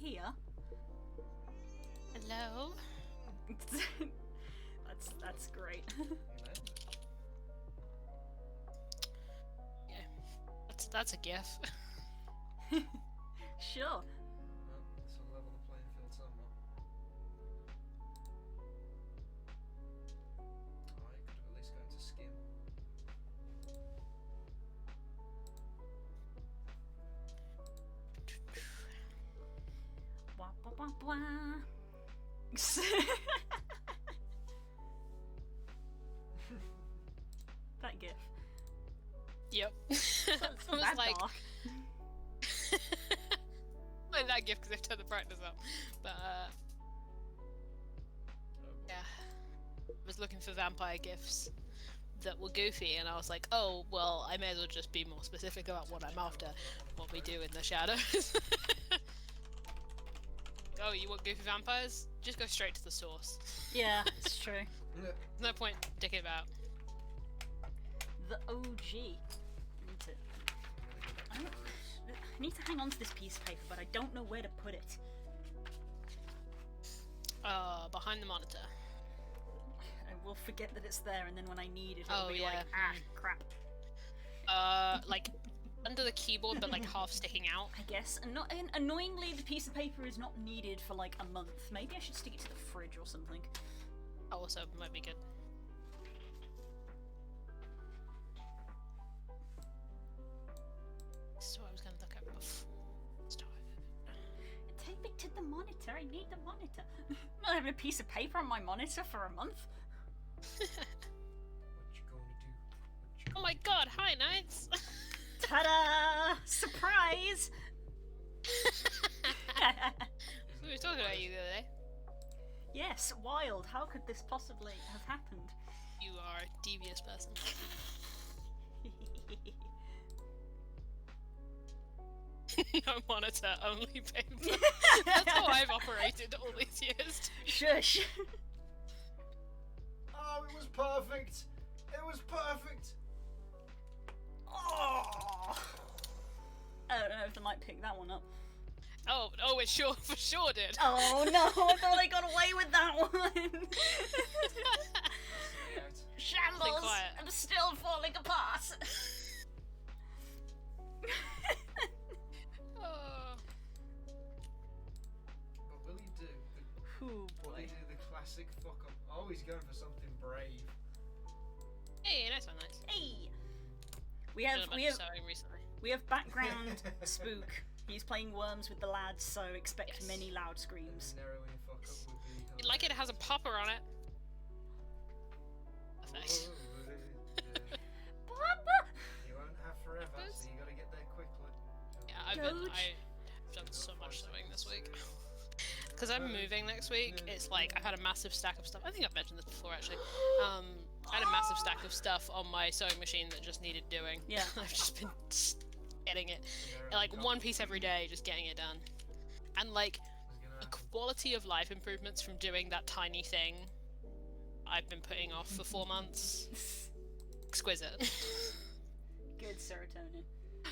here. Hello? That's great. Yeah. That's a gif. Sure. Well, this will level the playing field somewhat. Oh, you could have at least gone to skim. Wah, wah, wah, wah. That gif. Yep. It's I was that like, dark. well, that gif because they've turned the brightness up. But Oh, boy. yeah, I was looking for vampire gifs that were goofy, and I was like, oh well, I may as well just be more specific about what I'm after. What we do in the shadows. Oh, you want goofy vampires? Just go straight to the source. Yeah, it's true. Yeah. No point dicking about. The OG. I need to hang on to this piece of paper, but I don't know where to put it. Behind the monitor. I will forget that it's there, and then when I need it, it'll Oh, be yeah. like, crap. Like under the keyboard, but like half sticking out. I guess. And annoyingly, the piece of paper is not needed for like a month. Maybe I should stick it to the fridge or something. Also, might be good. This is what I was going to look at before. Take me to the monitor. I need the monitor. I'm not having a piece of paper on my monitor for a month. What you gonna do? What you Oh my god, hi Knights! Ta-da! Surprise! We were talking about you the other day. Yes, wild. How could this possibly have happened? You are a devious person. No monitor, only paper. That's how I've operated all these years. Shush. Oh, it was perfect! It was perfect! Oh. I don't know if I might pick that one up. Oh, it sure, for sure did. Oh no, I thought I got away with that one. Out. Shambles! quiet. I'm still falling apart. Oh. What will he do? Ooh Will he boy. do the classic fuck up? Oh, he's going for something brave. Hey, nice one, nice. Hey! We Done a have bunch we of have sewing recently. we have background spook. He's playing Worms with the lads, so expect Yes. many loud screams. Narrowing fuck up would be. Like it has a popper on it. Perfect. Papa! You won't have forever, Suppose- so you gotta get there quickly. Yeah, I've done so much sewing this week. Because I'm moving next week, it's like I've had a massive stack of stuff. I think I've mentioned this before actually. I had a massive stack of stuff on my sewing machine that just needed doing. Yeah. I've just been getting it. Like one piece every day, just getting it done. And like the quality of life improvements from doing that tiny thing I've been putting off for 4 months. Exquisite. Good serotonin.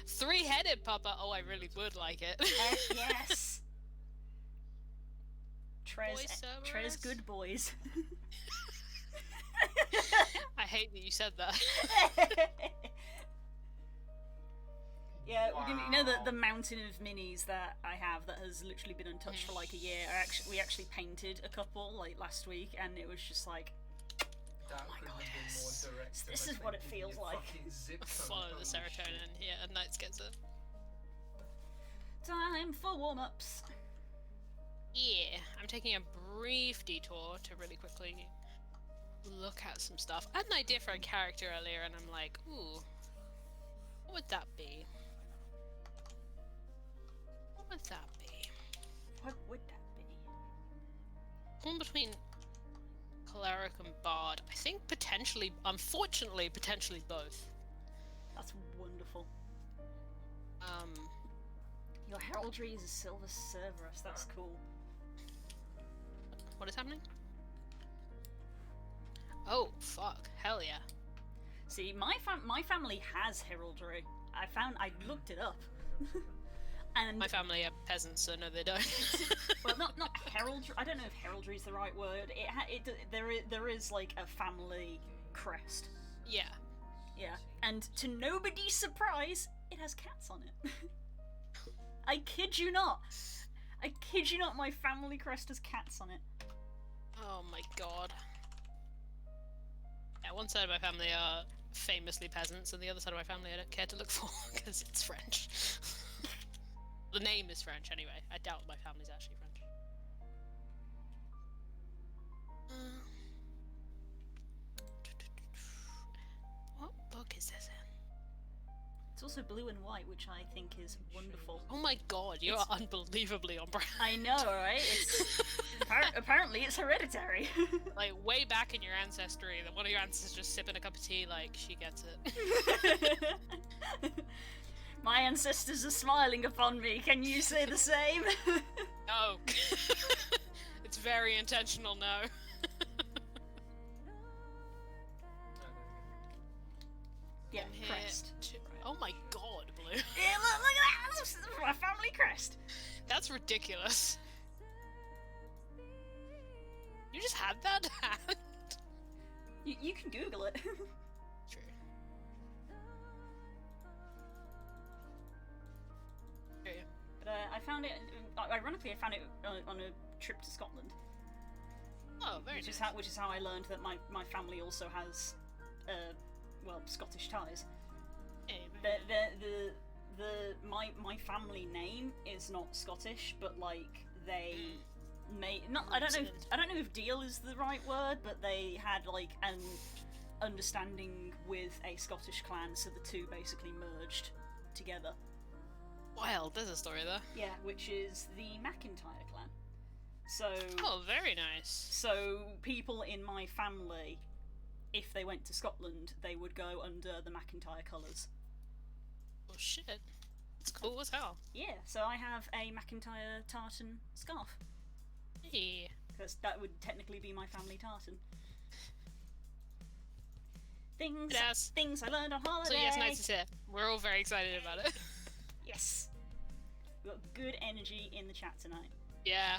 3-headed Papa. Oh, I really would like it. Heck yes. Boy Cerberus. Trez good boys. I hate that you said that. Yeah, you know Wow. the mountain of minis that I have that has literally been untouched for like a year. We actually painted a couple like last week, and it was just like, That couldn't have been more direct. than This by is what it thinking feels your like. fucking zip code. Follow the Holy serotonin. shit. Yeah, and Knights gets it. time for warm-ups. Yeah, I'm taking a brief detour to really quickly look at some stuff. I had an idea for a character earlier, and I'm like, ooh, what would that be? What would that be? What would that be? One between cleric and bard. I think potentially, unfortunately, potentially both. That's wonderful. Um, Your heraldry is a silver Cerberus. That's cool. what is happening? Oh, fuck. Hell yeah. See, my family has heraldry. I looked it up. And My family are peasants, so no, they don't. well, not heraldry. I don't know if heraldry is the right word. There is like a family crest. Yeah. Yeah, and to nobody's surprise, it has cats on it. I kid you not. I kid you not. My family crest has cats on it. Oh my god. Yeah, one side of my family are famously peasants, and the other side of my family I don't care to look for because it's French. The name is French anyway. I doubt my family's actually French. What book is this in? It's also blue and white, which I think is wonderful. Oh my god, you are unbelievably on brand. I know, right? It's apparently it's hereditary. Like, way back in your ancestry, that one of your ancestors just sipping a cup of tea, like, she gets it. My ancestors are smiling upon me. Can you say the same? No. It's very intentional, no. Yeah, I'm here crest. Oh my god, Blue. Yeah, look at that! That's my family crest. That's ridiculous. You just had that to hand? You can Google it. True. True. But I found it. Ironically, I found it on a trip to Scotland. Oh, very Which nice. is how I learned that my family also has, well, Scottish ties. Hey, very My family name is not Scottish, but like they I don't know if deal is the right word, but they had like an understanding with a Scottish clan, so the two basically merged together. wild, there's a story there. Yeah, which is the McIntyre clan. So Oh, very nice. so people in my family, if they went to Scotland, they would go under the McIntyre colours. Oh shit. It's cool as hell. Yeah, so I have a McIntyre tartan scarf. Hey. That would technically be my family tartan. Yes. Things I learned on holiday. So yes, nice to hear. We're all very excited about it. Yes. We've got good energy in the chat tonight. Yeah.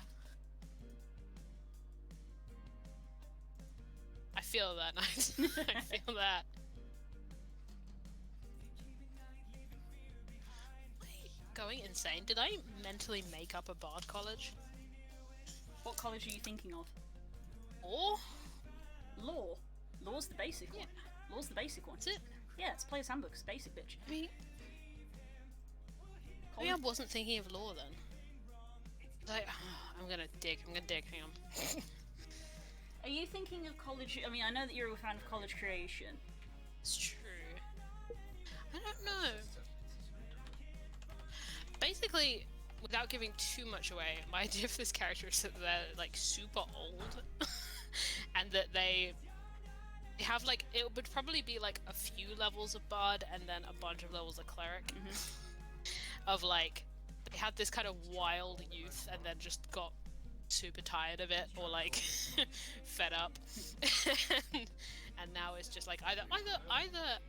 I feel that, nice. I feel that. Am I going insane? Did I mentally make up a bard college? What college are you thinking of? Or? Law. Law's the basic Yeah. one. Law's the basic one. Is it? Yeah, it's Player's Handbook. It's basic, bitch. I mean, maybe I wasn't thinking of law then. Like, I'm gonna dig. Hang on. Are you thinking of college? I mean, I know that you're a fan of college creation. It's true. I don't know. Basically, without giving too much away, my idea of this character is that they're like super old, and that they have like, it would probably be like a few levels of bard and then a bunch of levels of cleric. Of like, they had this kind of wild youth and then just got super tired of it, or like fed up, and now it's just like either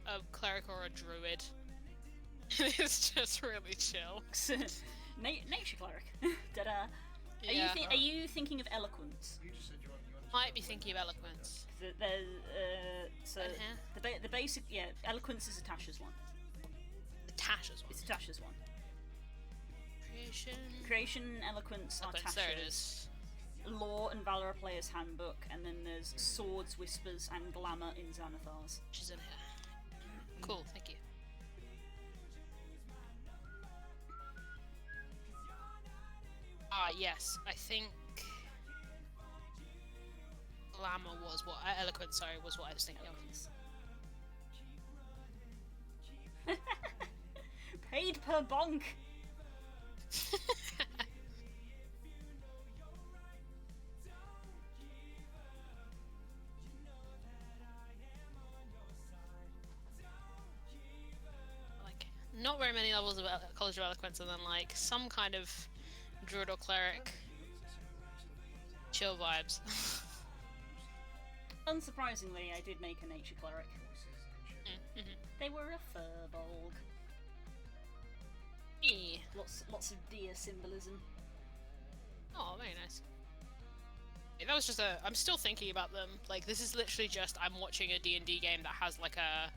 a cleric or a druid. It's just really chill. Nature cleric. Ta-da. Yeah. Are you thinking of eloquence? You just said you want Might be thinking of eloquence. So Uh-huh. the basic, yeah, eloquence is Tasha's one. The Tasha's one. It's Tasha's one. Creation. Creation and eloquence are Eloquence, there it Tasha's. is. Law and Valor are Player's Handbook, and then there's Swords, Whispers, and Glamour in Xanathar's. She's in here. Cool, thank you. Ah, yes, I think glamour was what eloquence. Sorry, was what I was thinking of. Paid per bonk. Like, not very many levels of College of Eloquence, and then like some kind of druid or cleric. Chill vibes. Unsurprisingly, I did make a nature cleric. Mhm. They were a furbolg. Eh. Lots of deer symbolism. Oh, very nice. That was just I'm still thinking about them. Like, this is literally just I'm watching a D&D game that has like a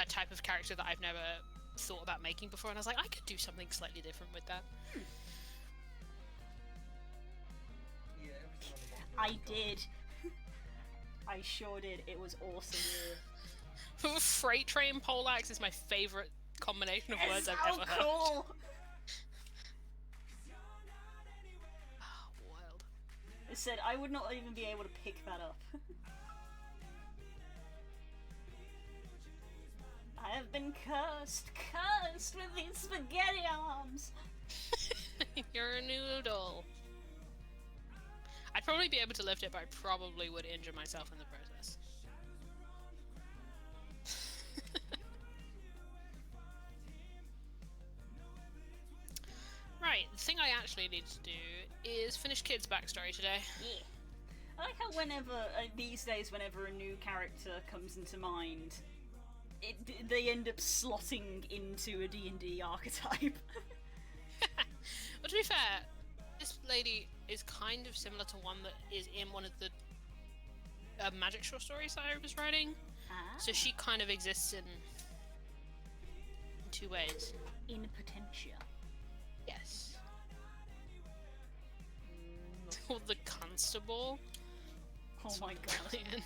type of character that I've never thought about making before, and I was like, I could do something slightly different with that. Yeah, everything on the I bottom did. I sure did. It was awesome. Freight train poleaxe is my favorite combination of words I've ever heard. Cool. Oh, wild. It said I would not even be able to pick that up. I have been cursed with these spaghetti arms. You're a noodle. I'd probably be able to lift it, but I probably would injure myself in the process. Right, the thing I actually need to do is finish Kid's backstory today. Yeah. I like how whenever, these days, whenever a new character comes into mind, they end up slotting into a D&D archetype. But to be fair, this lady is kind of similar to one that is in one of the magic short stories that I was writing. Ah. So she kind of exists in two ways. In potentia. Yes. Or the constable. Oh my god. Brilliant.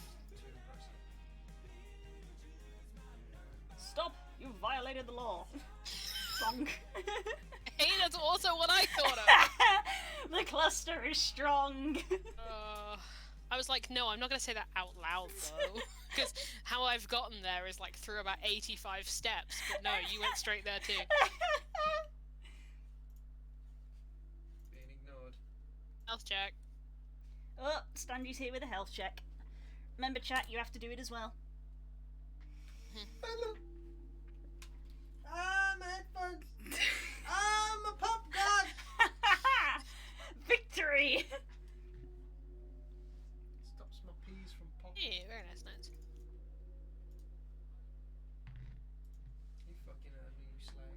Stop! You violated the law. Bonk. Hey, that's also what I thought of! The cluster is strong. I was like, no, I'm not going to say that out loud, though. Because how I've gotten there is like through about 85 steps. But no, you went straight there too. Being ignored. Health check. Oh, Stanley's here with a health check. Remember, chat, you have to do it as well. My headphones! My popcorn! Victory! Stops my peas from popping. Yeah, very nice, nice. You fucking heard me, you slag.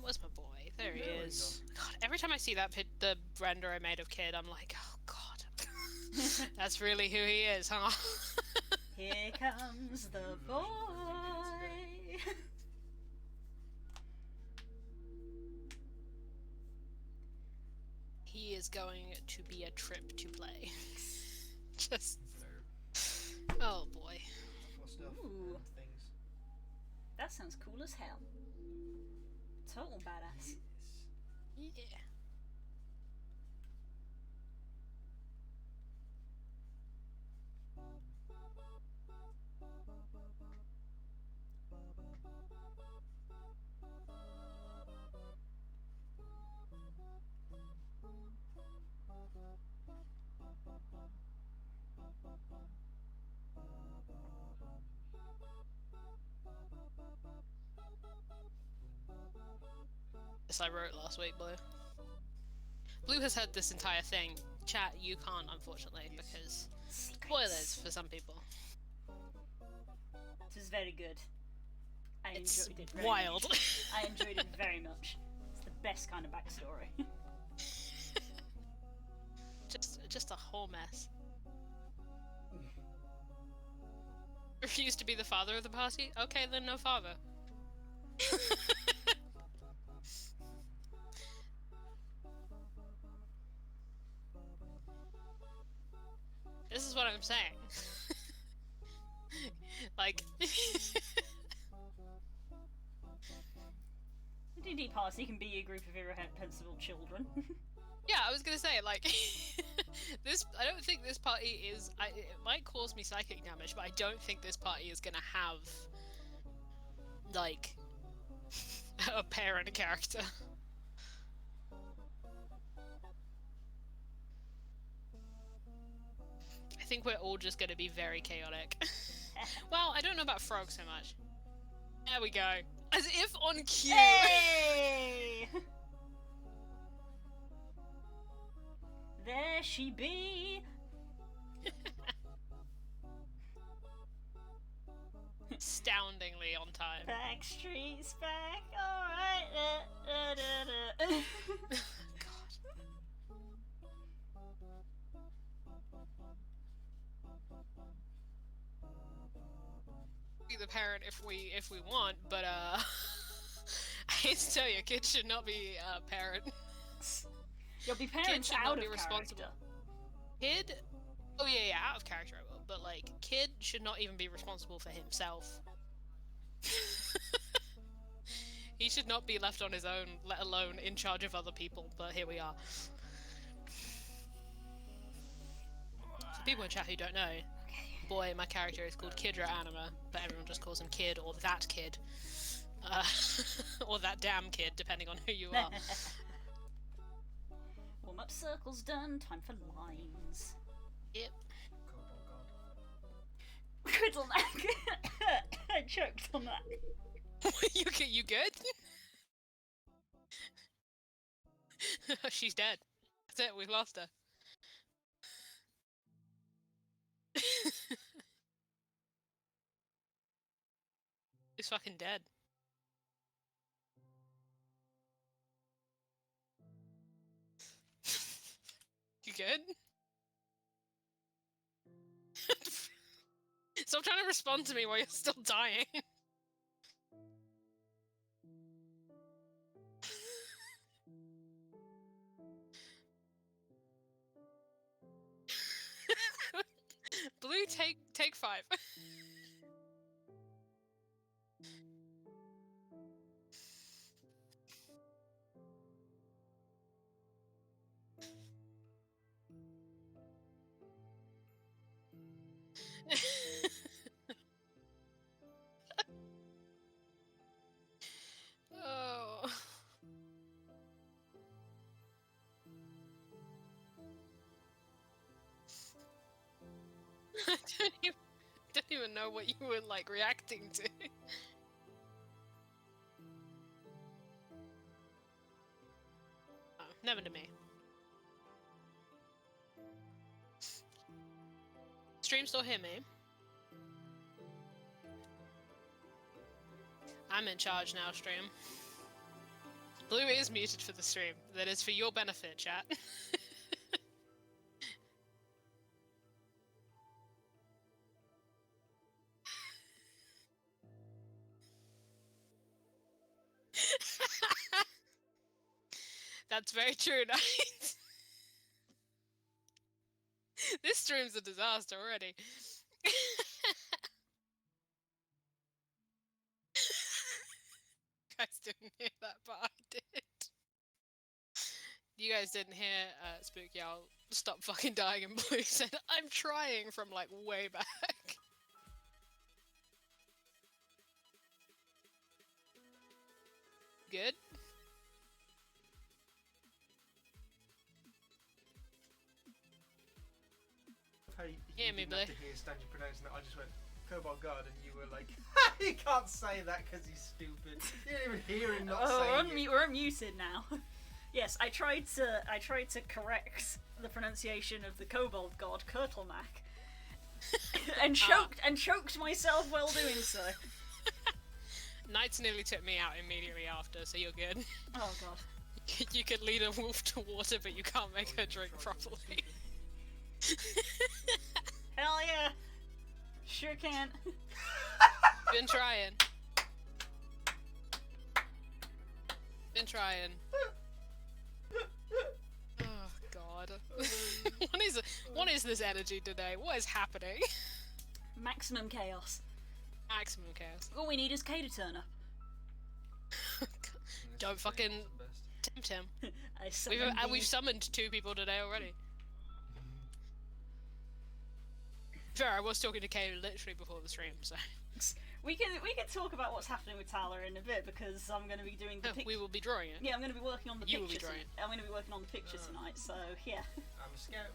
Where's my boy? There he There we is. God, every time I see that the render I made of Kid, I'm like, oh god. That's really who he is, huh? Here comes the boy. He is going to be a trip to play. Just. Oh boy. What stuff Ooh. and things. That sounds cool as hell. Total badass. Yeah. This I wrote last week, Blue. Blue has heard this entire thing. Chat, you can't, unfortunately, because spoilers for some people. This is very good. I It's enjoyed it very wild. much. I enjoyed it very much. It's the best kind of backstory. just a whole mess. Refuse to be the father of the party? Okay, then no father. This is what I'm saying. Like... The D&D party can be a group of irreprehensible children. Yeah, I was gonna say, like, this. I don't think this party is. It might cause me psychic damage, but I don't think this party is gonna have, like, a parent character. I think we're all just gonna be very chaotic. Well, I don't know about Frog so much. There we go. As if on cue. Hey! There she be. astoundingly on time. Backstreet's back. Alright. Be the parent if we want, but I hate to tell you, kids should not be a parent. You'll be Kid parents should out not of be responsible. character. Kid, oh yeah, out of character I will, but like, kid should not even be responsible for himself. He should not be left on his own, let alone in charge of other people, but here we are. For people in chat who don't know, boy, my character is called Kidra Anima, but everyone just calls him Kid, or that kid. Or that damn kid, depending on who you are. Warm up circles done, time for lines. Yep. Griddle neck. I choked on that. You good? She's dead. That's it, we've lost her. She's fucking dead. You good? Stop trying to respond to me while you're still dying. Blue, take 5. Oh. I don't even know what you were like reacting to. Oh, never to me. Stream still hear me? I'm in charge now, stream. Blue is muted for the stream. That is for your benefit, chat. That's very true, Knight. This stream's a disaster already. You guys didn't hear that, but I did. You guys didn't hear Spooky Owl stop fucking dying, and Blue said, I'm trying, from like way back. Good? Hey, Hear me, didn't Blue. have to hear Stanley pronouncing it. I just went Cobalt Guard, and you were like, "You can't say that because he's stupid." You didn't even hear him not saying it. We're unmuted now. Yes, I tried to correct the pronunciation of the Kobold God, Kurtlemak, and choked myself while doing so. Knights nearly took me out immediately after, so you're good. Oh god. You could lead a wolf to water, but you can't make her drink properly. Hell yeah! Sure can. Been trying. Been trying. Oh god. What is this energy today? What is happening? Maximum chaos. Maximum chaos. All we need is Kay to turn up. Don't fucking tempt him. We've summoned 2 people today already. Fair, I was talking to Kay literally before the stream, so we can talk about what's happening with Tyler in a bit, because I'm going to be doing the we will be drawing it. Yeah, I'm going to be working on the You will be picture. drawing it. I'm going to be working on the picture tonight, so yeah. I'm a scout.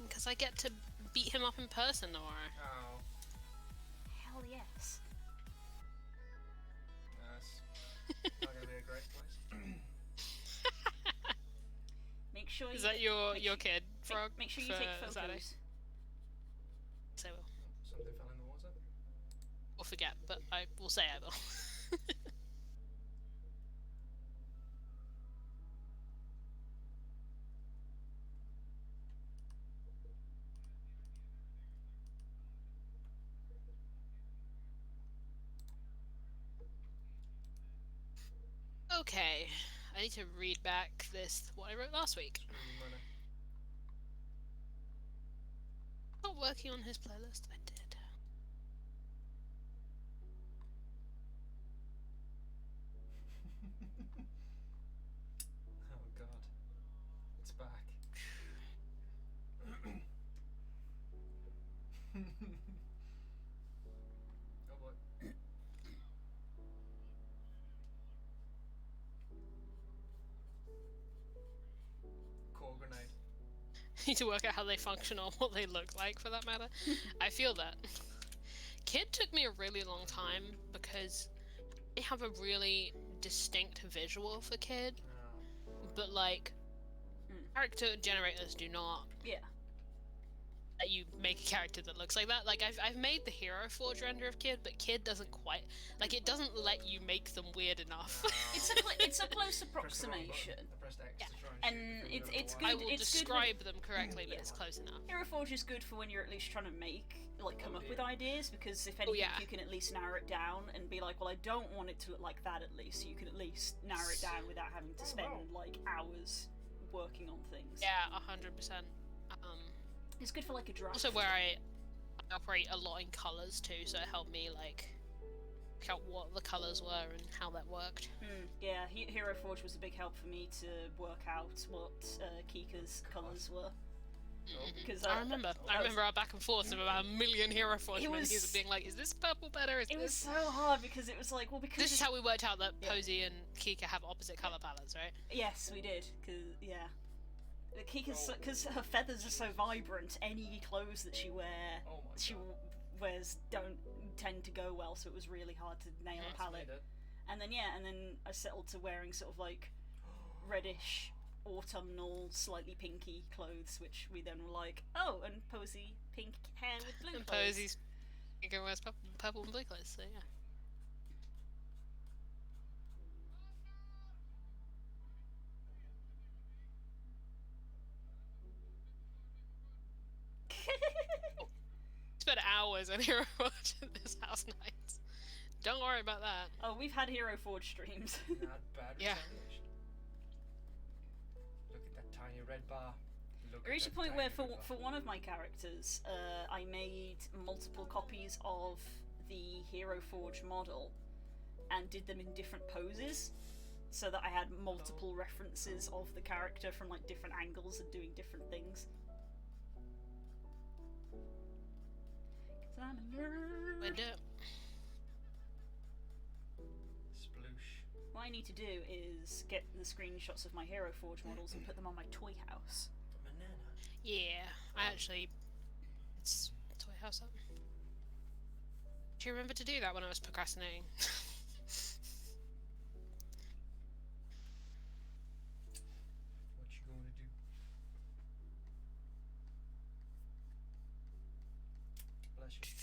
Because I get to beat him up in person tomorrow. Oh, Hell yes. nice. sure Is you that your make your su- kid, Frog? Make sure you for take Saturday? photos. Say I will. Something fell in the water. Or forget, but I will say I will. Okay, I need to read back what I wrote last week. Screaming money. Not working on his playlist. I did. Oh god. It's back. Oh boy. Core grenade. Need to work out how they function or what they look like, for that matter. I feel that. Kid took me a really long time because they have a really distinct visual for Kid, Oh. but like character generators do not Yeah. let you make a character that looks like that. Like I've made the Hero Forge render of Kid, but Kid doesn't quite like it doesn't let you make them weird enough. It's a close Pressed the wrong button. approximation. I pressed X Yeah. to try And and shoot through it's the good- I wire. will it's good describe them correctly, but Yeah. it's close enough. Hero Forge is good for when you're at least trying to come up with dear. ideas, because if anything, yeah. you can at least narrow it down and be like, well, I don't want it to look like that at least, so you can at least narrow it down without having to spend like hours working on things. Yeah, 100%. It's good for like a draft. Also, where I operate a lot in colors too, so it helped me like work out what the colors were and how that worked. Yeah, Hero Forge was a big help for me to work out what Kika's colours were. Because I remember our back and forth of about a million Hero Forge It menus was- of being like, is this purple better? Is It was this... so hard because it was like, well, because This is how we worked out that Yeah. Posey and Kika have opposite color palettes, right? yes, we did. Kika's because her feathers are so vibrant. Any clothes that she Oh my god. wears don't tend to go well, so it was really hard to nail a That's palette. made it. And then I settled to wearing sort of like reddish, autumnal, slightly pinky clothes, which we then were like, oh, and Posey pink hair with blue And clothes. Posey's Kika wears purple and blue clothes, so yeah. Spent hours on Hero Forge at this house nights. Don't worry about that. Oh, we've had Hero Forge streams. Not bad Yeah. retaliation. Look at that tiny red bar. Look I at reached a that point where, tiny red for bar. one of my characters, I made multiple copies of the Hero Forge model and did them in different poses, so that I had multiple references of the character from like different angles and doing different things. 'Cause I'm a nerd. We'd do it. Sploosh. What I need to do is get the screenshots of my Hero Forge models and put them on my toy house. Banana. Yeah, I actually... It's Toy House up. Do you remember to do that when I was procrastinating? What you gonna do? Bless you.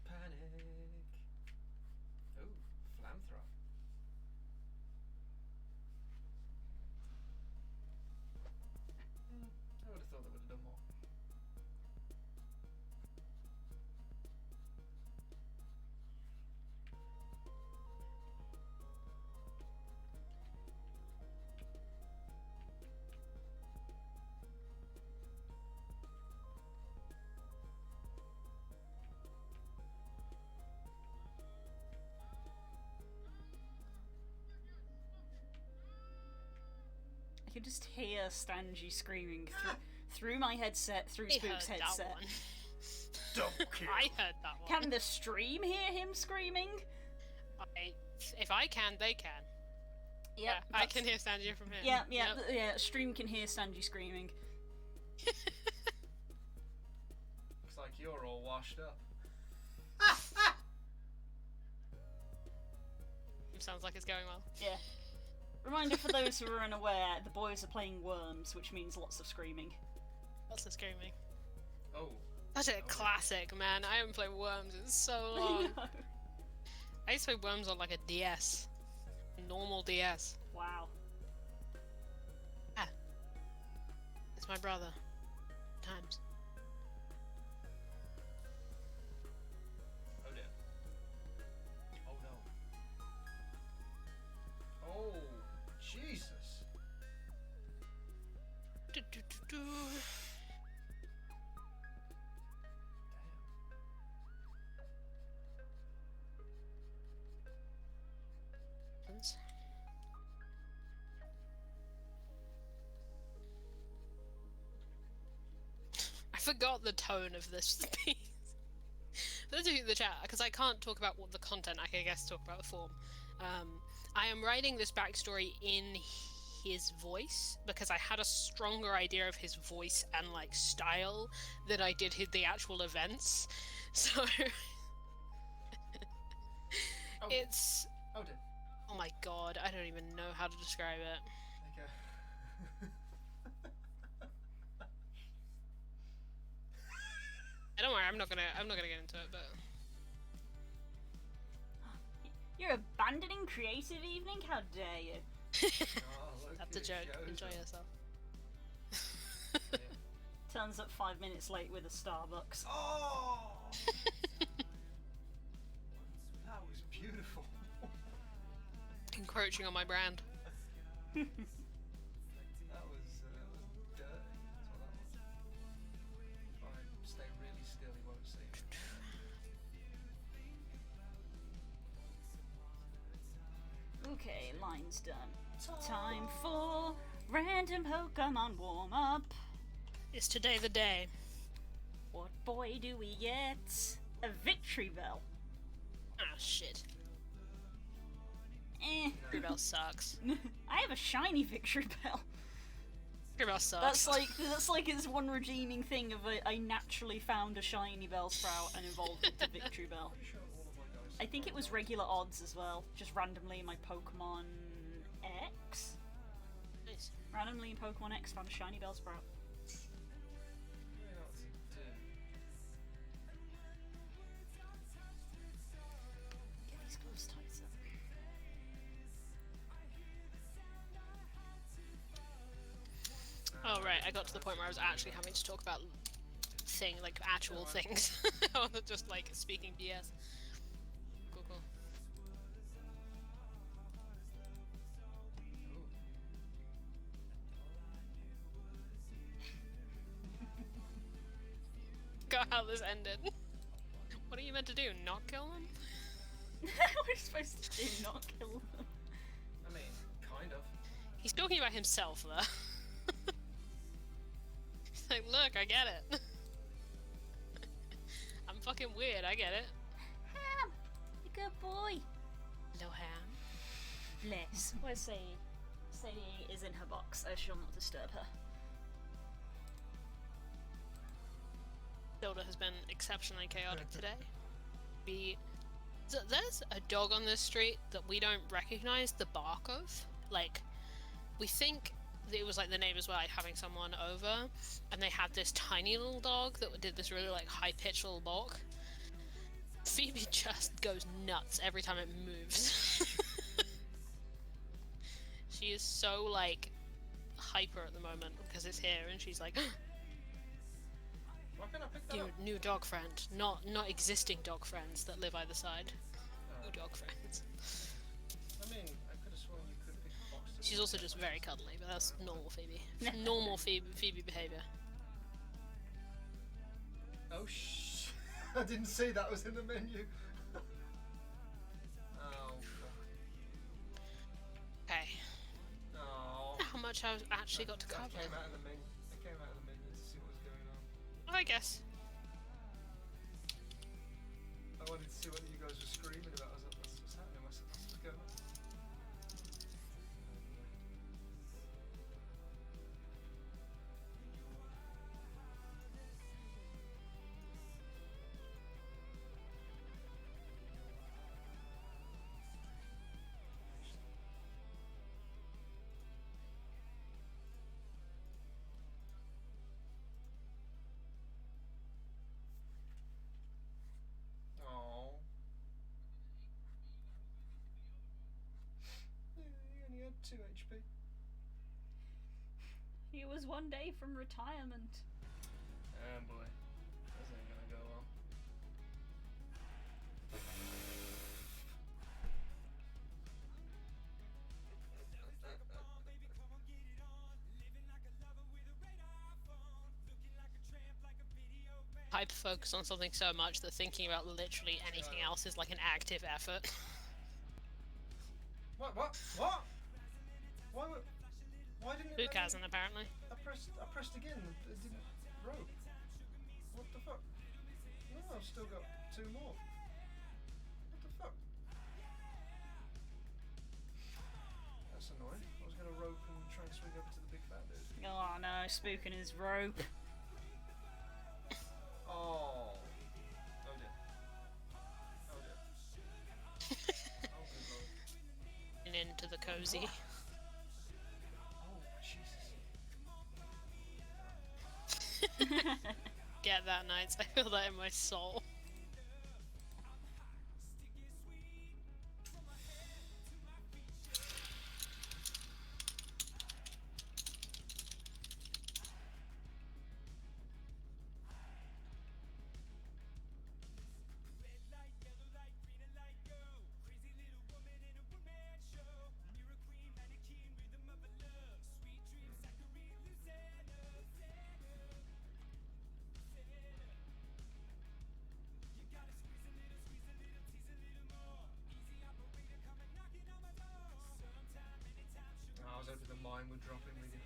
Panic. Ooh, flamethrower. I would have thought that would have done more. I can just hear Stanji screaming through my headset, through I heard Spook's that headset. one. Double kill. I heard that one. Can the stream hear him screaming? If I can, they can. Yep, Yeah, I that's- can hear Sanjay from here. Yeah, yeah, Yep. yeah. Stream can hear Stanji screaming. Looks like you're all washed up. Sounds like it's going well. Yeah. Reminder for those who are unaware, the boys are playing Worms, which means lots of screaming. Lots of screaming. Oh. Such a classic, man. I haven't played Worms in so long. I know. I used to play Worms on like a DS. Normal DS. Wow. Ah. It's my brother. Times. Oh dear. Oh no. Oh, Jesus. Do, do, do, do. I forgot the tone of this piece. For those of you in the chat, because I can't talk about what the content, I can guess talk about the form. I am writing this backstory in his voice because I had a stronger idea of his voice and like style than I did the actual events. So Oh. it's Oh dear. oh my god, I don't even know how to describe it. Okay. Don't worry, I'm not gonna get into it, but You're abandoning creative evening? How dare you? Oh, look that's a who joke. shows Enjoy up. yourself. Yeah. Turns up 5 minutes late with a Starbucks. Oh! That was beautiful. Encroaching on my brand. That was dirty. That's what that was. If I stay really still, you won't see it. Okay, line's done. Time for random Pokemon warm up. Is today the day? What boy do we get? A Victory Bell. Ah, shit. Eh. Rebel sucks. I have a shiny Victory Bell. Rebel sucks. That's like its one redeeming thing of I naturally found a shiny Bellsprout and evolved it to Victory Bell. Pretty sure all of my guys. I think it was regular odds as well, just randomly in my Pokemon X. Nice. Randomly in Pokemon X found a shiny Bellsprout. I don't know what to do. Get these gloves tighter. Oh right, I got to the point where I was actually having to talk about actual things, rather than just like speaking BS. Cool, cool. Got how this ended. What are you meant to do? Not kill them? We're supposed to do not kill them. I mean, kind of. He's talking about himself though. He's like, look, I get it. I'm fucking weird, I get it. Ham! You good boy. No ham. Bless. Where's Sadie? Sadie is in her box. I shall not disturb her. Hilda has been exceptionally chaotic today. There's a dog on this street that we don't recognize the bark of. Like, we think that it was like the neighbors were like having someone over, and they had this tiny little dog that did this really like high pitched little bark. Phoebe just goes nuts every time it moves. She is so like hyper at the moment because it's here, and she's like, Why can't I pick that up? new dog friend, not existing dog friends that live either side. New dog friends. I mean, I could have sworn you could pick a box. She's also just very cuddly, but that's normal Phoebe. Normal Phoebe behavior. Oh shh! I didn't see that was in the menu. Oh fuck. Okay. Oh. How much I've actually got to I cover? came out of the menu. I came out of the menu to see what was going on. I guess. I wanted to see what you guys were screaming about. I was like, what's happening? What's going on? 2 HP. He was one day from retirement. Oh boy. This ain't gonna go well. Hyper focus on something so much that thinking about literally anything else is like an active effort. What? Why didn't it? Luke hasn't, apparently. I pressed again. It didn't rope. What the fuck? No, I've still got 2 more. What the fuck? That's annoying. I was gonna rope and try and swing over to the big fat dude. Oh no, spooking his rope. Oh. Oh dear. Oh dear. Oh good lord. And into the cozy. Oh Jesus. Get that, Knights. I feel that in my soul. I was hoping the mine would drop in with you.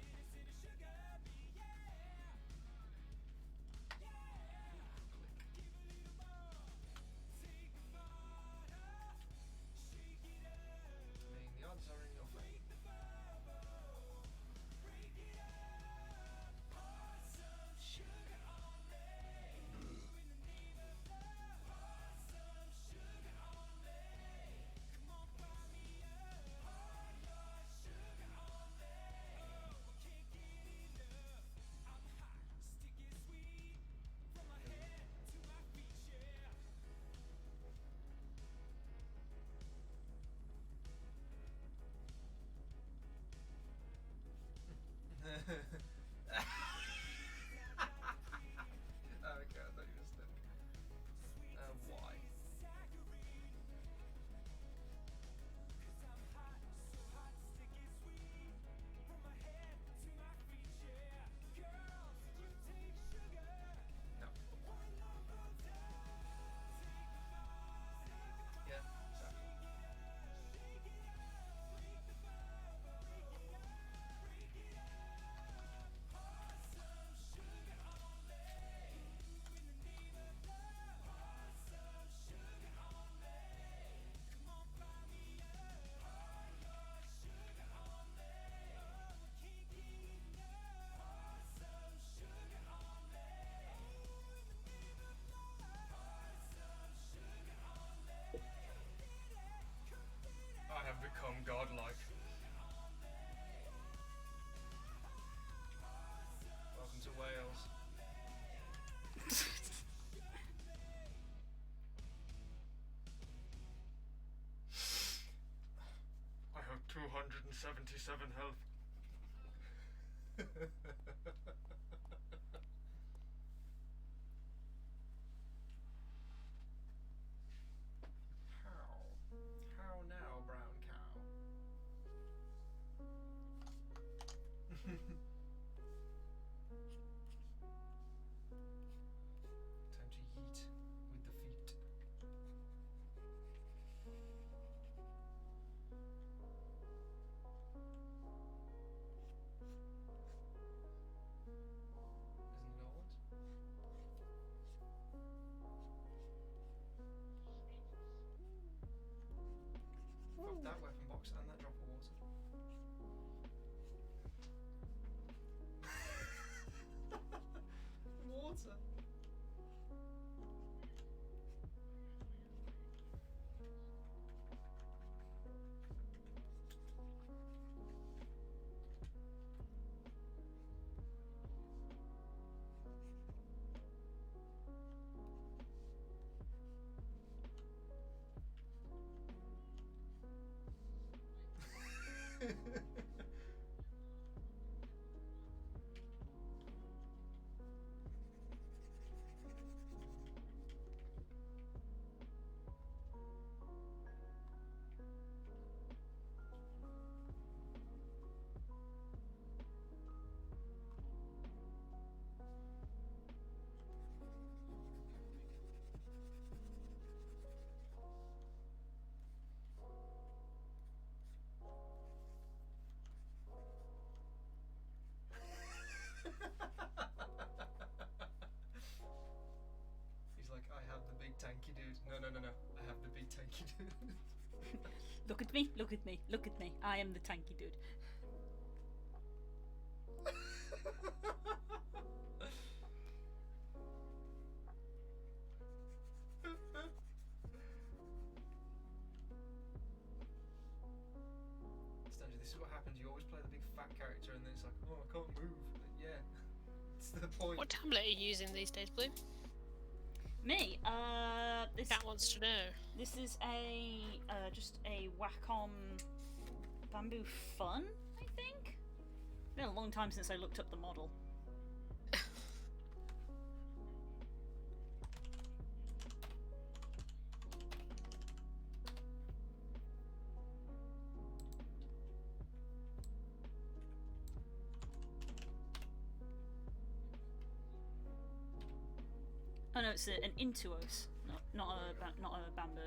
I mean, the odds are in your favour. Okay, I thought you were stuck. Why? No. Yeah, exactly. I have become godlike. Welcome to Wales. I have 277 health. How now, brown cow? Time to yeet with the feet. I have to be tanky dude. Look at me, look at me, look at me. I am the tanky dude. Stanley, this is what happens. You always play the big fat character, and then it's like, oh, I can't move. Yeah, it's the point. What tablet are you using these days, Blue? Me, this Cat wants to know. this is a just a Wacom Bamboo Fun, I think. It's been a long time since I looked up the model. Oh no, it's an Intuos, not a Bamboo.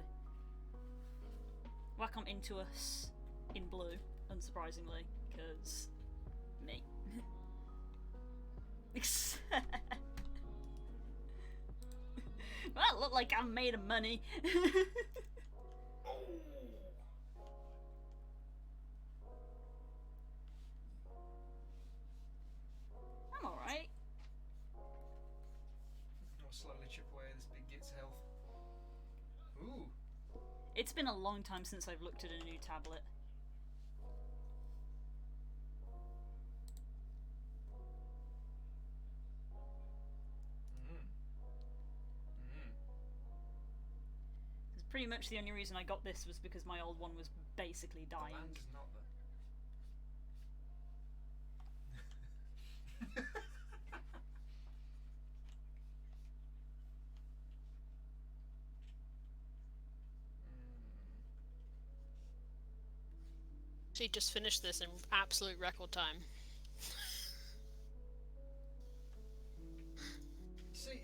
Wacom Intuos in blue, unsurprisingly, because me. Well, I look like I'm made of money. I'm alright. I'll slowly chip away at this big git's health. Ooh. It's been a long time since I've looked at a new tablet. Because pretty much the only reason I got this was because my old one was basically The dying. land is not there. She just finished this in absolute record time. See,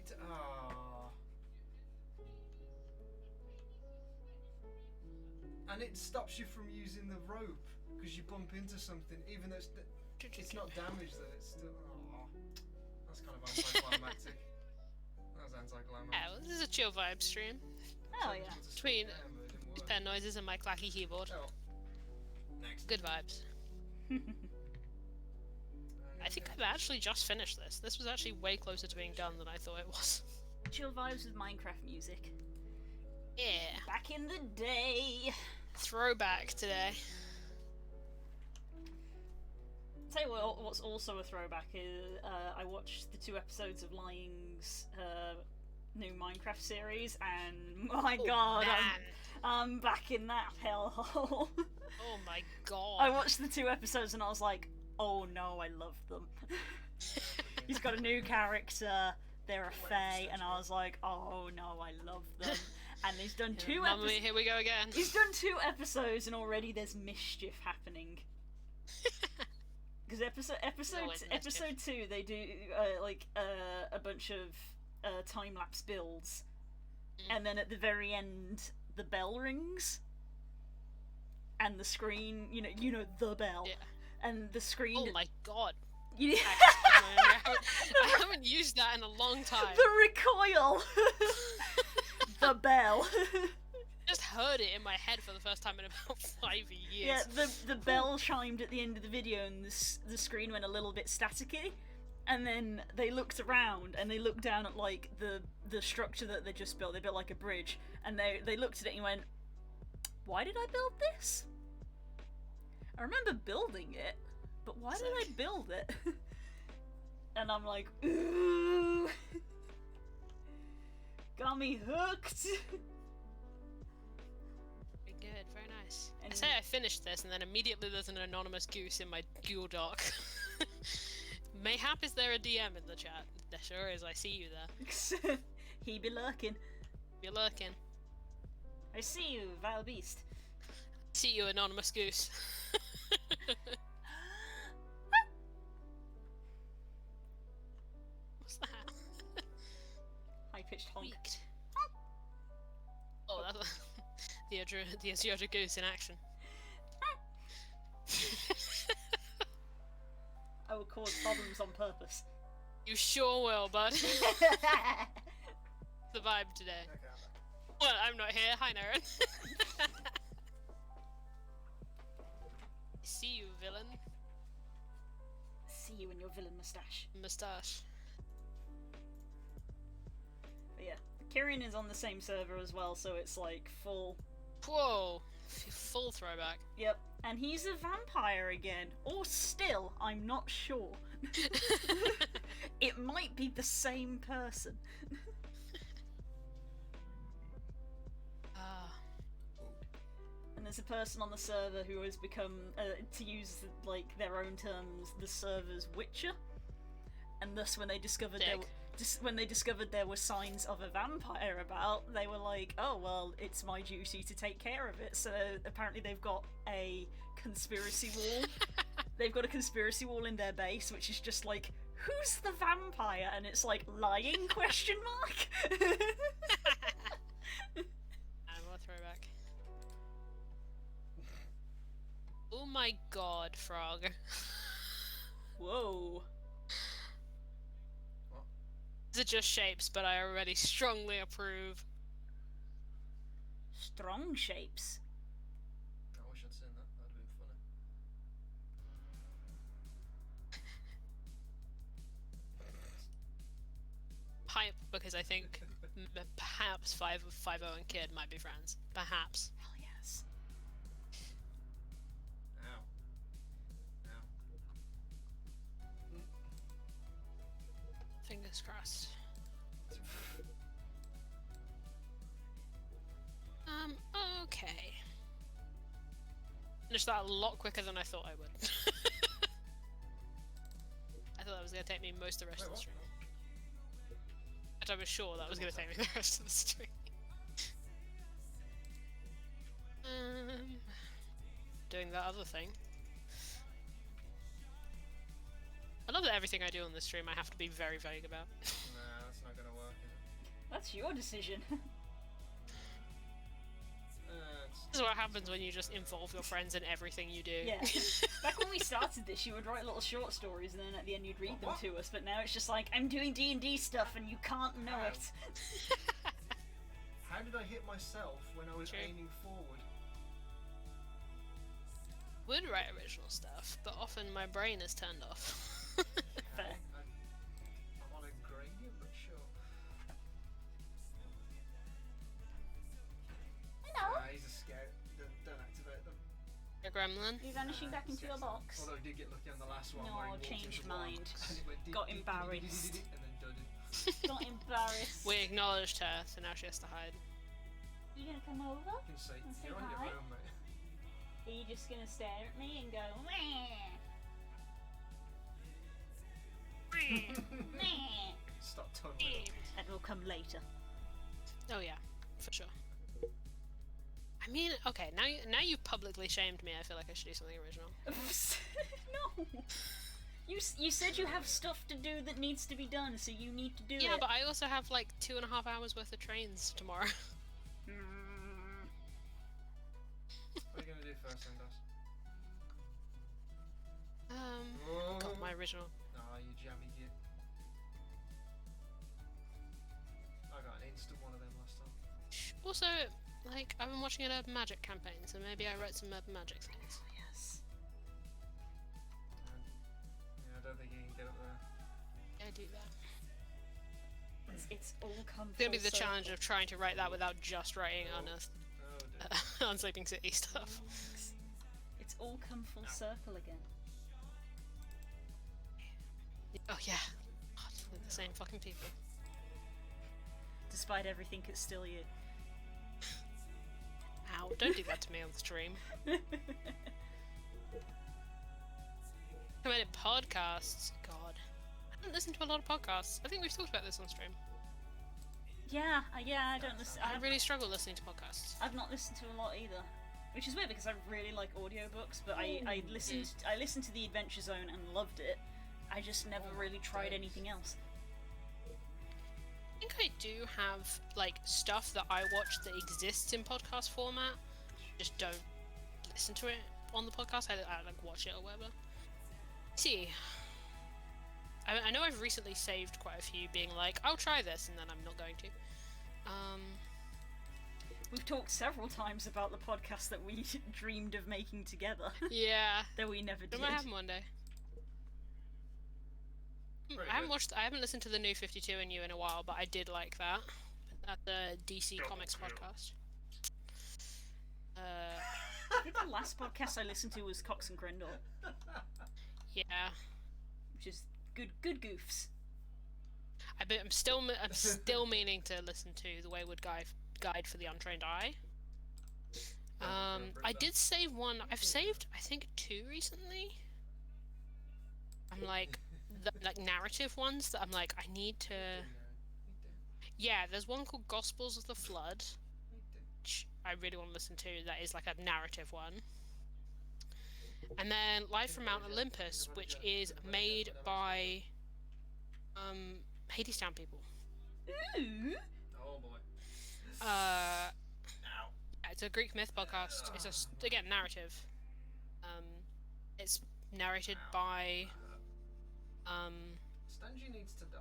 and it stops you from using the rope because you bump into something, even though it's not damaged. Though it's still. That's kind of anticlimactic. That was anticlimactic. Yeah, well, this is a chill vibe stream. Oh yeah. Between pen noises and my clacky keyboard. Oh. Next. Good vibes. I think I've actually just finished this. This was actually way closer to being done than I thought it was. Chill vibes with Minecraft music. Yeah. Back in the day. Throwback today. Tell you what, what's also a throwback is I watched the 2 episodes of Lying's new Minecraft series, and my god, Man. I'm back in that hellhole. Oh my god. I watched the 2 episodes and I was like, oh no, I love them. He's got a new character, they're a fae, and I was like, oh no, I love them. And he's done 2 Mamma episodes. mia, here we go again. He's done 2 episodes and already there's mischief happening. Because episode 2 they do a bunch of time lapse builds, and then at the very end the bell rings, and the screen, you know the bell, Yeah. and the screen. Oh my god. You, I haven't used that in a long time. the recoil, the bell. Just heard it in my head for the first time in about 5 years. Yeah, the bell chimed at the end of the video, and the screen went a little bit staticky. And then they looked around and they looked down at like the structure that they just built. They built like a bridge, and they looked at it and went, "Why did I build this? I remember building it, but why did I build it?" And I'm like, ooh, got me hooked. Very good, very nice. I Anyway. say I finished this, and then immediately there's an anonymous goose in my Google Doc. Mayhap, is there a DM in the chat? There sure is, I see you there. He be lurking. You're lurking. I see you, vile beast. See you, anonymous goose. What's that? High pitched honk. Tweaked. Oh, that's the Azure goose in action. I will cause problems on purpose. You sure will, bud. The vibe today. Okay, Well, I'm not here. Hi, Naren. See you, villain. See you in your villain mustache. Moustache. But yeah, Kyrian is on the same server as well, so it's like full. Whoa. Full throwback. Yep, and he's a vampire again. Or still, I'm not sure. It might be the same person. Ah. And there's a person on the server who has become, to use like their own terms, the server's witcher. And thus, when they discovered there were signs of a vampire about, they were like, "Oh well, it's my duty to take care of it." So apparently, they've got a conspiracy wall. They've got a conspiracy wall in their base, which is just like, "Who's the vampire?" And it's like, "Lying?" question mark. I'm a throwback. Oh my god, Frog. Whoa. These are just shapes, but I already strongly approve. Strong shapes. I wish I'd seen that. That'd have been funny. Hype, because I think perhaps 5 and Kid might be friends. Perhaps. Hell yes. Ow. Ow. Fingers crossed. Okay. Finished that a lot quicker than I thought I would. I thought that was going to take me most of the rest of the stream. And I was sure that was going to take me the rest of the stream. Doing that other thing. I love that everything I do on this stream I have to be very vague about. Nah, that's not gonna work, is it? That's your decision. This is what happens when you just involve your friends in everything you do. Yeah. Back when we started this, you would write little short stories, and then at the end you'd read them to us. But now it's just like, I'm doing D&D stuff, and you can't know it. How did I hit myself when I was True. aiming forward? Would write original stuff, but often my brain is turned off. Fair. I'm on a gradient, but sure. Hello. He's a scout. Don't activate them. A gremlin. You're vanishing back into your box. Although I did get lucky on the last one. No, where he walked changed into one, mind. and it went Got embarrassed. and then dudded. Got embarrassed. We acknowledged her, so now she has to hide. You gonna come over? You can say, Wanna say you're on hi? your own, mate. Are you just gonna stare at me and go, meh? Meh? Stop tumbling. That will come later. Oh yeah, for sure. I mean, okay, now you've publicly shamed me. I feel like I should do something original. No. You said you have stuff to do that needs to be done, so you need to do it. Yeah, but I also have like 2.5 hours worth of trains tomorrow. Mm, What are you gonna do first, then, Dust? Got my original. Nah, you jammy git. I got an instant one of them last time. Also, like, I've been watching an Urban Magic campaign, so maybe I wrote some Urban Magic things. yes. Yeah, I don't think you can get up there. Yeah, I do that. It's all come. It's gonna be full the challenge circle. of trying to write that without just writing Oh dear. on Sleeping City stuff. It's all come full circle again. Oh yeah. God, we're the same fucking people. Despite everything, it's still you. Ow, don't do that to me on stream. Committed podcasts. God. I haven't listened to a lot of podcasts. I think we've talked about this on stream. Yeah, I don't listen. I really struggle listening to podcasts. I've not listened to a lot either, which is weird because I really like audiobooks. But I listened to the Adventure Zone and loved it. I just never really tried anything else. I think I do have like stuff that I watch that exists in podcast format. Just don't listen to it on the podcast. I like watch it or whatever. See, I know I've recently saved quite a few, being like, I'll try this, and then I'm not going to. We've talked several times about the podcast that we dreamed of making together, Yeah. that we never It did. might happen one day. Very I haven't listened to the new 52 and You in a while, but I did like that. At the DC Comics podcast. I think the last podcast I listened to was Cox and Crindle, Yeah. which is good goofs. I'm still meaning to listen to The Wayward Guide for the Untrained Eye. I did save one. I've saved, I think, 2 recently. I'm like, like narrative ones that I'm like, I need to. Yeah, there's one called Gospels of the Flood, which I really want to listen to. That is like a narrative one. And then Live from Mount Olympus, which is made by Hadestown people. Ooh! Oh boy. Uh, it's a Greek myth podcast. It's again narrative. It's narrated by Stanji needs to die.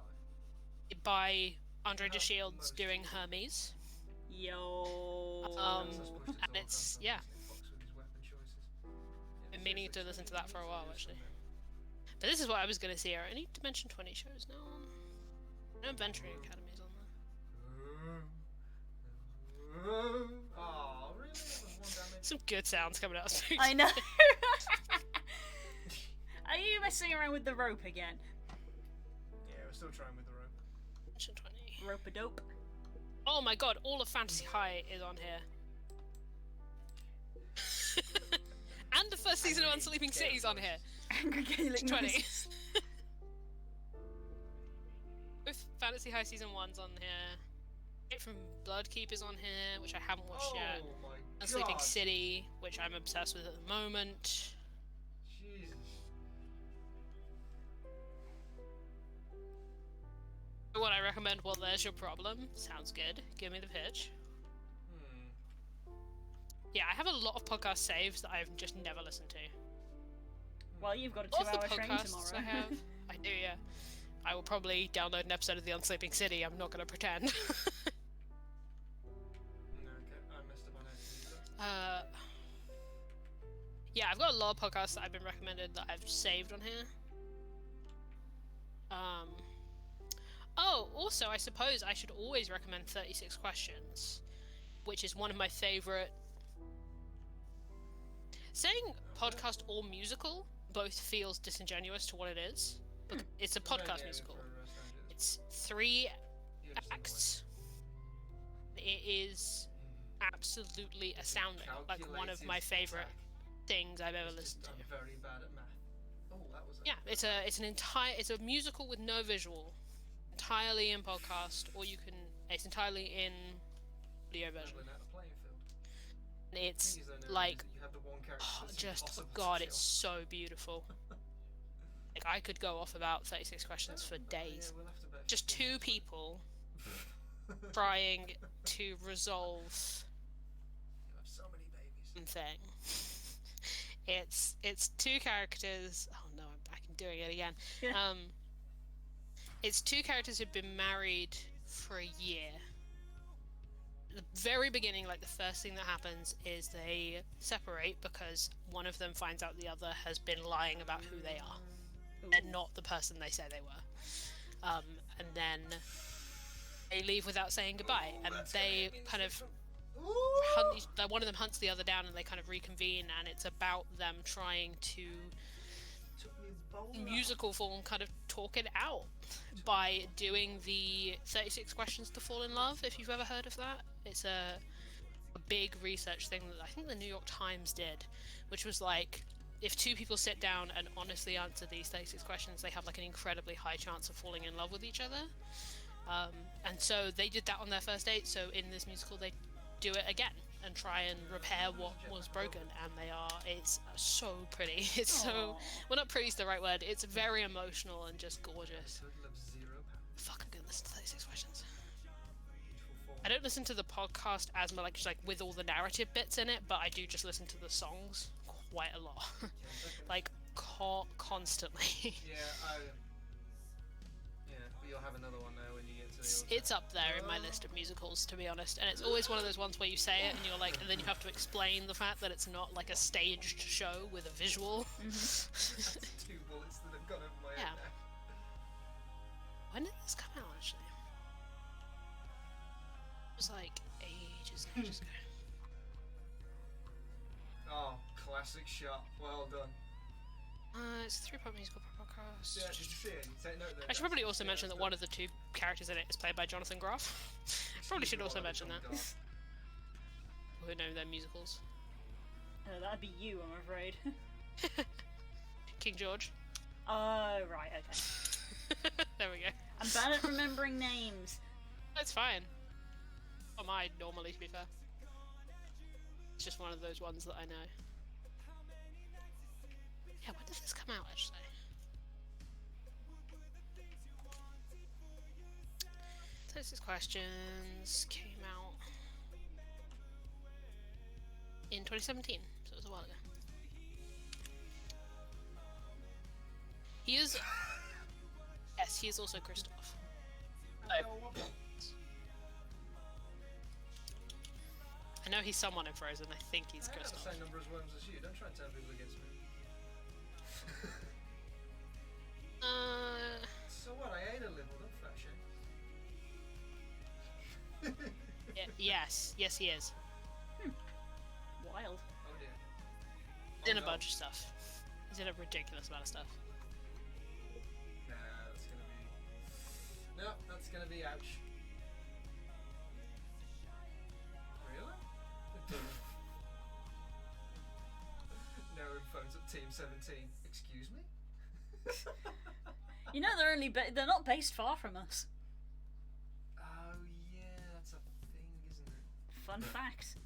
by Andre de Shields doing Hermes. Yo. And it's been meaning to listen to that for a while actually. But this is what I was gonna see. I need to mention 20 shows now. No Adventuring Academy's on there. Oh, really? That was one damage. Some good sounds coming out. I know. Are you messing around with the rope again? Yeah, we're still trying with the rope. Mention 20. Rope-a-dope. Oh my god, all of Fantasy High is on here. And the first season of Unsleeping City's on here. Angry Gaelic 20. noises. Both Fantasy High season 1's on here. Straight from Bloodkeep is on here, which I haven't watched yet. Oh my Unsleeping god. City, which I'm obsessed with at the moment. Jesus. What I recommend, well, there's your problem. Sounds good. Give me the pitch. Yeah, I have a lot of podcast saves that I've just never listened to. Well, you've got a All of the 2-hour train podcasts tomorrow. I have. I do, yeah. I will probably download an episode of The Unsleeping City. I'm not going to pretend. No, okay, I messed up on it. Yeah, I've got a lot of podcasts that I've been recommended that I've saved on here. Oh, also, I suppose I should always recommend 36 Questions, which is one of my favorite. Saying podcast or musical both feels disingenuous to what it is. But it's a podcast musical. It's 3 acts. It is absolutely astounding. Like one of my favorite things I've ever listened to. I'm very bad at math. Oh, that was. Yeah, it's a musical with no visual, entirely in podcast, or it's entirely in audio version. Leveling out the playing field. And it's Thing is, though, now, like, is that you have the one character that's just impossible to God, kill. it's so beautiful. Like I could go off about 36 Questions for days. Yeah, we'll have to bet. Just 2 people trying to resolve You have so many babies. thing. It's 2 characters. Oh no, I'm back and doing it again. Yeah. It's 2 characters who've been married for a year. The very beginning, like the first thing that happens is they separate because one of them finds out the other has been lying about who they are. They're not the person they say they were. And then they leave without saying goodbye, and they kind of one of them hunts the other down, and they kind of reconvene, and it's about them trying to musical form kind of talk it out by doing the 36 Questions to Fall in Love, if you've ever heard of that. It's a big research thing that I think the New York Times did, which was like, if 2 people sit down and honestly answer these 36 questions, they have like an incredibly high chance of falling in love with each other. And so they did that on their first date, so in this musical they do it again and try and repair what was broken, and it's so pretty. It's so, well, not pretty is the right word, it's very emotional and just gorgeous. Total of £0. Fuck, I'm gonna listen to 36 Questions. Beautiful form. I don't listen to the podcast as much, like, just like with all the narrative bits in it, but I do just listen to the songs quite a lot. Like, constantly. Yeah, but you'll have another one now when you get to it's up there in my list of musicals, to be honest. And it's always one of those ones where you say it and you're like, and then you have to explain the fact that it's not like a staged show with a visual. That's 2 bullets that have gone over my head now. When did this come out, actually? It was like ages and ages ago. Oh, classic shot. Well done. It's a 3-part musical podcast. Yeah, did you see it? You take note there. I should probably also mention that one of the 2 characters in it is played by Jonathan Groff. Probably should also mention that. Who know their musicals. That'd be you, I'm afraid. King George. Oh, right, okay. There we go. I'm bad at remembering names. That's fine. Or am I normally, to be fair? It's just one of those ones that I know. Yeah, when did this come out, actually? Texas Questions came out in 2017, so it was a while ago. He is... Yes, he is also Christoph. I know he's someone in Frozen. I think he's I have the Christoph. same number of worms as you. Don't try and turn people against me. So what? I ate a little. Don't fat shame. Yes, he is. Wild. Oh dear. He's in a no. bunch of stuff. He's in a ridiculous amount of stuff. Nah, that's gonna be. No, that's gonna be ouch. Really? No phones at Team 17. Excuse me? You know they're not based far from us. Oh yeah, that's a thing, isn't it? Fun fact.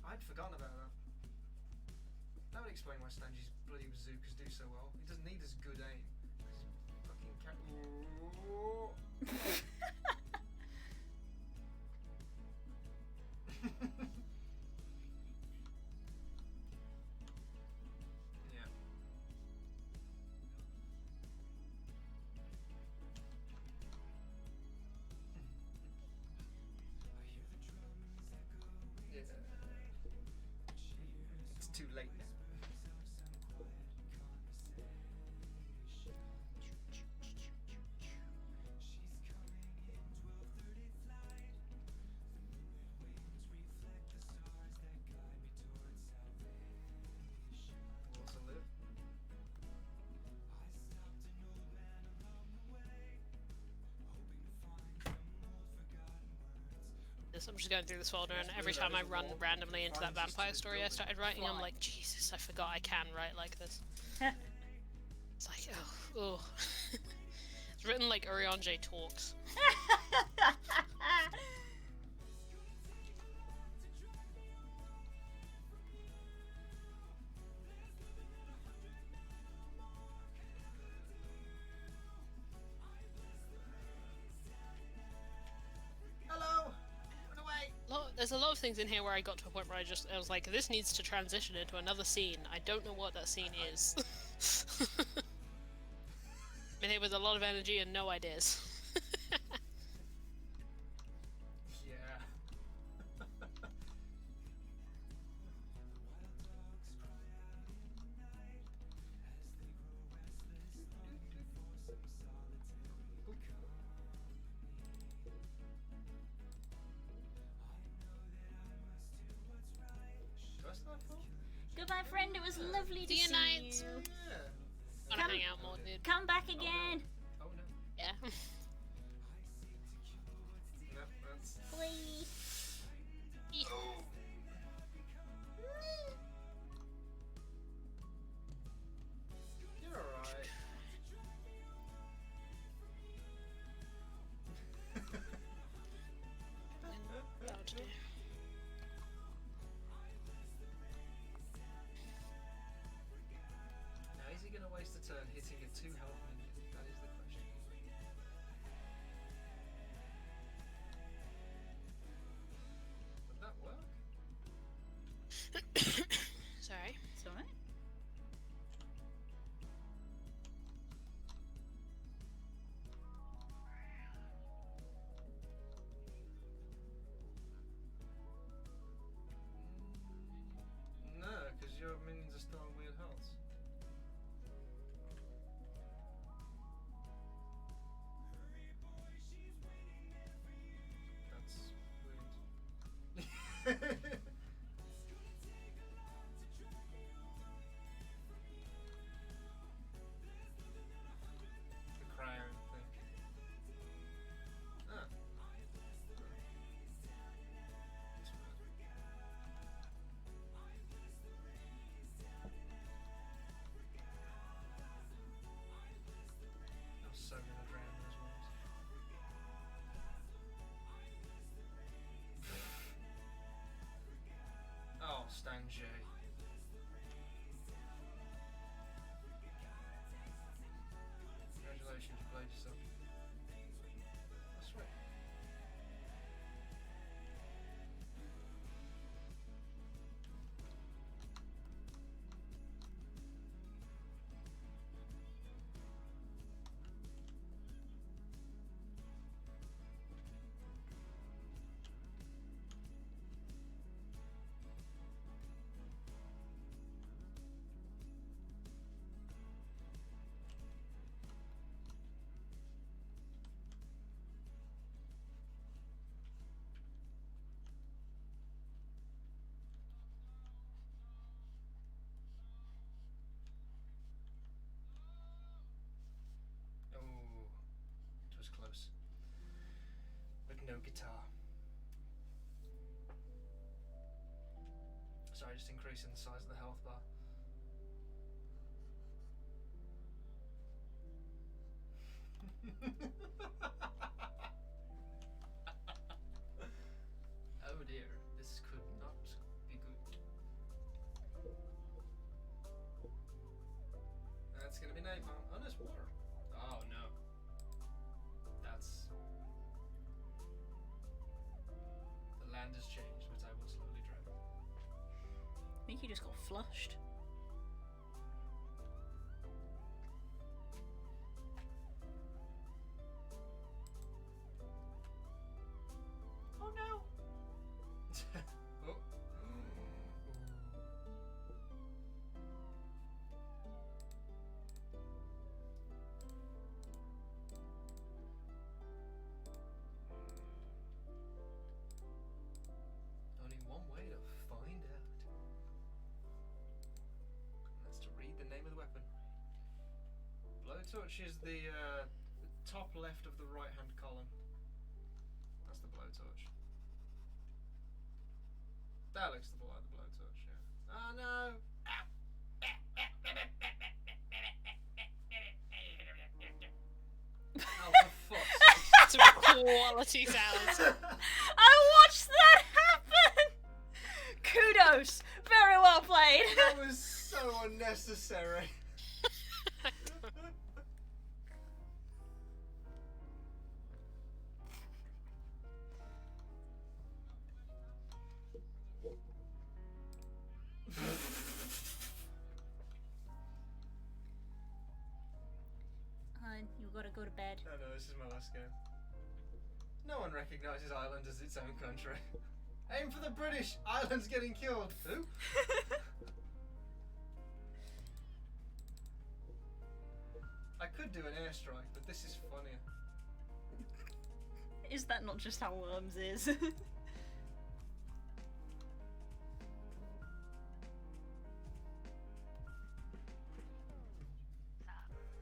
I'd forgotten about that. That would explain why Stanji's bloody bazookas do so well. He doesn't need as good aim. His fucking cat. Yeah. Yeah. It's too late now. Want to live? I'm just going through this folder, and Yes, every blue, time that I is a run wall. randomly into that Fine, just vampire to story I build started writing, I'm Fine. like, Jesus, I forgot I can write like this. It's like, oh. It's written like Urianger talks. Hello! Run away! There's a lot of things in here where I got to a point where I was like, this needs to transition into another scene. I don't know what that scene is. I'm in here with a lot of energy and no ideas. Yeah. Do I still have full? Goodbye, friend. It was lovely to See you, see Knights. you. Yeah. Wanna Come- hang out more, dude? Come back again. Oh no. Yeah. No, that's. Please. You're alright. Now, is he going to waste a turn hitting a 2 health minion? That is the question. Would that work? Sorry. It's alright. just increasing the size of the health bar. Oh dear, this could not be good. That's gonna be napalm. Oh, there's water. Oh no. That's... The land has changed, but I will slowly drown. I think you just got flushed. Oh no! Oh. Only one way to find out. And that's to read the name of the weapon. Blowtorch is the top left of the right hand column. That's the blowtorch. That looks the blowtorch, yeah. Oh no! Oh, for fuck's Some quality sounds. I watched that happen! Kudos! Very well played! That was so unnecessary. Hun, you gotta go to bed. No, this is my last game. No one recognises Ireland as its own country. Aim for the British! Ireland's getting killed! Who? I could do an airstrike, but this is funnier. Is that not just how Worms is?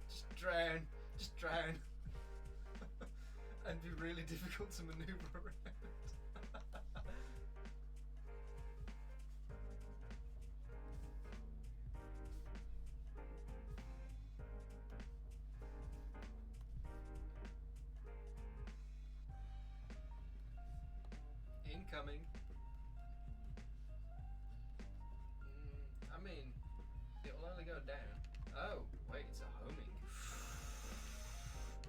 Just drown. Just drown. And be really difficult to maneuver around. Incoming. I mean, it'll only go down. Oh, wait, it's a homing.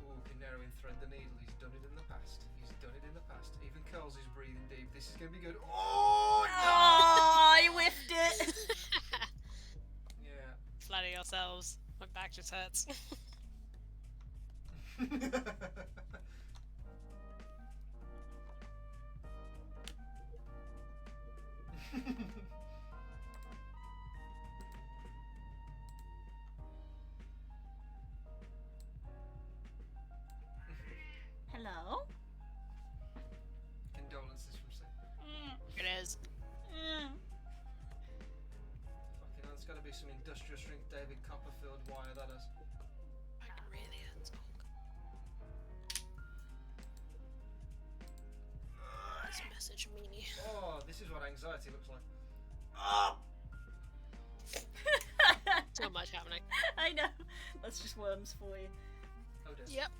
Ooh, can narrow and thread the needle. He's done it in the past. He's done it in the past. Even Curls is breathing deep. This is gonna be good. Oh, Oh, I whiffed it! yeah. Flatter yourselves. My back just hurts. Hello? Condolences from Sam. It is. Mm. Fucking hell, it's gotta be some industrial strength David Copperfield wire, that is. Like, really hurts. This message me. Oh, this is what anxiety looks like. So much happening. I know. That's just Worms for you. Oh dear. Yep.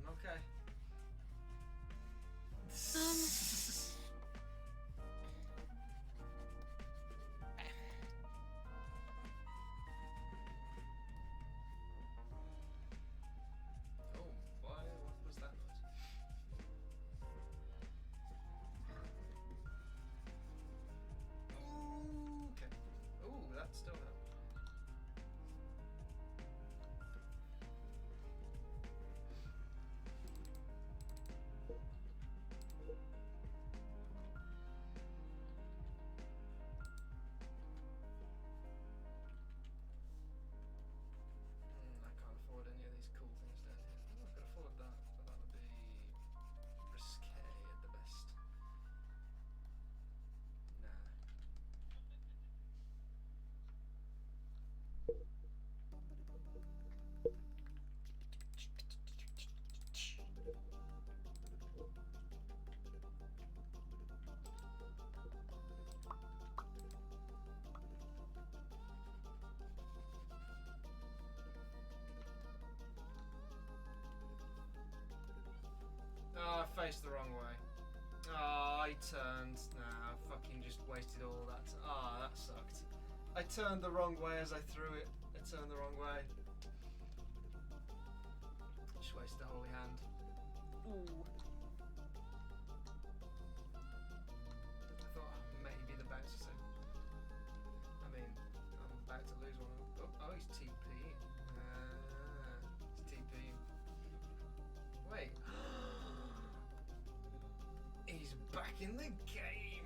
I'm okay. Oh, why? What was that noise? Okay. Oh, that still hurt. faced the wrong way. Oh, I turned. Nah, I fucking just wasted all that. Ah, that sucked. I turned the wrong way as I threw it. I turned the wrong way. Just wasted the holy hand. Ooh. I thought maybe the bouncer said. I mean, I'm about to lose one. Oh, he's TPing. He's TPing. Wait. He's back in the game.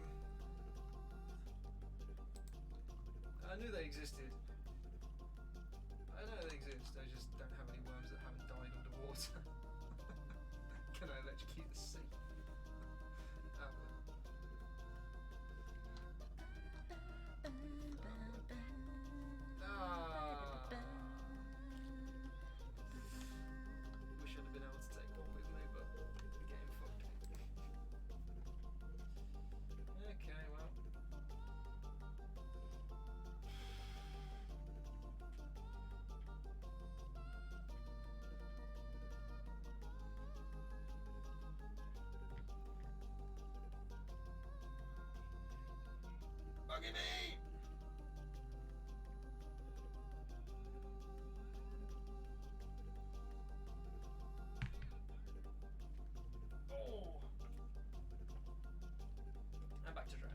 I knew they existed. I know they exist. I just don't have any worms that haven't died underwater. Can I electrocute the sea? That one. Ah. Wish I'd have been able to take one with me, but the game fucked me. Okay, well. Buggy me! Oh! I'm back to drone.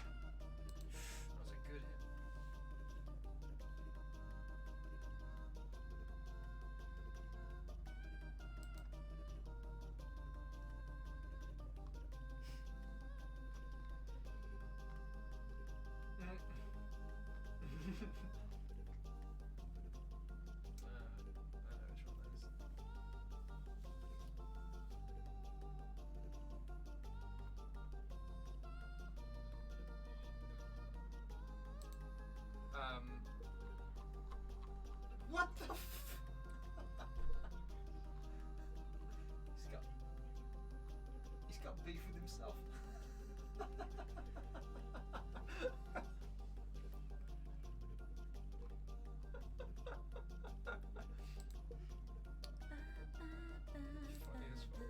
That was a good hit. I know which one that is. What the f- He's got beef with himself. Funny as fuck. Great.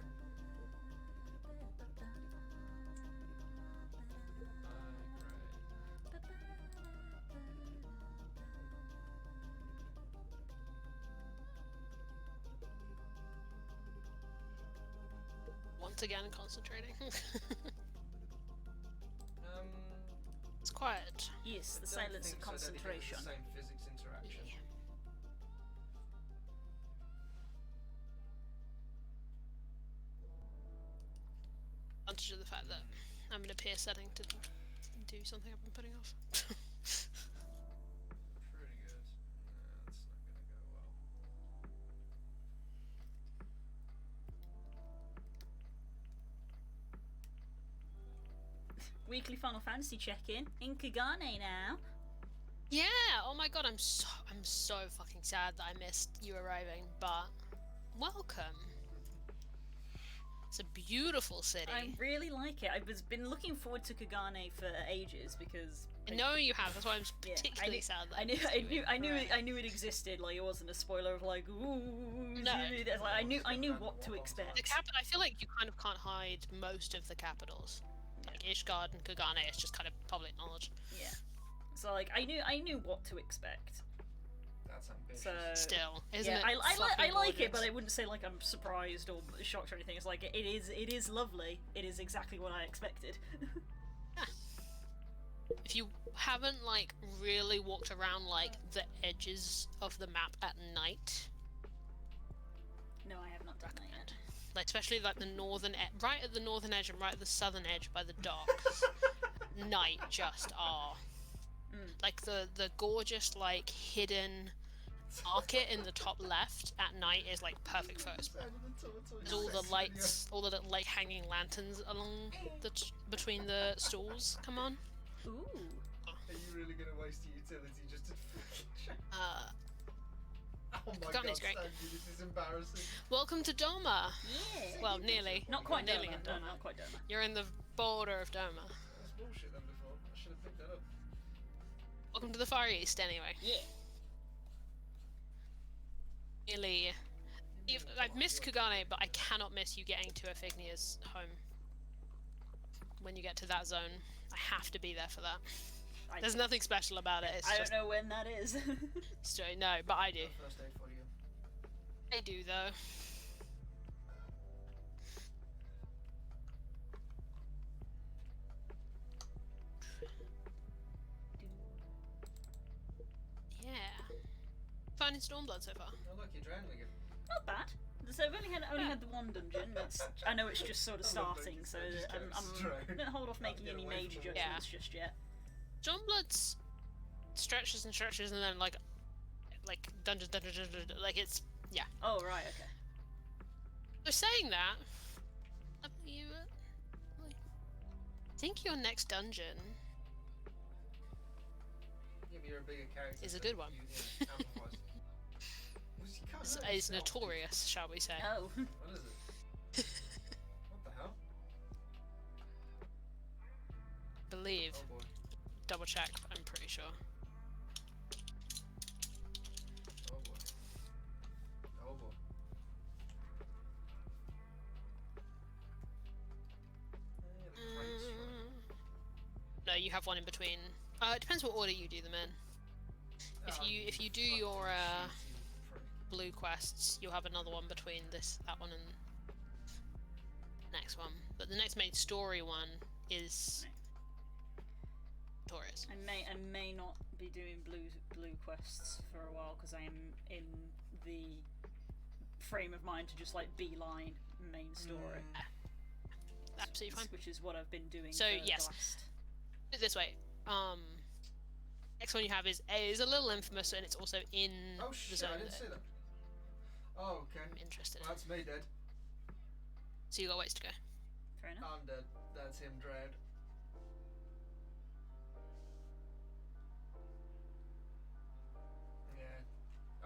Once again, concentrating. Um, It's quiet. Yes, the I don't silence of think so. I don't think it's concentration. the same physics interaction. Yeah. Advantage of the fact that I'm in a peer setting to do something I've been putting off. Pretty good. Nah, that's not gonna go well. Weekly Final Fantasy check-in in Kagane now. Yeah. Oh my god, I'm so fucking sad that I missed you arriving, but welcome. It's a beautiful city. I really like it. I've been looking forward to Kagane for ages because I know you have. That's why I'm yeah, particularly sad that I knew, missed I you. knew, I knew, it, I knew it existed. Like it wasn't a spoiler of like, ooh. No. Like, I knew what to expect. The capital. I feel like you kind of can't hide most of the capitals. Like Ishgard and Kagane, it's just kind of public knowledge. Yeah. So like, I knew what to expect. That's ambitious. So Still, isn't yeah, it? I fucking like it, gorgeous? but I wouldn't say like I'm surprised or shocked or anything. It's like it is lovely. It is exactly what I expected. If you haven't like really walked around like the edges of the map at night, No, I have not done that yet. like especially like the northern right at the northern edge and right at the southern edge by the docks, night just like the gorgeous like hidden market in the top left at night is like perfect photos. There's all the lights, all the little like hanging lanterns along the between the stalls. Come on. Ooh. Are you really gonna waste your utility just to fucking check? Oh my Kagane's god, great. Stanley, this is embarrassing. Welcome to Doma. Yeah. Well, nearly. Not quite nearly Doma. in No, Doma. not quite Doma. You're in the border of Doma. That's bullshit then before. I should have picked that up. Welcome to the Far East, anyway. Yeah. I've missed Kugane, but I cannot miss you getting to Ephignia's home. When you get to that zone, I have to be there for that. There's nothing special about it. It's I just don't know when that is. straight. No, but I do. First aid for you. I do though. Yeah. Finding Stormblood so far. Oh look, you're drowning again. Not bad. So I've only had the one dungeon. I know it's just sort of starting, so I'm gonna hold off making any major judgments just yet. Stormblood's stretches and stretches, and then like dungeons, like it's yeah. Oh right, okay. So saying that, I think your next dungeon Yeah, but you're a bigger character. is a so good one. you amplifies. Is notorious, shall we say? Oh. What is it? What the hell? Believe. Oh boy. Double check. I'm pretty sure. Oh boy. Oh boy. No, you have one in between. It depends what order you do them in. If you do your blue quests, you'll have another one between that one and next one. But the next main story one is Taurus. I may not be doing blue quests for a while because I am in the frame of mind to just like beeline main story. Absolutely fine. Which is what I've been doing. So for yes, the last... put it this way. Next one you have is a little infamous, and it's also in Oh the shit, zone I didn't see that. Oh, okay. I'm interested Well, in. that's me dead. So you got ways to go. Fair enough. I'm dead. That's him dead. Yeah.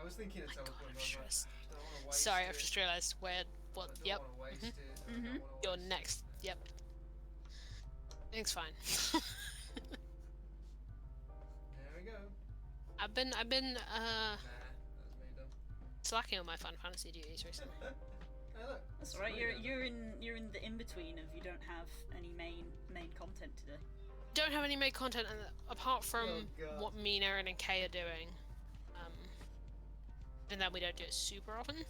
I was thinking of My God, teleporting. I'm but I was stressed. like, don't wanna waste Sorry, it. I've just realised where. What? I don't Yep. wanna waste it. I don't Mhm. wanna You're waste next. it. Yep. Everything's fine. There we go. I've been Nah, that's me done. slacking on my Final Fantasy duties recently. Hey look. That's alright. You're in the in between of you don't have any main content to do. Don't have any made content apart from Oh, God. what me, Aaron, and Kay are doing. And then we don't do it super often.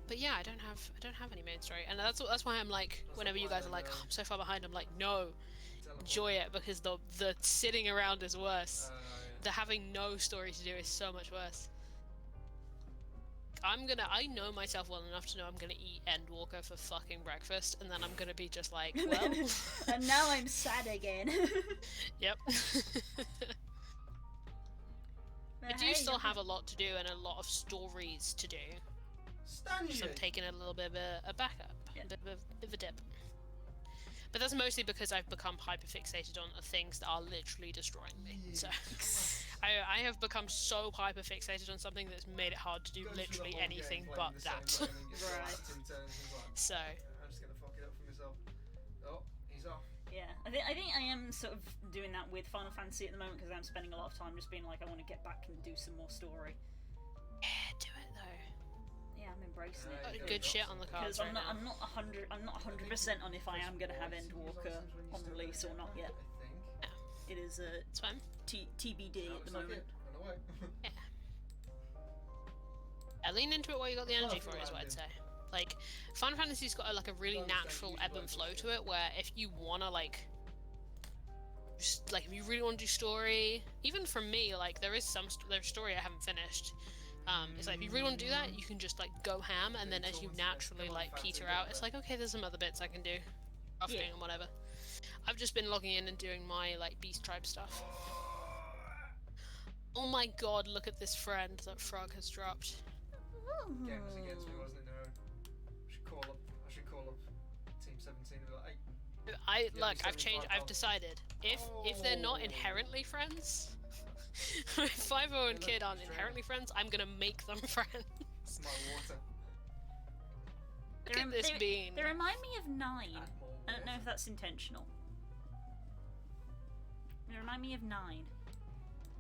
But yeah, I don't have any main story, and that's why I'm like, That's whenever you why guys are then, like, oh, I'm so far behind, I'm like, no, Teleport. enjoy it, because the sitting around is worse. Yeah. The having no story to do is so much worse. I know myself well enough to know I'm gonna eat Endwalker for fucking breakfast, and then I'm gonna be just like, well, And now I'm sad again. yep. I do still have a lot to do and a lot of stories to do, Stanley. so I'm taking a little bit of a backup, Yeah. a bit of a dip. But that's mostly because I've become hyperfixated on things that are literally destroying me. So I have become so hyperfixated on something that's made it hard to do Go through the literally whole game anything playing but the same that. way and then get Right. blasted in turns and it's like, So I'm just gonna fuck it up for myself. Oh, he's off. Yeah, I think I am sort of doing that with Final Fantasy at the moment because I'm spending a lot of time just being like I want to get back and do some more story. yeah, do it though. Yeah, I'm embracing Yeah, it. you Good gotta shit drop on the something. cards Because right now. I'm not 100% on if I am gonna have Endwalker on release or not yet. I think. It is a It's fine. TBD That at the looks like moment. it. Run away. Yeah, lean into it while you got the energy Oh, for it, is what I'd landing. say. Like, Final Fantasy's got a really Don't understand natural use ebb and loads of flow shit. to it, where if you wanna just, if you really want to do story, even from me, like there's story I haven't finished. It's like if you really want to do that, you can just like go ham, and then as you naturally like peter out, it's like okay, there's some other bits I can do, crafting Yeah. and whatever. I've just been logging in and doing my like Beast Tribe stuff. Oh my god, look at this friend that Frog has dropped. Game was against me, wasn't it? No. I should call up Team 17 and be like, hey, Look, only I've changed. 75 I've decided if they're not Oh. inherently friends, if 5-0 and look, Kid aren't it's inherently friends, I'm gonna make them friends. it's my water. Look at this bean. They remind me of 9. Add more I don't know water. if that's intentional. They remind me of 9.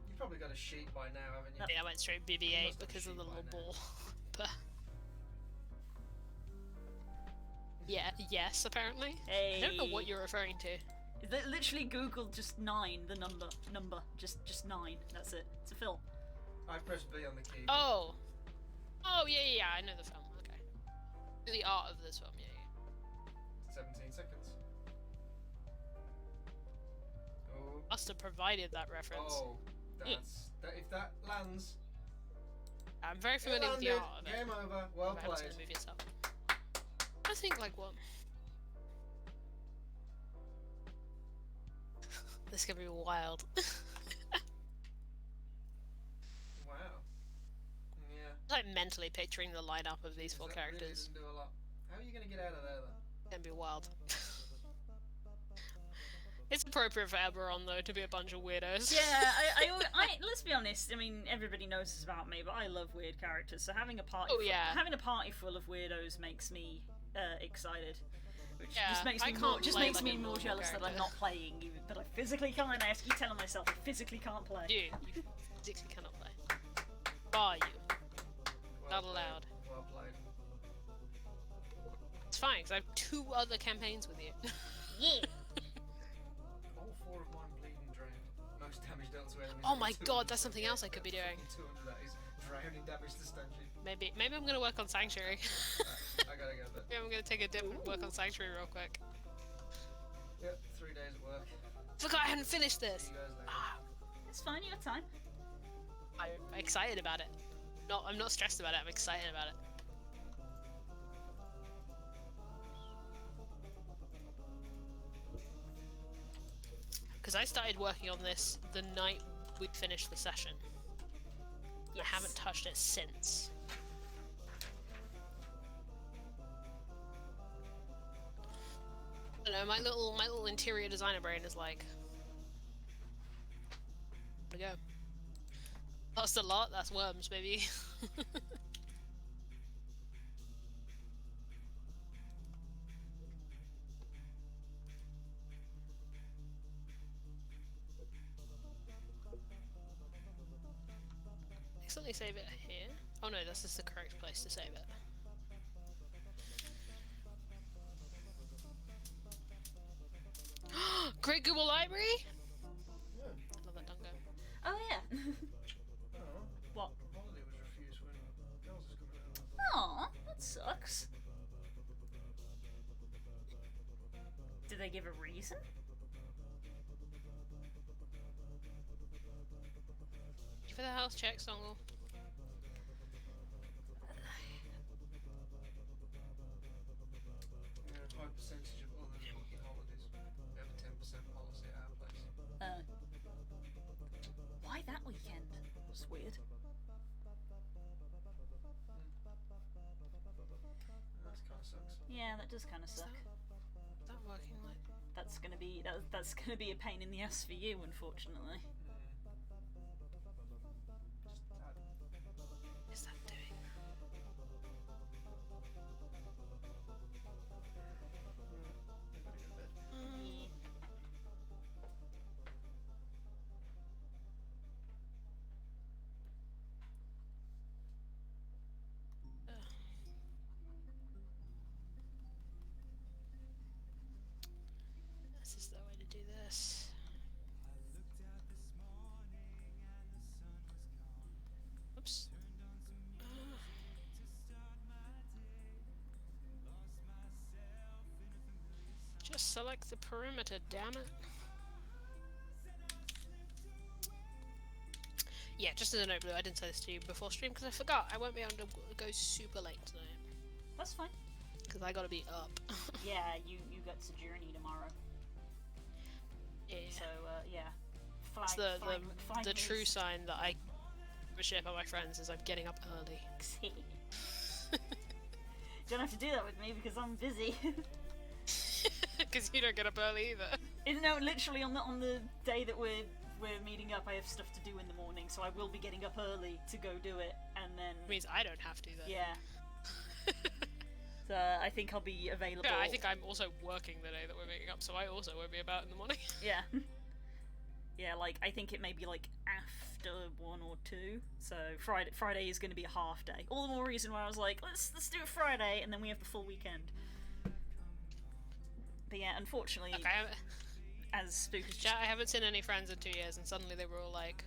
You probably got a sheet by now, haven't you? Yeah, I went straight You BB-8 must have because of the sheet by little now. ball. But yeah, yes, apparently. Hey. I don't know what you're referring to. Literally Google just 9, the number, just 9. That's it. It's a film. I pressed B on the keyboard. Oh. Oh, yeah, I know the film. Okay. The art of this film, yeah. 17 seconds. Oh. Must have provided that reference. Oh. If that lands. I'm very It familiar with the landed. art of it. Game over. Well I haven't seen played. the movie itself. I think like what? This could be wild. Wow. Yeah. Like mentally picturing the lineup of these four That characters. Really didn't do a lot. How are you going to get out of there, then? It's gonna be wild. It's appropriate for Eberron though to be a bunch of weirdos. Yeah, I let's be honest. I mean, everybody knows this about me, but I love weird characters. So having a party, having a party full of weirdos makes me excited. Which Yeah, just makes I me can't more, just play makes like me a more normal jealous that I'm character. not playing, even, but I physically can't. I have to keep telling myself I physically can't play. You physically cannot play. Bar you. Not Well allowed. played. Well played. It's fine because I have 2 other campaigns with you. Yeah. All 4 of mine bleeding drained. Most damage dealt to enemies. Oh my 200 god, that's something else I could be doing. 200 that is. Drowning damage to stanchion. Maybe I'm gonna work on Sanctuary. I gotta go, but. Maybe I'm gonna take a dip and work on Sanctuary real quick. Yep, 3 days at work. Forgot I hadn't finished this. See you guys later. It's fine. You got time. I'm excited about it. I'm not stressed about it. I'm excited about it. Because I started working on this the night we finished the session. Yes. I haven't touched it since. I don't know, my little interior designer brain is like, where'd it go? That's a lot. That's worms, baby. Accidentally save it here. Oh no, this is the correct place to save it. Great Google Library. Yeah. Love that Dungo. Oh yeah. Oh, What? holiday was refused when girls was coming out. Aw, that sucks. Did they give a reason? You for the health check, Songle. High percentage of other booking holidays. We have a 10% policy at our place. Why that weekend? It's weird. That kind of sucks. Yeah, that does kind of suck. Is that working like? That's gonna be that's gonna be a pain in the ass for you, unfortunately. Just that. Is that doing? You better go to bed. Yeah. This is the way to do this. Oops. Just select the perimeter, damn it. Yeah, just as a note, Blue, I didn't say this to you before stream because I forgot. I won't be able to go super late tonight That's fine. because I gotta be up. Yeah, you got to journey tomorrow. Yeah. So yeah. Flag, It's the flag true is- sign that I share by my friends is I'm getting up early. Don't have to do that with me because I'm busy. Because you don't get up early either. No, literally on the day that we're meeting up, I have stuff to do in the morning, so I will be getting up early to go do it, and then Means I don't have to then. yeah. So I think I'll be available. Yeah, I think I'm also working the day that we're meeting up, so I also won't be about in the morning. Yeah. Yeah, like I think it may be like after 1 or 2. So Friday is going to be a half day. All the more reason why I was like, let's do it Friday, and then we have the full weekend. But yeah, unfortunately, Okay, as Spook has just... I haven't seen any friends in 2 years, and suddenly they were all like,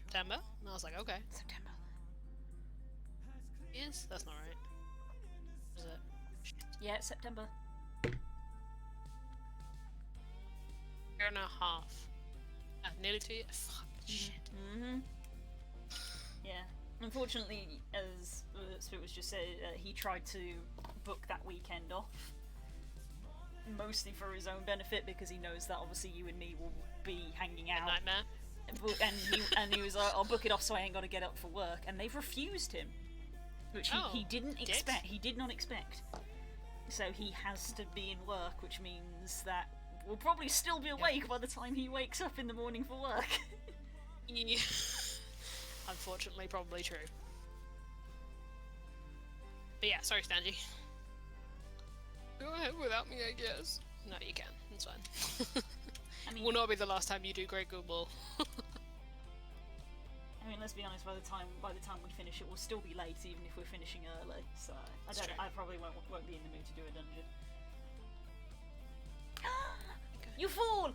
September? And I was like, okay. September. Yes? That's not right. Is it? Yeah, it's September. Year and a half. Nearly 2 years. Fuck, shit. Mm-hmm. Yeah. Unfortunately, as Spook was just said, he tried to book that weekend off. Mostly for his own benefit, because he knows that obviously you and me will be hanging A out. nightmare. And he was like, I'll book it off so I ain't got to get up for work. And they've refused him. Which he didn't expect. He did not expect. So he has to be in work, which means that we'll probably still be awake by the time he wakes up in the morning for work. Yeah. Unfortunately, probably true. But yeah, sorry, Stanji. Go ahead without me, I guess. No, you can. It's fine. I mean, Will not be the last time you do Great Google. I mean, let's be honest. By the time we finish, it will still be late, even if we're finishing early. So I probably won't be in the mood to do a dungeon. You fool!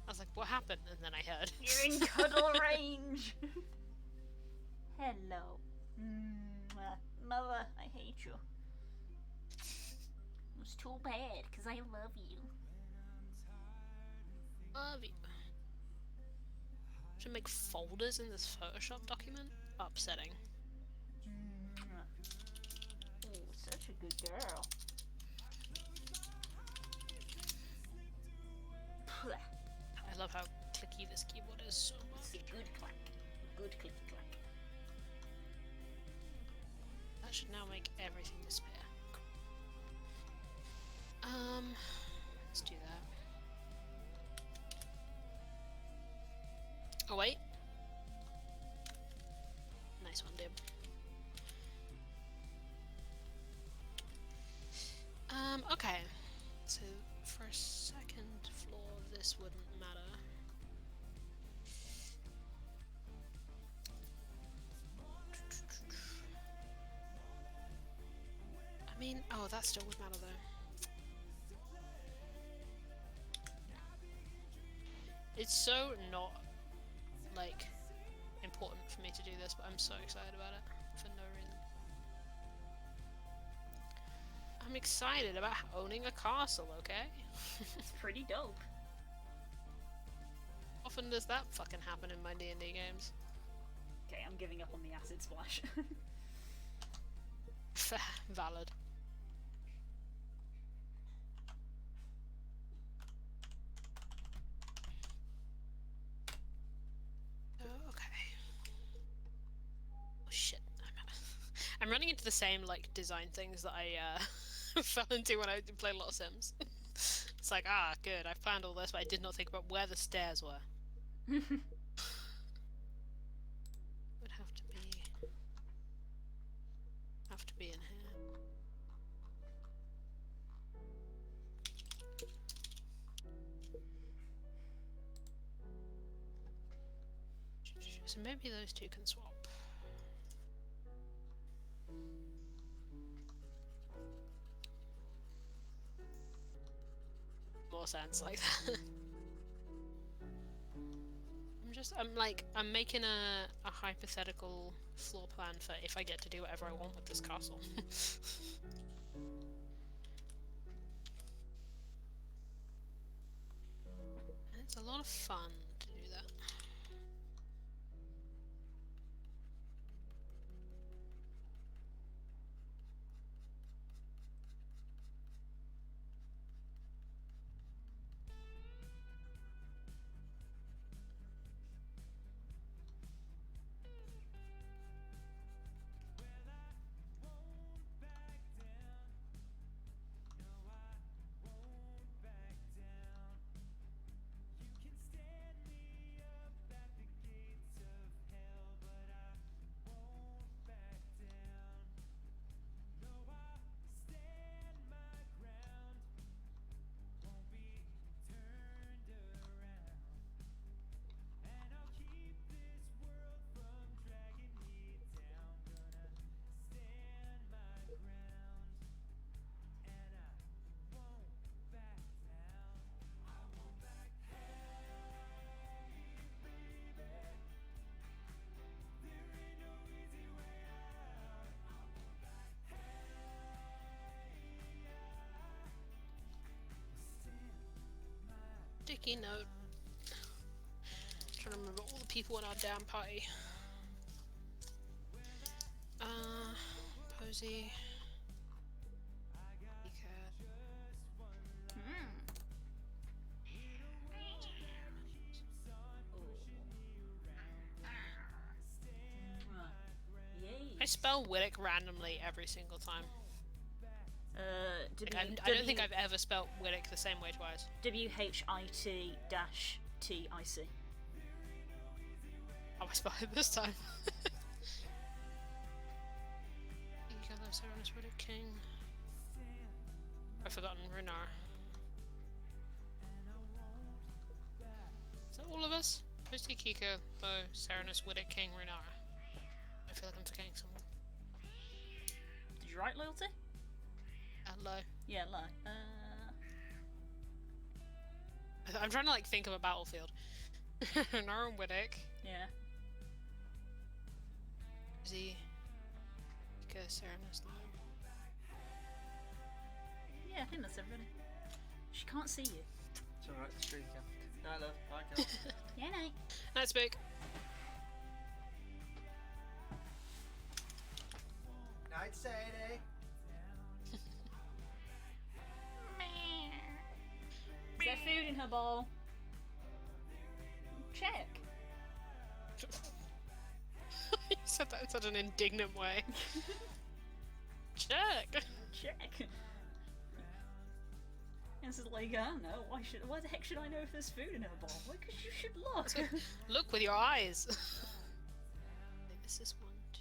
I was like, what happened? And then I heard. You're in cuddle range. Hello, Mother. I hate you. It's too bad, cause I love you. Love you. Should make folders in this Photoshop document? Upsetting. Oh, such a good girl. I love how clicky this keyboard is so much. It's a good clack. Good clicky clack. That should now make everything disappear. Let's do that. Oh wait. Nice one, Dib. Okay. So for a second floor, this wouldn't matter. I mean, oh, that still would matter though. It's so not, like, important for me to do this, but I'm so excited about it for no reason. I'm excited about owning a castle, okay? It's pretty dope. Often does that fucking happen in my D&D games? Okay, I'm giving up on the acid splash. Fair, valid. I'm running into the same, like, design things that I fell into when I played a lot of Sims. It's like, ah, good, I've planned all this, but I did not think about where the stairs were. Would have to be in here. So maybe those two can swap. More sense like that. I'm making a hypothetical floor plan for if I get to do whatever I want with this castle. And it's a lot of fun to do that. sticky note. Trying to remember all the people in our damn party. Posey. I spell Widdick randomly every single time. Like, I don't think I've ever spelt Widdick the same way twice. WHIT-TIC. How I spell it this time? Cyrus Widdick King. I've forgotten Renar. Is that all of us? Posty, Kiko, Bo, Serenus, Widdick King, Renar. I feel like I'm forgetting someone. Did you write loyalty? Low. Yeah, low. I'm trying to like think of a battlefield. Renar and Widdick. Yeah. Z. Kiko, Serenus, Low. Yeah, I think that's everybody. She can't see you. It's alright, it's true, Ken. Night, love. Bye, Ken. Yeah, night. Night, Spook. Night, Sadie. Is there food in her bowl? Check. You said that in such an indignant way. Check. Check. This is like, I don't know, why the heck should I know if there's food in her bowl? Well, because you should look. Look with your eyes. This is 1, 2.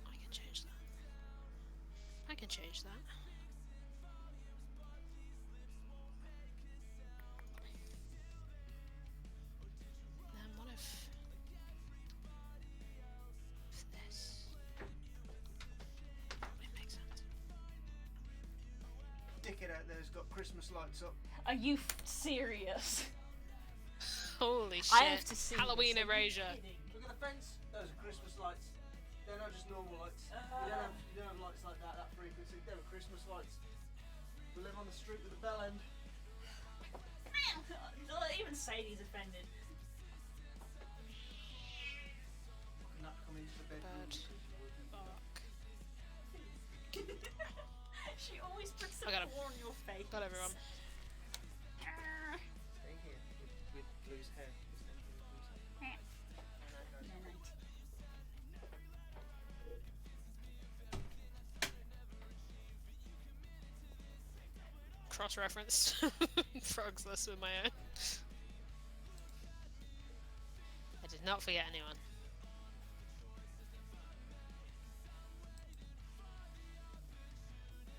I can change that. I can change that. Then what if this? It makes sense. Dickhead out there's got Christmas lights up. Are you serious? Holy shit. I have to see Halloween this. Are you erasure. kidding? Look at the fence. Those are Christmas lights. They're not just normal lights. You don't have lights like that frequency. They're Christmas lights. We live on the street with a bell end. Even Sadie's offended. Can that come into the bedroom? Fuck. She always puts the I got him. paw on your face. Got everyone. Stay here with Blue's hair. No, no. Cross-referenced Frog's list with my own. I did not forget anyone.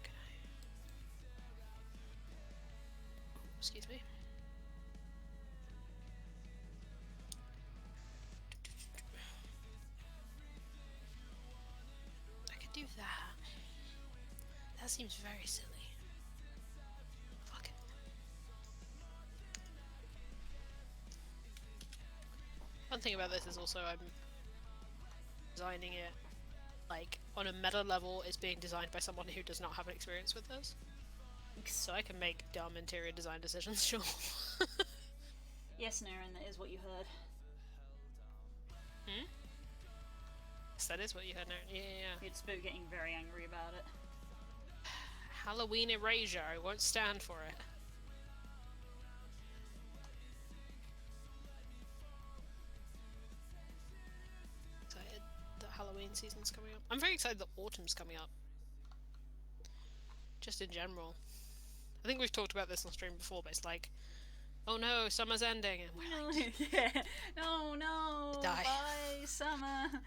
Okay. Excuse me. I could do that. That seems very silly. Fuck it. One thing about this is also I'm designing it like on a meta level. It's being designed by someone who does not have experience with this, so I can make dumb interior design decisions. Sure. Yes, Naren, that is what you heard. Hmm? Yes, that is what you heard. Yeah. You had Spook getting very angry about it. Halloween erasure. I won't stand for it. Excited that Halloween season's coming up. I'm very excited that autumn's coming up. Just in general. I think we've talked about this on stream before, but it's like, oh no, summer's ending, and we're like, Yeah. No. Die. Bye, summer.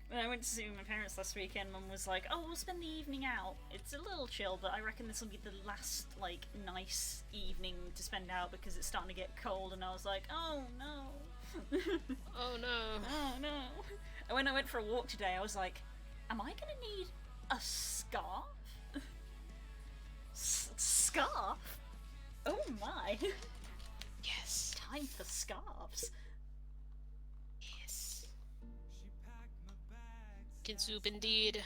When I went to see my parents last weekend, Mum was like, "Oh, we'll spend the evening out. It's a little chill, but I reckon this will be the last like nice evening to spend out because it's starting to get cold." And I was like, "Oh no." oh no. Oh no. And when I went for a walk today, I was like, "Am I gonna need a scarf? Scarf? Oh my." Yes. time for scarves. Yes. Kinzoop indeed.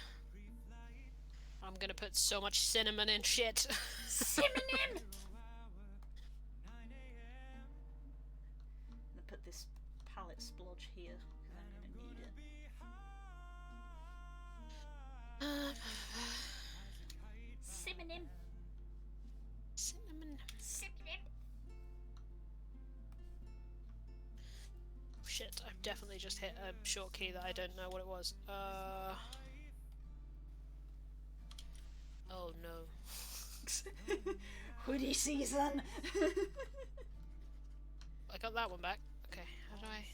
I'm gonna put so much cinnamon in shit. Cinnamon! I'm gonna put this palette splodge here, because I'm gonna need it. Cinnamon! Cinnamon. Cinnamon! Shit, I've definitely just hit a short key that I don't know what it was. Oh no. Hoodie season! I got that one back. Okay, how do I...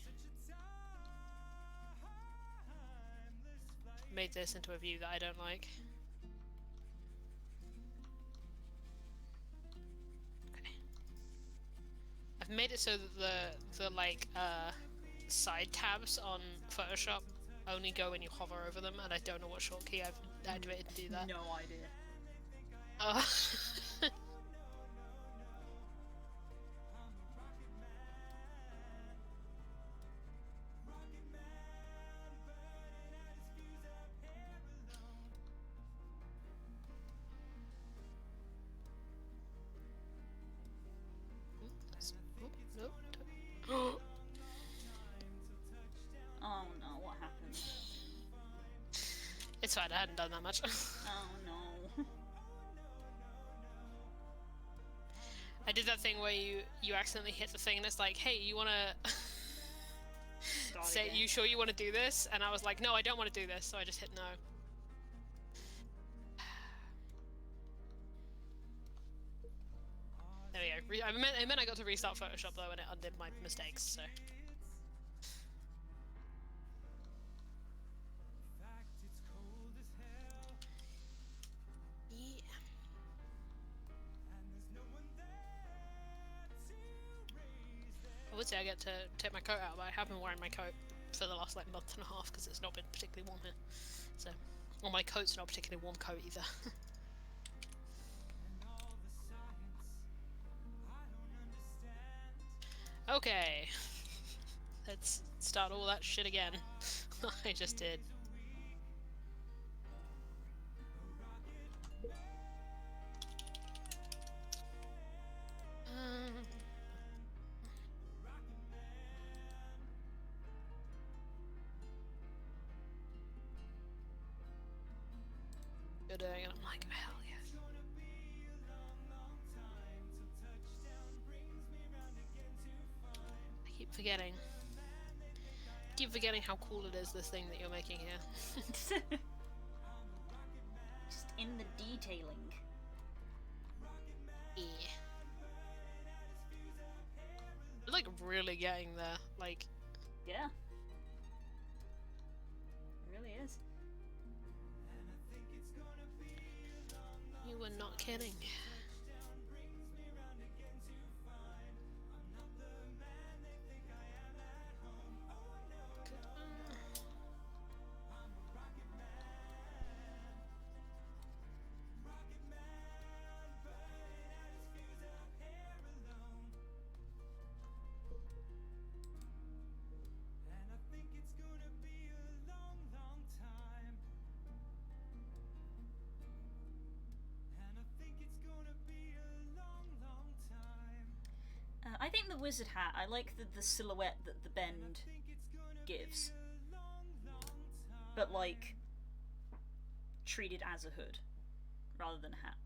Made this into a view that I don't like. Okay. I've made it so that the like, side tabs on Photoshop only go when you hover over them, and I don't know what shortcut I've activated to do that. No idea. Nope. Oh no, what happened? It's fine, I hadn't done that much. Oh no. I did that thing where you accidentally hit the thing and it's like, hey, you wanna Start say, again. you sure you wanna do this? And I was like, no, I don't want to do this, so I just hit no. There we go. It meant I got to restart Photoshop though, and it undid my mistakes, so. Yeah. I would say I get to take my coat out, but I have been wearing my coat for the last like month and a half because it's not been particularly warm here. So, well, my coat's not a particularly warm coat either. Okay, let's start all that shit again. I just did. You're doing it. I'm like, hell yes. I keep forgetting. Keep forgetting how cool it is, this thing that you're making here. Just in the detailing. Yeah. You're like really getting there. Like, Yeah. It really is. you were not kidding. I think the wizard hat, I like the silhouette that the bend gives. But, like, treated as a hood rather than a hat.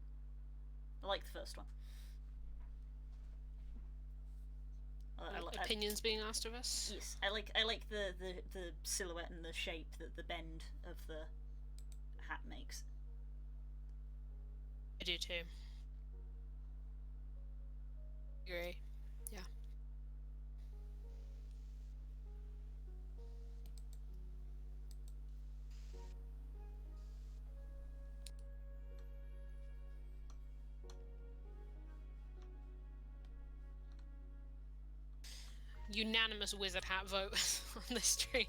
I like the first one. Opinions being asked of us? Yes, I like the silhouette and the shape that the bend of the hat makes. I do too. Agree. Yeah. Unanimous wizard hat vote on this stream.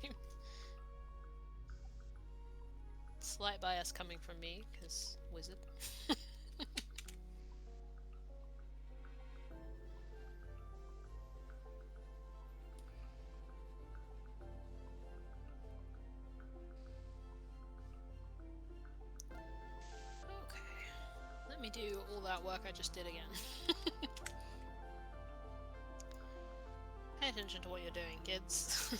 Slight bias coming from me, because wizard. me do all that work I just did again. Pay attention to what you're doing, kids.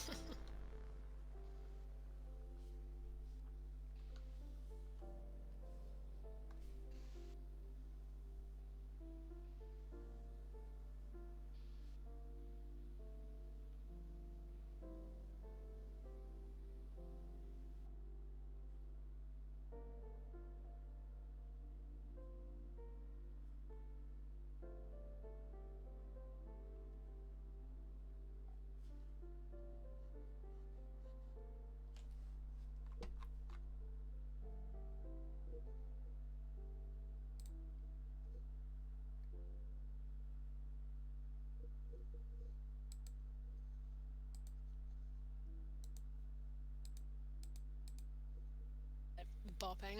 Bopping.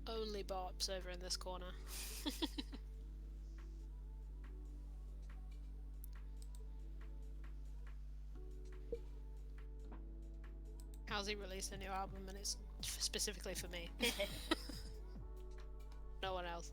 Only bops over in this corner. How's he released a new album and it's specifically for me? No one else.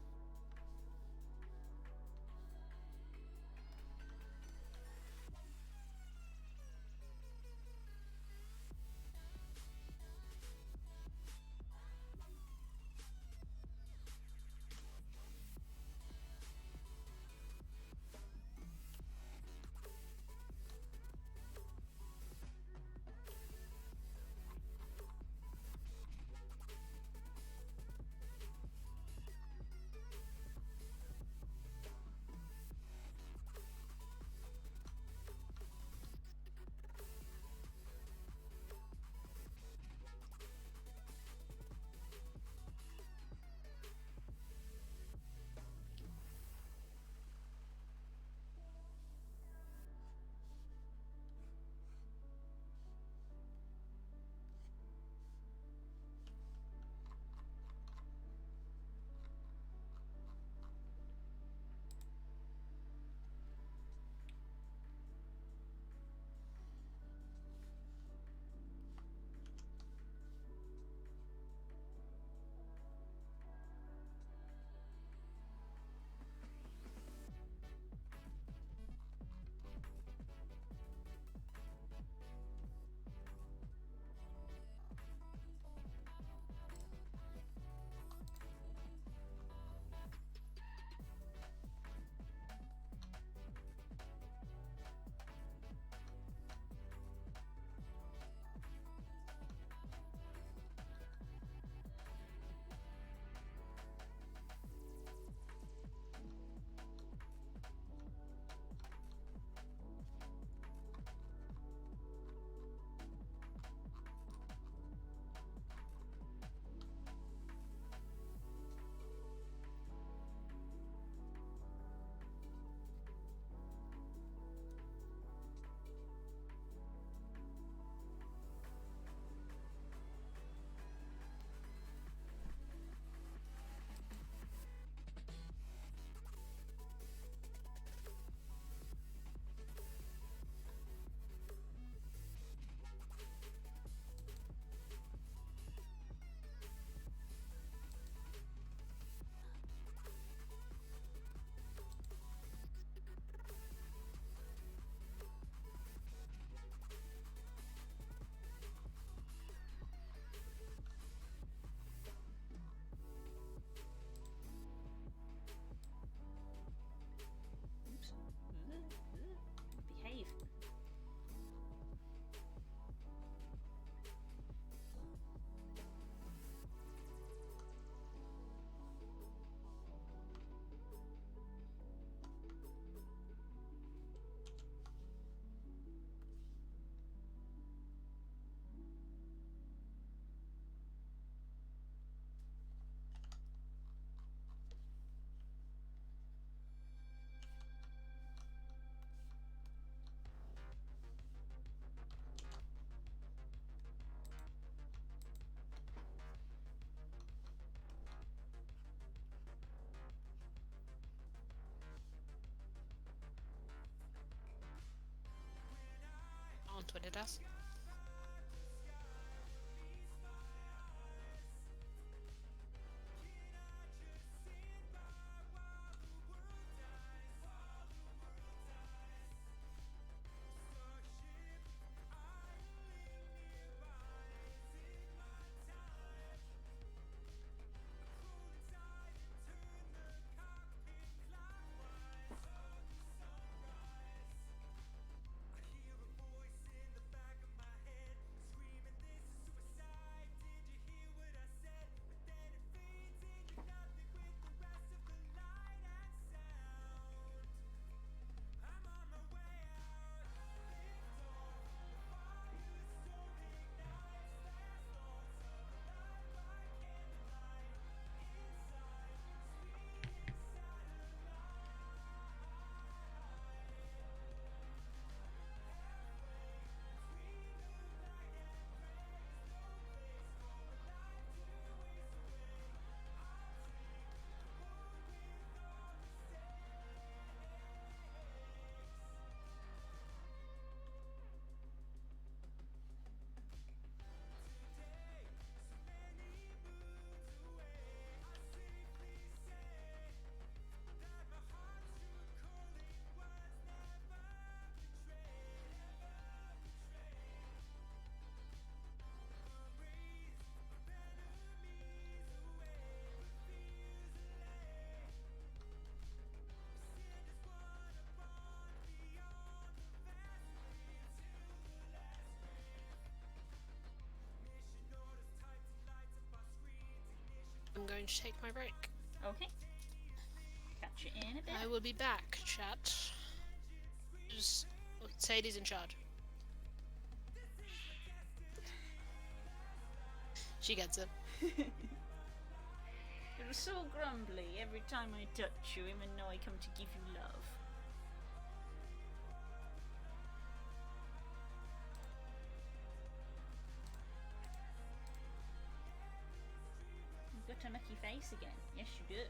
Behave. On Twitter does. going to take my break. Okay. Catch you in a bit. I will be back, chat. Just Sadie's in charge. She gets it. You're so grumbly every time I touch you, even though I come to give you love. You've got a mucky face again. Yes, you do.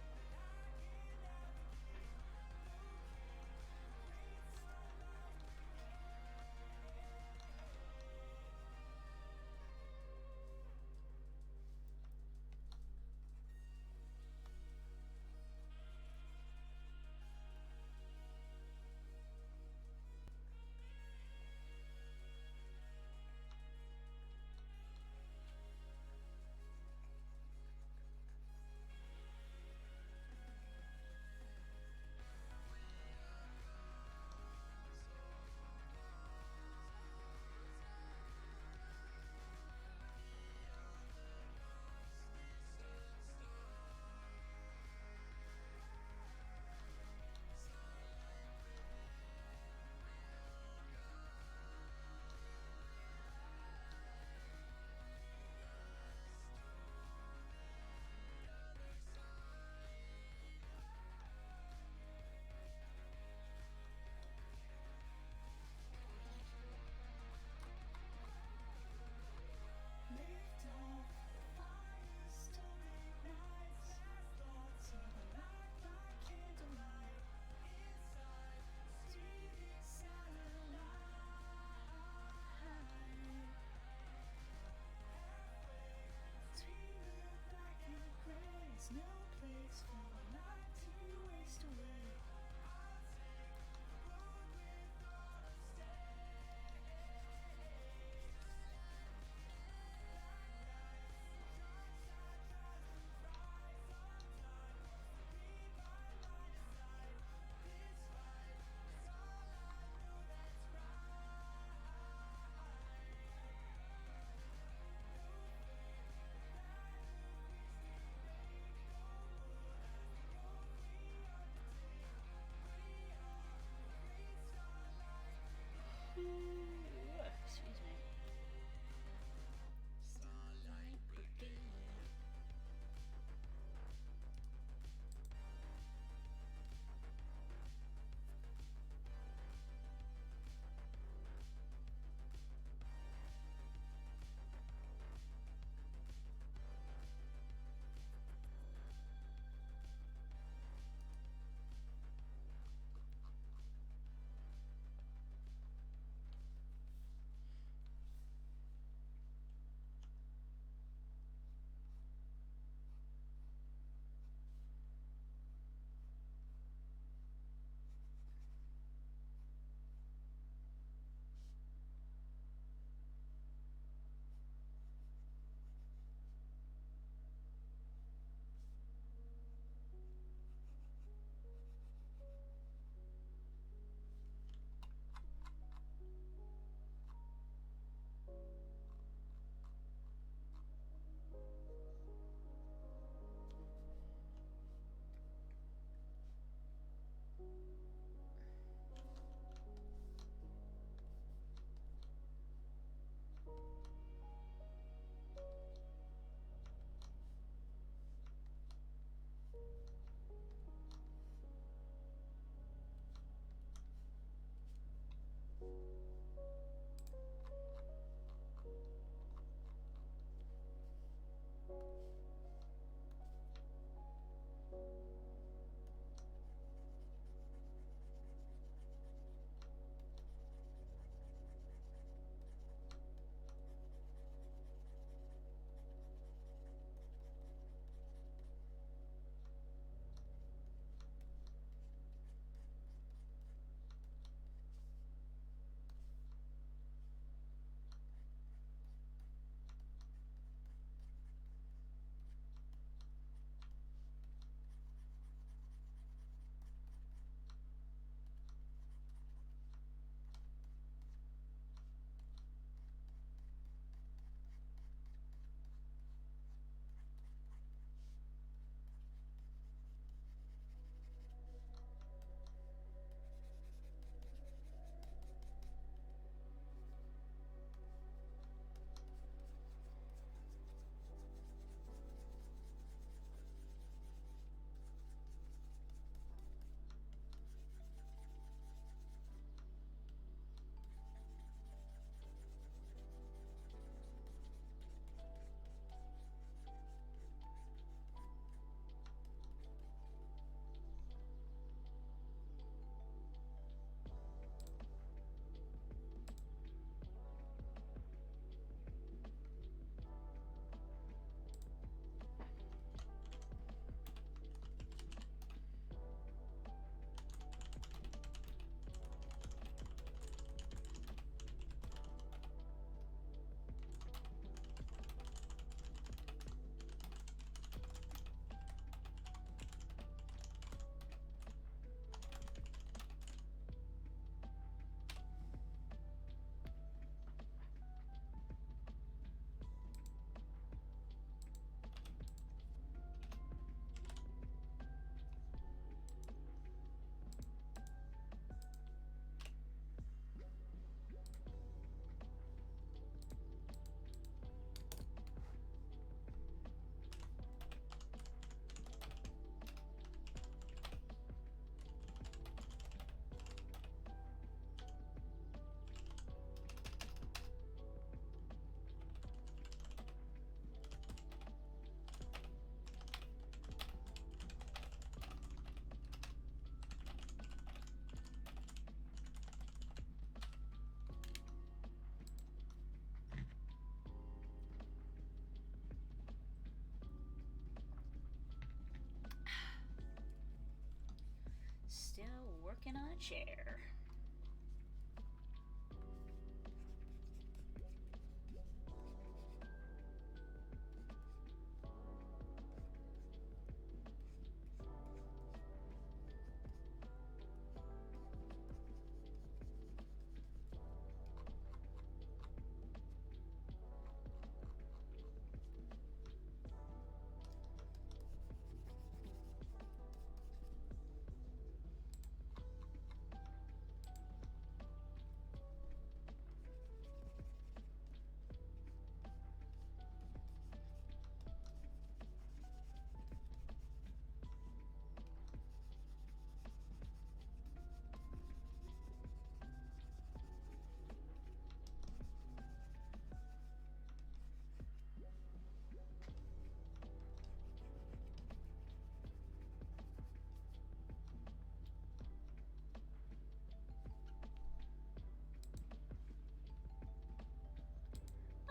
Still working on a chair.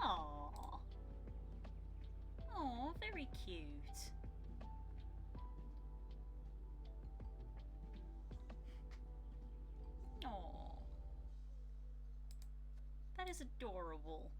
Aww. Aww, very cute. Aww. That is adorable.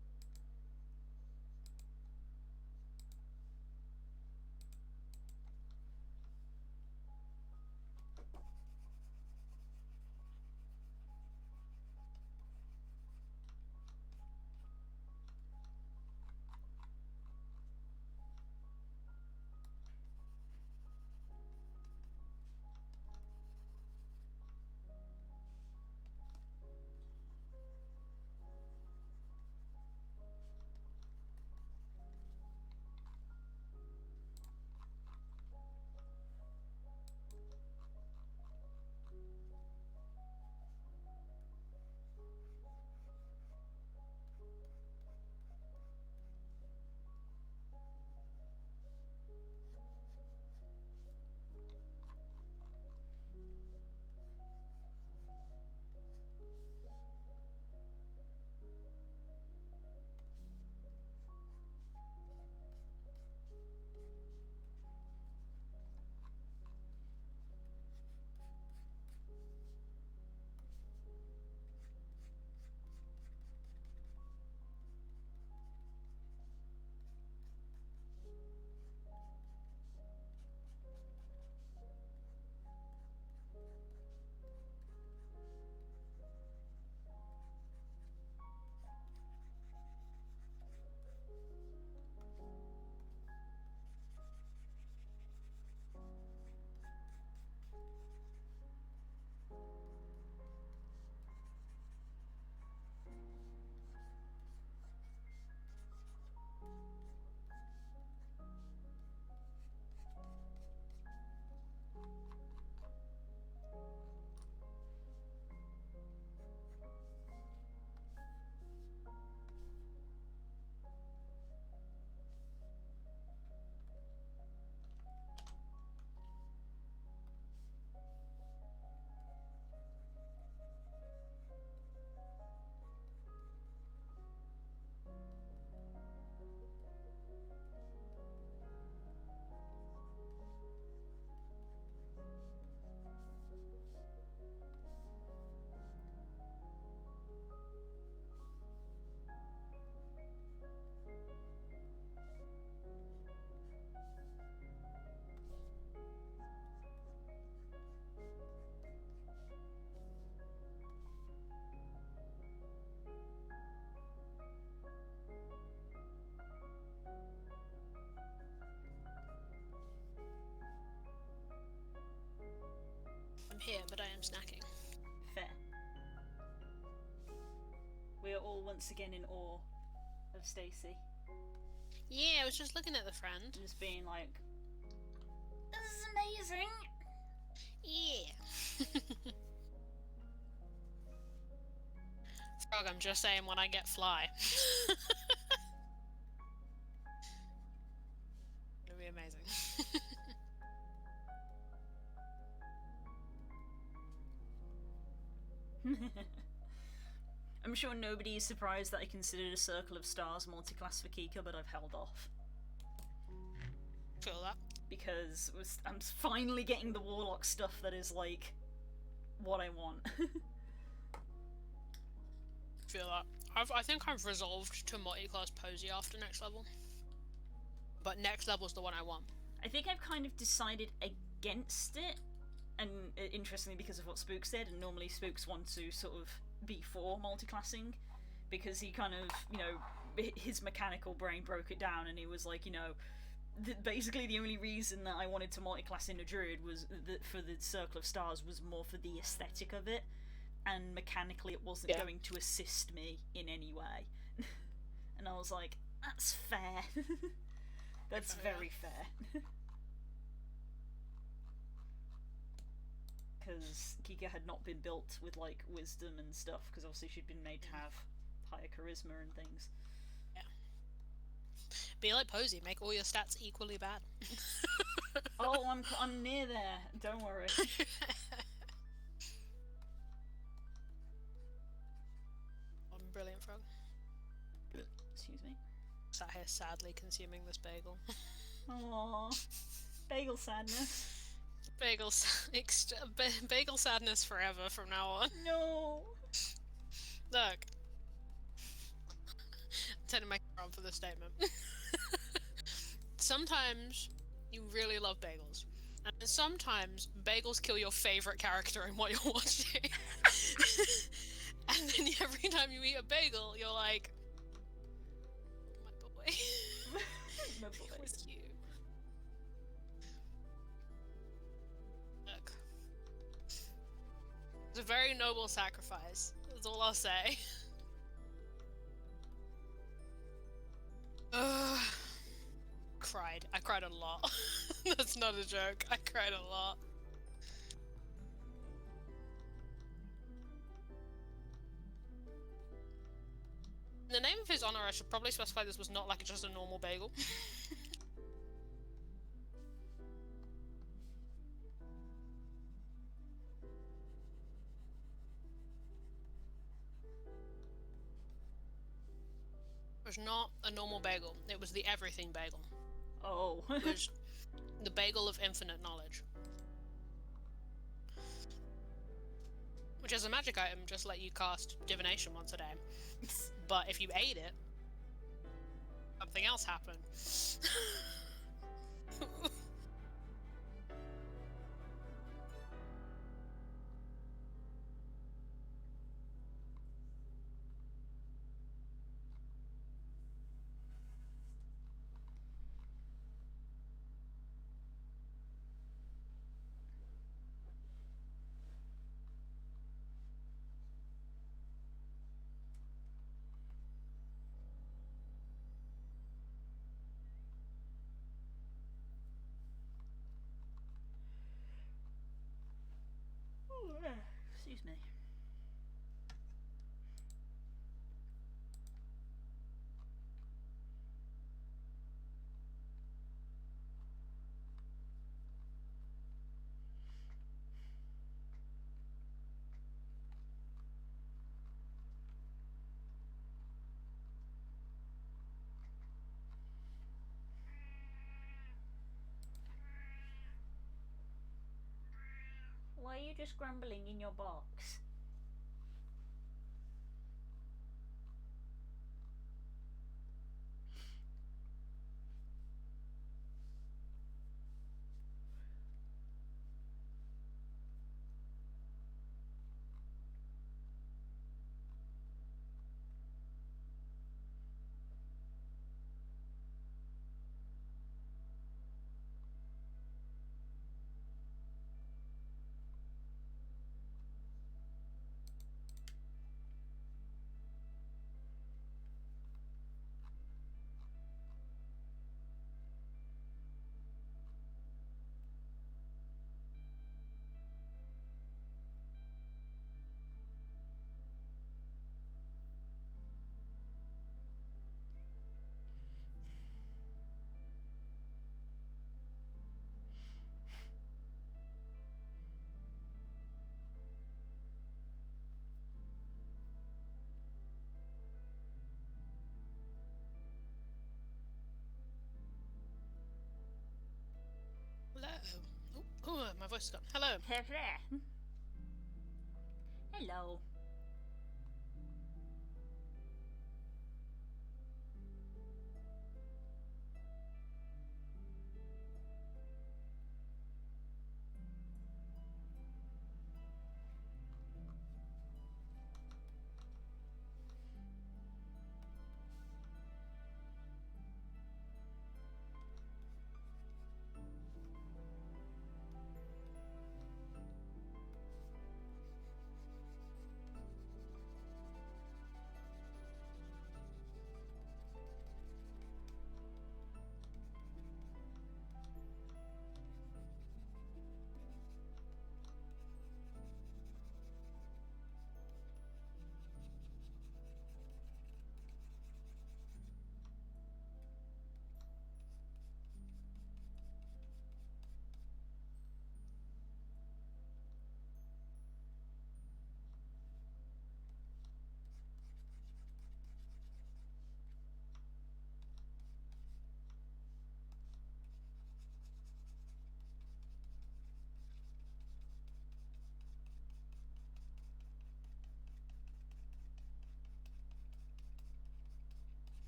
I'm here, but I am snacking. Fair. We are all once again in awe of Stacy. Yeah, I was just looking at the friend. Just being like, this is amazing! Yeah. Frog, I'm just saying when I get fly. It'll be amazing. I'm sure nobody is surprised that I considered a Circle of Stars multi-class for Kika, but I've held off. Feel that? Because I'm finally getting the Warlock stuff that is, like, what I want. Feel that. I think I've resolved to multi-class Posey after next level. But next level's the one I want. I think I've kind of decided against it, and interestingly because of what Spook said, and normally Spooks want to sort of be for multiclassing, because he kind of, you know, his mechanical brain broke it down, and he was like, you know, basically the only reason that I wanted to multiclass in a druid was that for the Circle of Stars was more for the aesthetic of it, and mechanically it wasn't going to assist me in any way. And I was like, that's fair. That's very fair. Because Kika had not been built with, like, wisdom and stuff, because obviously she'd been made to have higher charisma and things. Yeah. Be like Posey, make all your stats equally bad. Oh, I'm near there, don't worry. Brilliant frog. Excuse me. Sat here sadly consuming this bagel. Aww. Bagel sadness. Bagel sadness forever from now on. No. Look. I'm turning my camera on for this statement. Sometimes you really love bagels. And sometimes bagels kill your favorite character in what you're watching. And then every time you eat a bagel, you're like, my boy. My boy. It was you. Look. It's a very noble sacrifice. That's all I'll say. Cried. I cried a lot. That's not a joke. I cried a lot. In the name of his honor, I should probably specify this was not like just a normal bagel. It was not a normal bagel. It was the everything bagel. Oh. It was the bagel of infinite knowledge. Which as a magic item just let you cast divination once a day. But if you ate it, something else happened. Excuse me. Why are you just grumbling in your box? Hello. Oh, my voice is gone. Hello. Hello.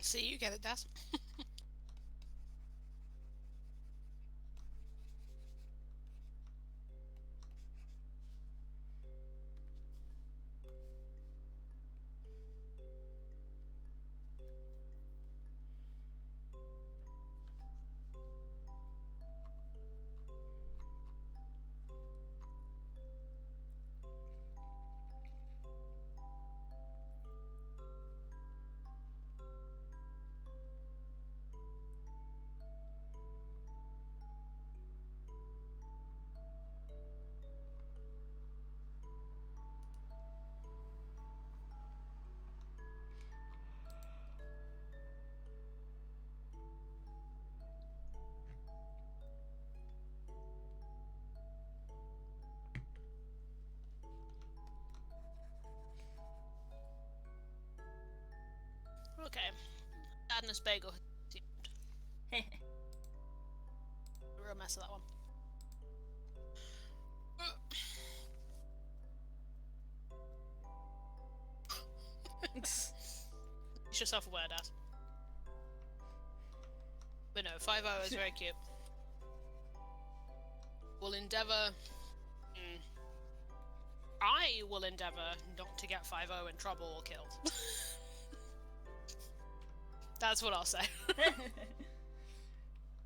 See, you get it, Daz. Okay. Sadness Bagel. Real mess of that one. It's just self-aware, Daz. But no, 5-0 is very cute. We'll endeavour... I will endeavour not to get 5-0 in trouble or killed. That's what I'll say.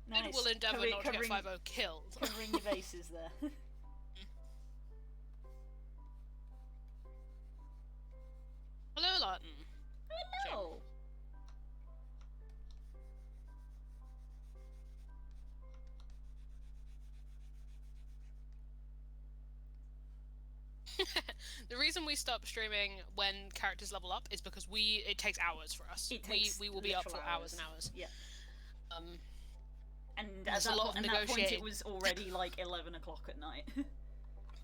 Nice. And will endeavour not to get 5-0 killed. Covering your bases there. Hello, Lawton. Hello. The reason we stop streaming when characters level up is because it takes hours for us. We will be up for hours and hours. Yeah. And there's at a lot of that point it negotiating. was already like 11 o'clock at night.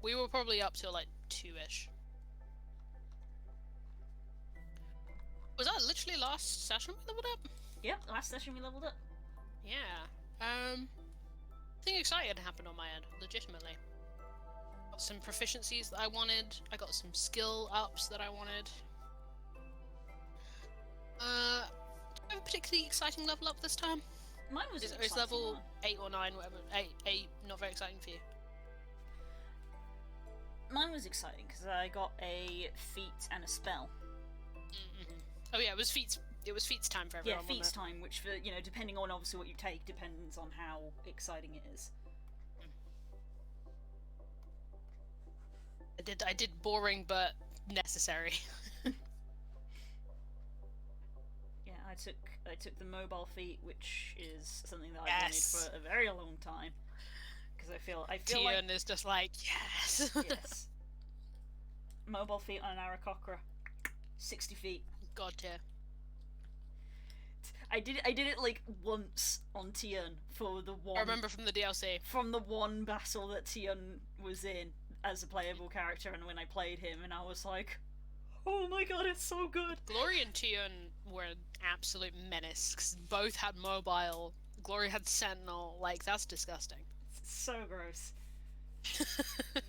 We were probably up till like 2-ish. Was that literally last session we leveled up? Yep, last session we leveled up. Yeah. Nothing exciting happened on my end, legitimately. Got some proficiencies that I wanted. I got some skill ups that I wanted. Do I have a particularly exciting level up this time? Mine was an Is exciting level one. 8 or 9, whatever. 8 not very exciting for you? Mine was exciting because I got a feat and a spell. Oh yeah, it was feats time for everyone. Yeah, feats time, which for depending on obviously what you take, depends on how exciting it is. I did boring but necessary. Yeah, I took the mobile feat, which is something that I've wanted for a very long time. Because I feel Tion like is just like, yes. yes. Mobile feat on an Aarakocra, 60 feet. God tier. I did it like once on Tion for the one. I remember from the DLC. From the one battle that Tion was in as a playable character, and when I played him, and I was like, oh my god, it's so good. Glory and Tion were an absolute menace, 'cause both had mobile. Glory had Sentinel. Like, that's disgusting. It's so gross.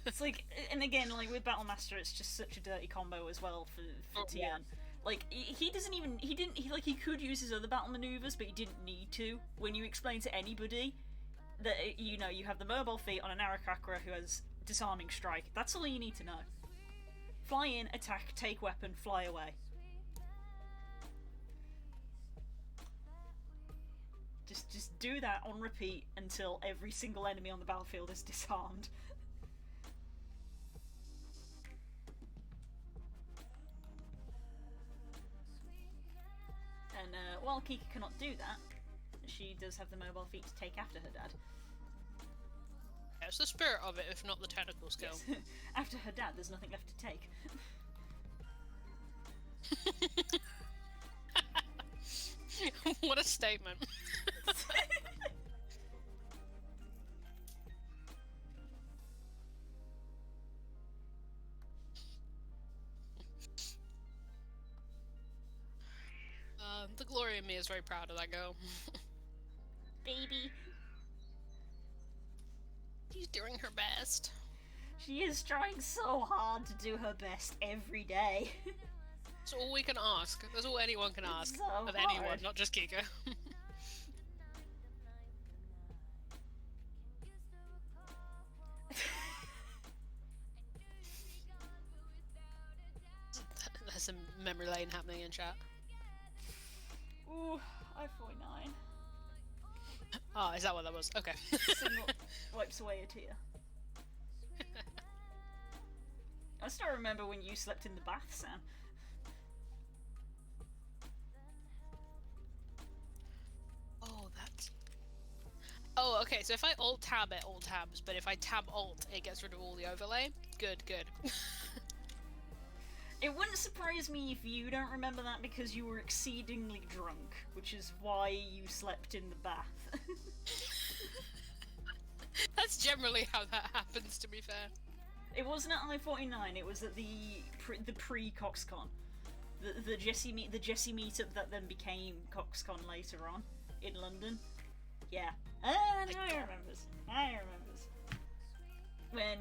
It's like, and again, like with Battlemaster, it's just such a dirty combo as well for Oh, Tian. yeah. Like he doesn't even he could use his other battle maneuvers, but he didn't need to. When you explain to anybody that you have the mobile feat on an Arakakra who has disarming strike, that's all you need to know. Fly in, attack, take weapon, fly away. Just do that on repeat until every single enemy on the battlefield is disarmed. And while Kika cannot do that, she does have the mobile feat to take after her dad. Yeah, it's the spirit of it, if not the technical skill. Yes. After her dad, there's nothing left to take. What a statement. The Glory in me is very proud of that girl. Baby. She's doing her best. She is trying so hard to do her best every day. That's all we can ask. That's all anyone can ask so of hard. anyone, not just Kika. There's some memory lane happening in chat. Ooh, I-49. Oh, is that what that was? Okay. Signal wipes away a tear. I still remember when you slept in the bath, Sam. Oh, that's... Oh, okay, so if I alt-tab it, alt tabs, but if I tab alt, it gets rid of all the overlay? Good, good. It wouldn't surprise me if you don't remember that because you were exceedingly drunk, which is why you slept in the bath. That's generally how that happens, to be fair. It wasn't at I-49, it was at the pre-CoxCon. The Jesse meetup that then became CoxCon later on in London. Yeah. Now I remembers. I remembers. When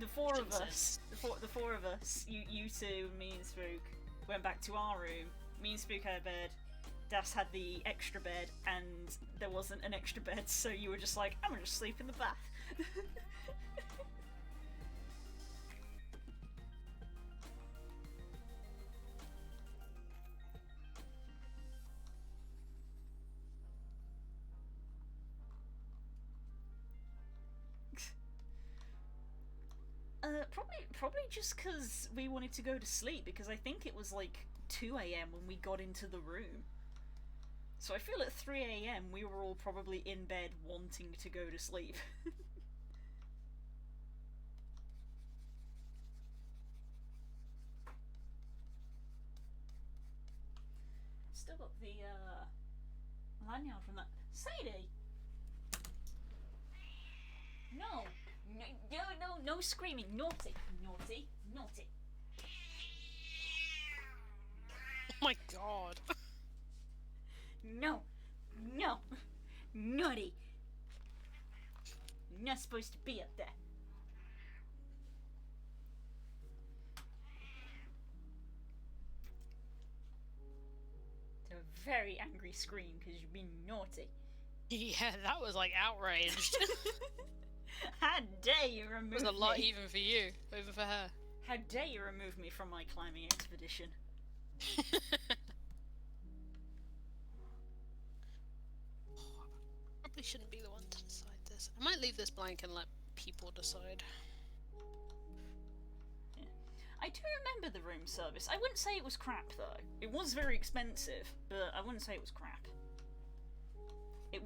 the four of us, the four of us, you two, me and Spook, went back to our room. Me and Spook had a bed. Das had the extra bed, and there wasn't an extra bed, so you were just like, I'm gonna just sleep in the bath. Probably just because we wanted to go to sleep, because I think it was like 2 AM when we got into the room. So I feel at 3 AM we were all probably in bed wanting to go to sleep. Still got the lanyard from that. Sadie! No! No screaming. Naughty. Naughty. Naughty. Oh my god. No. No. Naughty. You're not supposed to be up there. It's a very angry scream because you're being naughty. Yeah, that was like outraged. How dare you remove me? It was a lot even for you, over for her. How dare you remove me from my climbing expedition? Probably shouldn't be the one to decide this. I might leave this blank and let people decide. Yeah. I do remember the room service. I wouldn't say it was crap though. It was very expensive, but I wouldn't say it was crap. It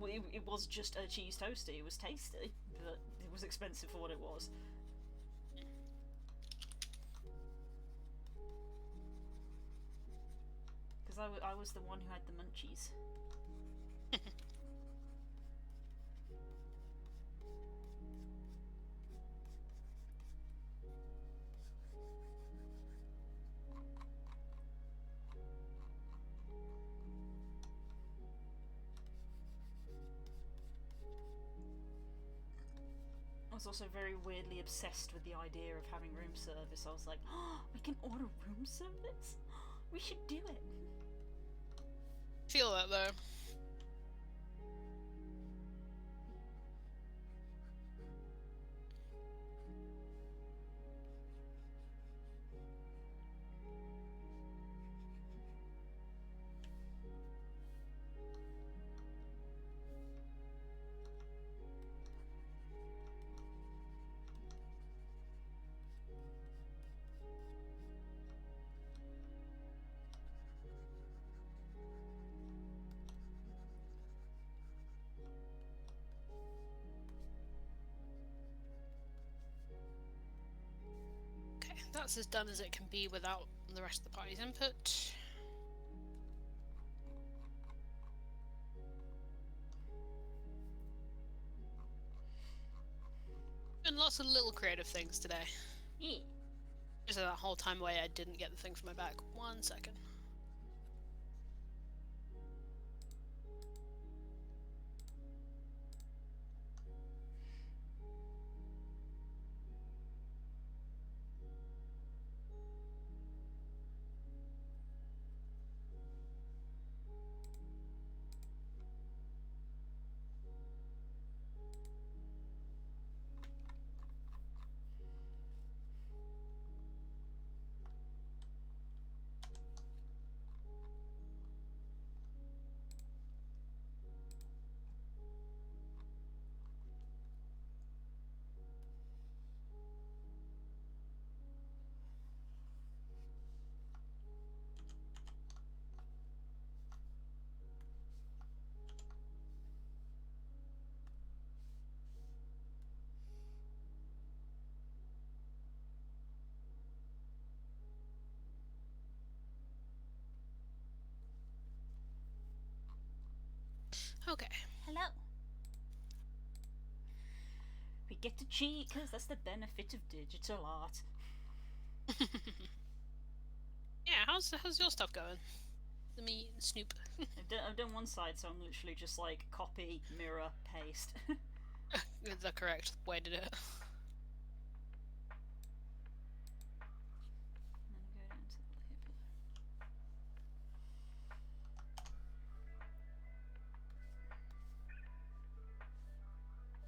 was just a cheese toasty. It was tasty, but it was expensive for what it was. Because I was the one who had the munchies. was also very weirdly obsessed with the idea of having room service. I was like, oh, we can order room service? We should do it. Feel that though. That's as done as it can be without the rest of the party's input. And lots of little creative things today. Yeah. Just that whole time away I didn't get the thing from my back. 1 second. Okay. Hello. We get to cheat because that's the benefit of digital art. Yeah, how's your stuff going? Let me snoop. I've done one side, so I'm literally just like copy, mirror, paste. The correct way to do it.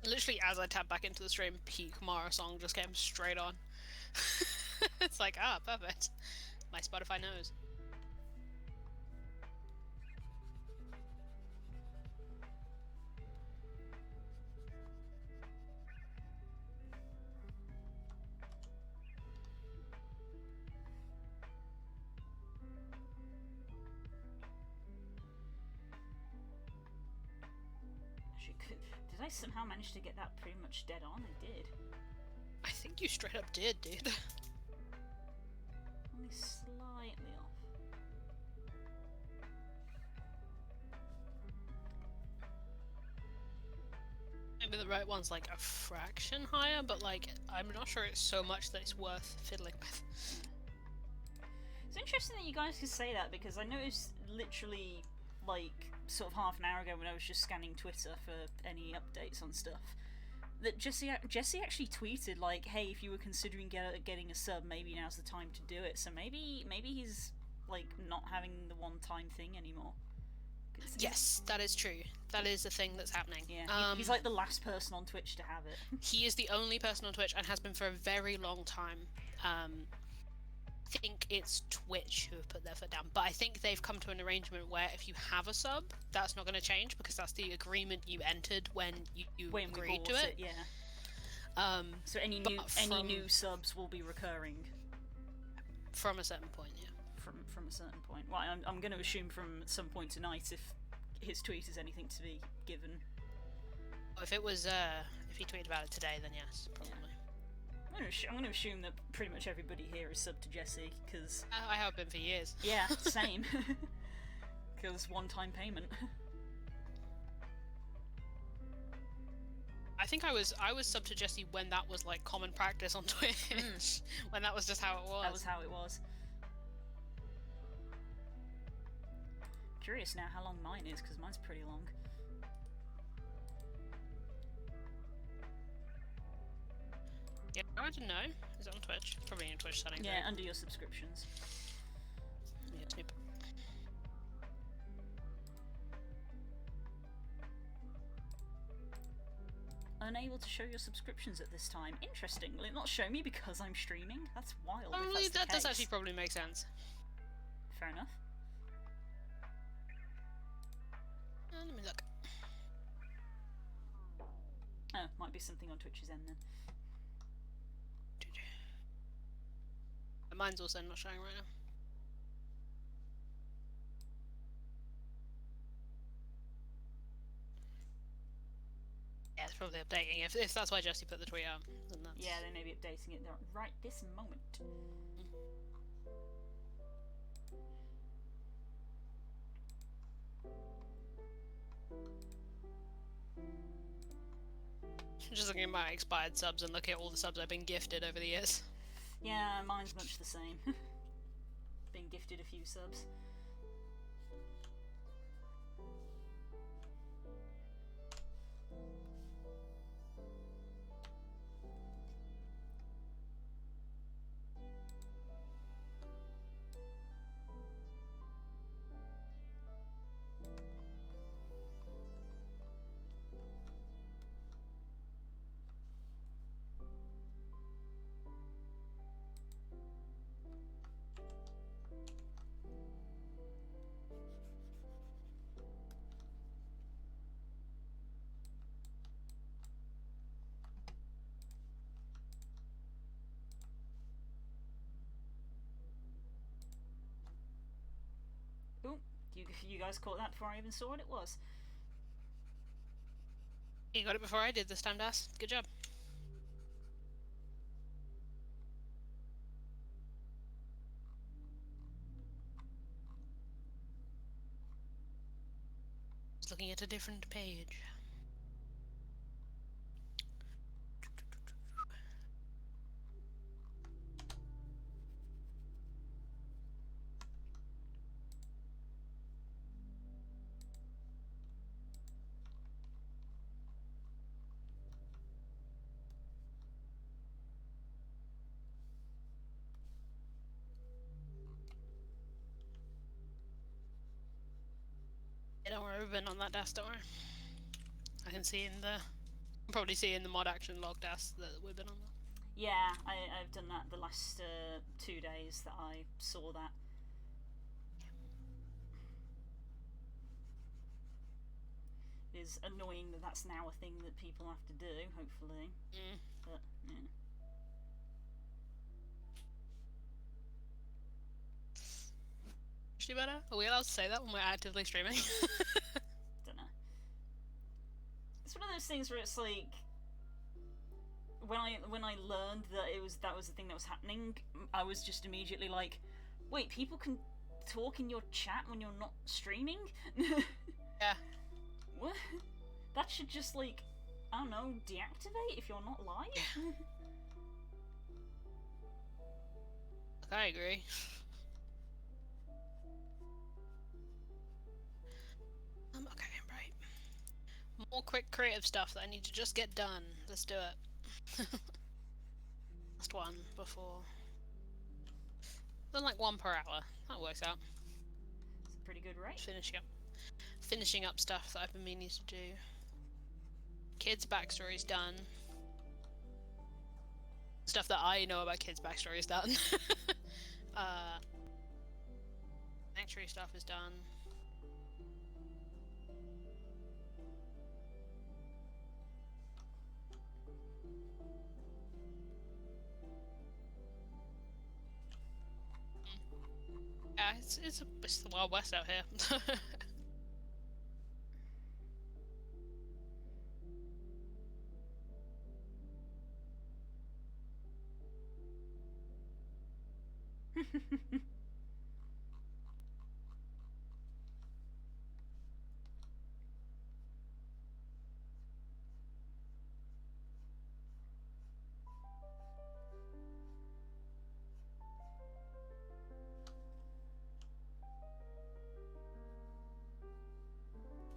Literally, as I tap back into the stream, Peak Mara song just came straight on. It's like, ah, perfect. My Spotify knows. Did I somehow manage to get that pretty much dead on? I did. I think you straight up did, dude. Only slightly off. Maybe the right one's like a fraction higher, but like, I'm not sure it's so much that it's worth fiddling with. It's interesting that you guys could say that, because I noticed literally like sort of half an hour ago when I was just scanning Twitter for any updates on stuff, that Jesse actually tweeted like, hey, if you were considering getting a sub, maybe now's the time to do it. So maybe he's like not having the one-time thing anymore. Yes, that is true. That is a thing that's happening. Yeah, he's like the last person on Twitch to have it. He is the only person on Twitch and has been for a very long time. I think it's Twitch who have put their foot down, but I think they've come to an arrangement where if you have a sub, that's not going to change because that's the agreement you entered when you agreed to it. Yeah. So any new subs will be recurring from a certain point. Yeah. From a certain point. Well, I'm going to assume from some point tonight if his tweet is anything to be given. If it was if he tweeted about it today, then yes, probably. Yeah. I'm going to assume that pretty much everybody here is sub to Jesse, because... I have been for years. Yeah, same. Because one-time payment. I think I was sub to Jesse when that was like common practice on Twitch. When that was just how it was. That was how it was. Curious now how long mine is, because mine's pretty long. I don't know. Is it on Twitch? Probably in Twitch settings. Yeah, Right? under your subscriptions. Yeah, it's me. Unable to show your subscriptions at this time. Interesting. Will it not show me because I'm streaming? That's wild. If Probably that's the that does case. actually probably make sense. Fair enough. Let me look. Oh, might be something on Twitch's end then. Mine's also not showing right now. Yeah, it's probably updating. If that's why Jesse put the tweet out, then that's... Yeah, they may be updating it right this moment. Just looking at my expired subs and looking at all the subs I've been gifted over the years. Yeah, mine's much the same. Been gifted a few subs. Ooh, you guys caught that before I even saw what it was. You got it before I did this time, Das. Good job. Just looking at a different page. Yeah, don't worry, we've been on that Das, don't worry. I can see in the... probably see in the mod action log Das that we've been on that. Yeah, I've done that the last 2 days that I saw that. It is annoying that that's now a thing that people have to do, hopefully. But, yeah. Actually better? Are we allowed to say that when we're actively streaming? Don't know. It's one of those things where it's like when I learned that was the thing that was happening, I was just immediately like, wait, people can talk in your chat when you're not streaming? Yeah. What? That should just like, I don't know, deactivate if you're not live? I agree. Okay, right. More quick creative stuff that I need to just get done. Let's do it. Last one before. Then like 1 per hour. That works out. It's a pretty good rate. Finishing up stuff that I've been meaning to do. Kids' backstory's done. Stuff that I know about kids' backstory's done. Sanctuary stuff is done. Yeah, it's the Wild West out here. There we go.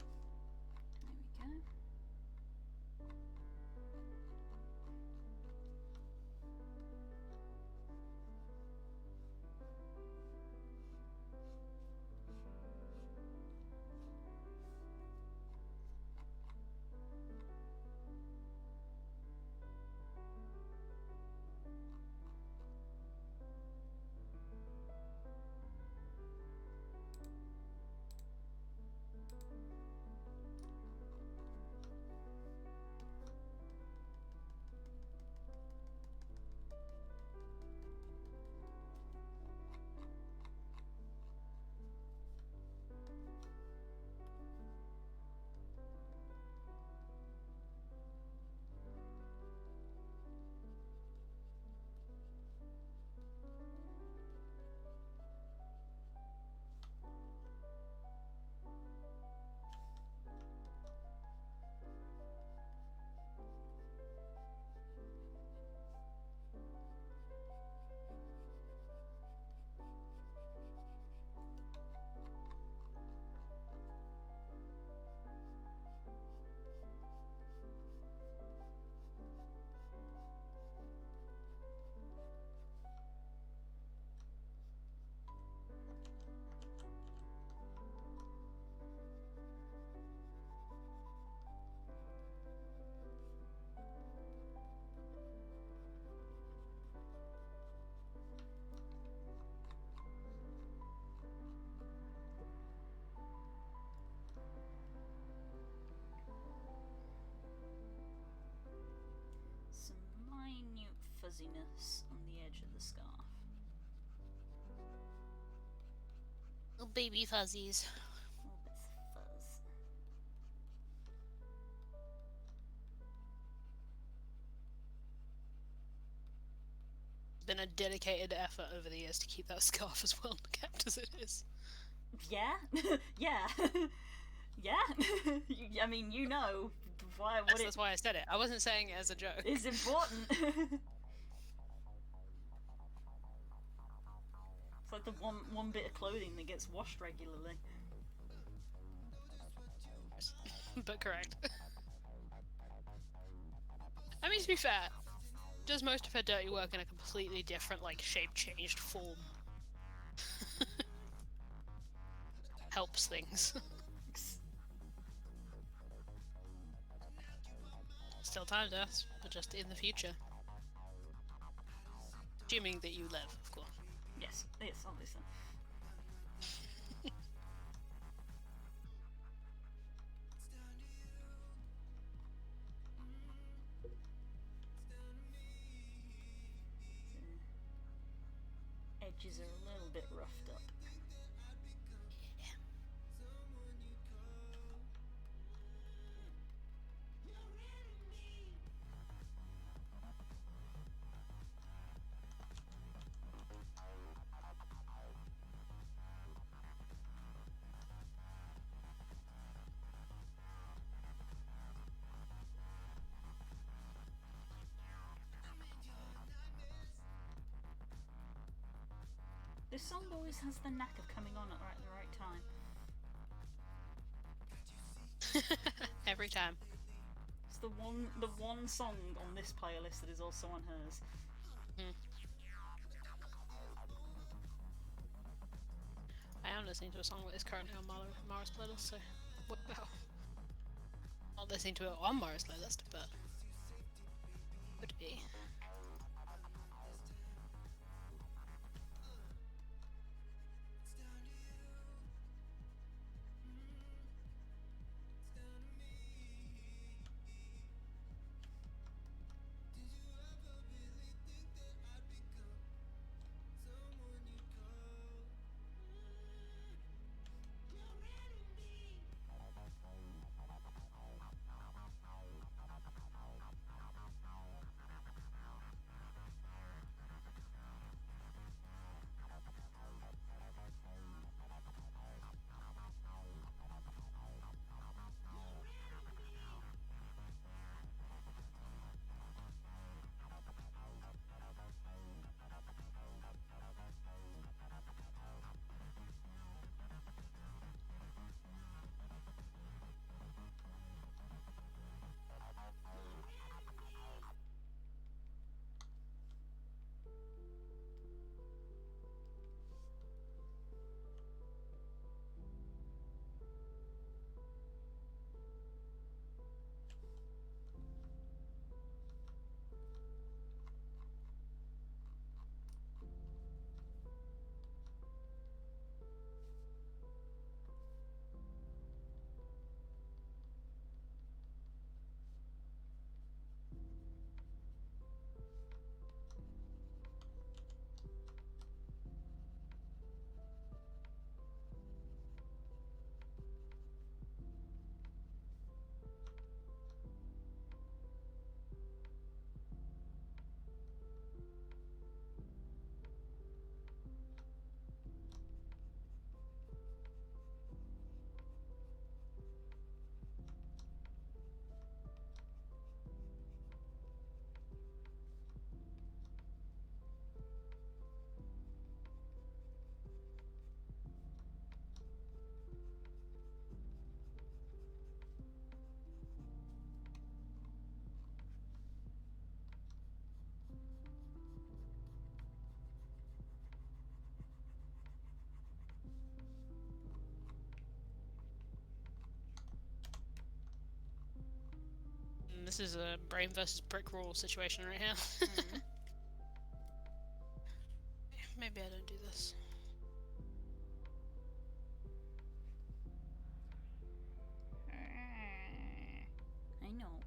fuzziness on the edge of the scarf. Little baby fuzzies. Little bits of fuzz. It's been a dedicated effort over the years to keep that scarf as well kept as it is. Yeah? Yeah. Yeah? I mean, you know why, what That's why I said it. I wasn't saying it as a joke. is important. It's like the one bit of clothing that gets washed regularly. But correct. I mean, to be fair, does most of her dirty work in a completely different, like, shape-changed form. Helps things. Still time to us, but just in the future. Assuming that you live, of course. Yes, obviously. Edges are a little bit roughed up. This song always has the knack of coming on at the right time. Every time. It's the one song on this playlist that is also on hers. I am listening to a song that is currently on Mara's playlist, so what about? Not listening to it on Mara's playlist, but would be. This is a brain versus brick wall situation right here. Mm. Maybe I don't do this. I know.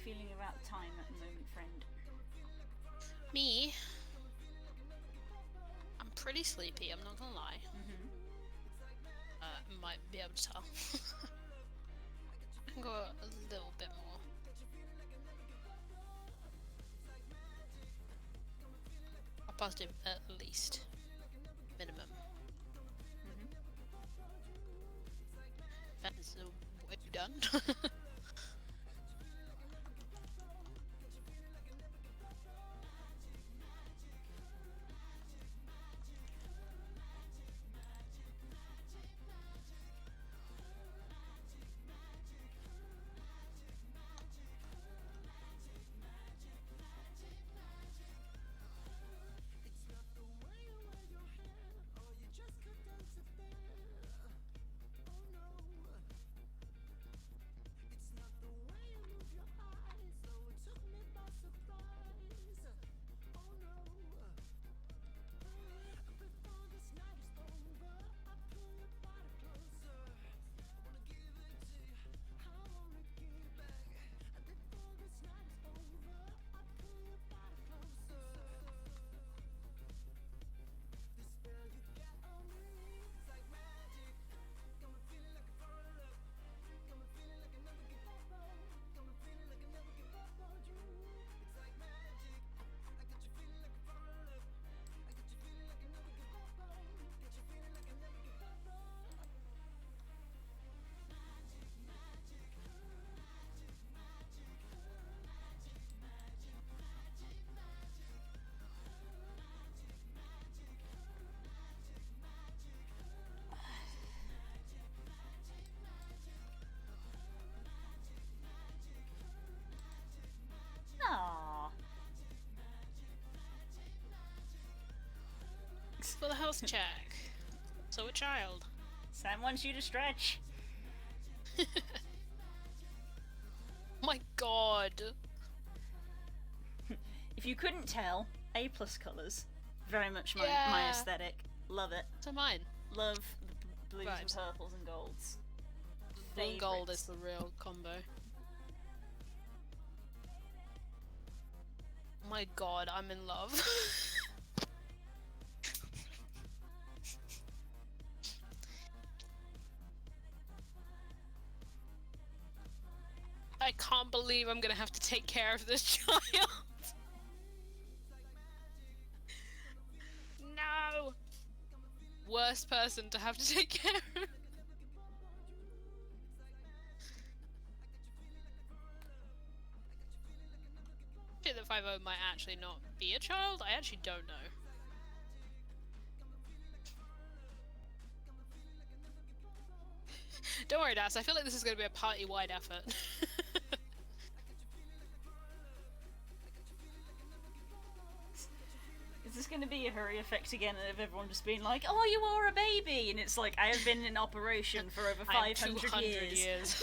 feeling about time at the moment, friend? Me? I'm pretty sleepy, I'm not gonna lie. Might be able to tell. I can go a little bit more. A positive at least. Minimum. That is what you done. Aww. For the health check. So a child. Sam wants you to stretch. My god. If you couldn't tell, A+ colours. Very much my Yeah. aesthetic. Love it. So mine. Love the blues and Vibes. purples and golds. Blue and gold is Favourites. the real combo. My god, I'm in love. I can't believe I'm gonna have to take care of this child. No! Worst person to have to take care of. Shit, that 5-0 might actually not be a child? I actually don't know. Don't worry, Das. I feel like this is going to be a party-wide effort. Is this going to be a hurry effect again of everyone just being like, oh, you are a baby? And it's like, I have been in operation for over I'm 500 200 years.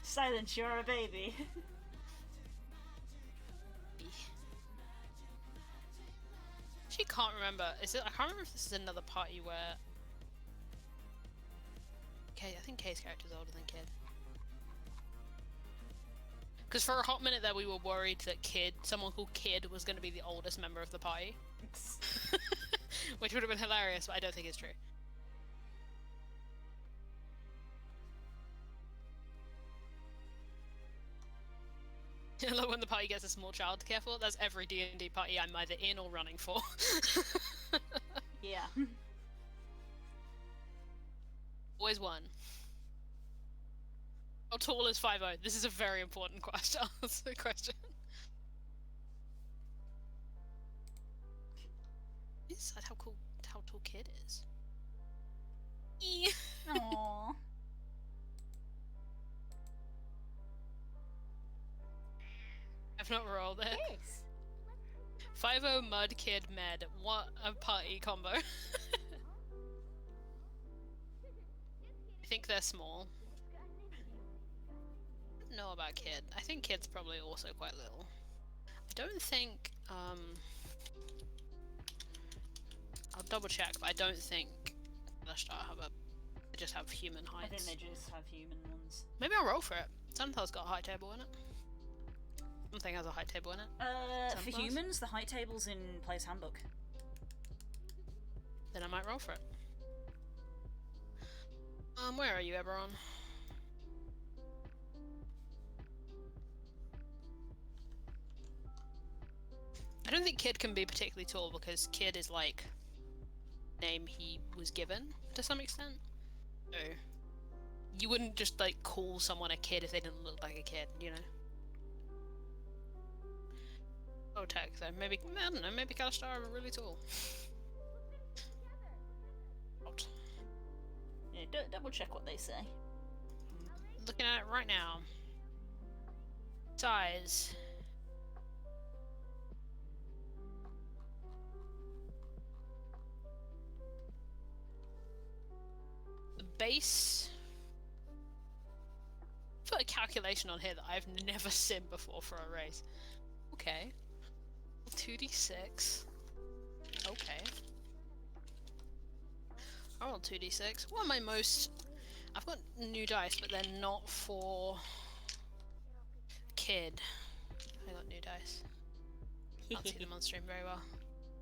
Silence, you're a baby. She can't remember. Is it? I can't remember if this is another party where. Okay, I think Kay's character is older than Kid. Because for a hot minute there, we were worried that someone called Kid, was going to be the oldest member of the party, which would have been hilarious, but I don't think it's true. I love when the party gets a small child to care for. That's every D&D party I'm either in or running for. Yeah. Always one. How tall is 5'0"? This is a very important question. Question. Is that how tall Kid is? Aww. I've not rolled it. Yes. 5'0" Mud Kid Med. What a party combo. I think they're small. I don't know about Kid. I think Kid's probably also quite little. I don't think, I'll double check, but I don't think Celestar have they just have human I heights. think they just have human ones. Maybe I'll roll for it. Sunfell's got a high table in it. Something has a high table in it. For Sunflowers? humans, the height table's in Player's Handbook. Then I might roll for it. Where are you, Eberron? I don't think Kid can be particularly tall because Kid is like name he was given to some extent. So you wouldn't just like call someone a kid if they didn't look like a kid, you know? Oh, tech though. Maybe I don't know. Maybe Kalistar are really tall. What? Yeah, double check what they say. Looking at it right now. Size. The base. Put a calculation on here that I've never seen before for a race. Okay. 2d6. Okay. I rolled 2d6. What am I most... I've got new dice, but they're not for... Kid. I got new dice. Can't see them on stream very well.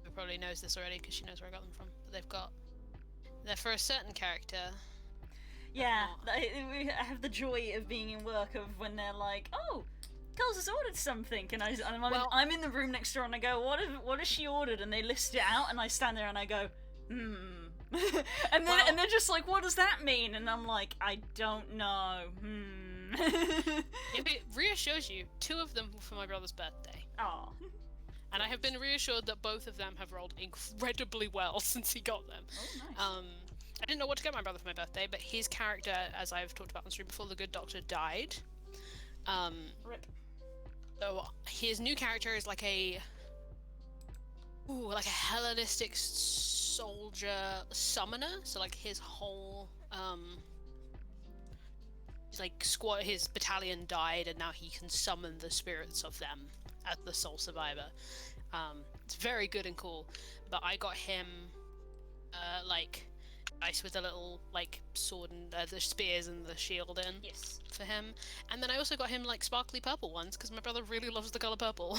Who probably knows this already because she knows where I got them from. But they've got... They're for a certain character. Yeah, I have the joy of being in work of when they're like, oh, Kels has ordered something, and I'm in the room next door and I go, what has she ordered? And they list it out and I stand there and I go, and they're just like, what does that mean? And I'm like, I don't know. If it reassures you, 2 of them were for my brother's birthday. Oh. And I have been reassured that both of them have rolled incredibly well since he got them. Oh, nice. I didn't know what to get my brother for my birthday, but his character, as I've talked about on stream before, the Good Doctor, died. Rip. So his new character is like a Hellenistic soldier summoner. So like his whole his battalion died, and now he can summon the spirits of them as the sole survivor. It's very good and cool. But I got him dice with a little like sword and the spears and the shield in. Yes. For him, and then I also got him like sparkly purple ones because my brother really loves the color purple,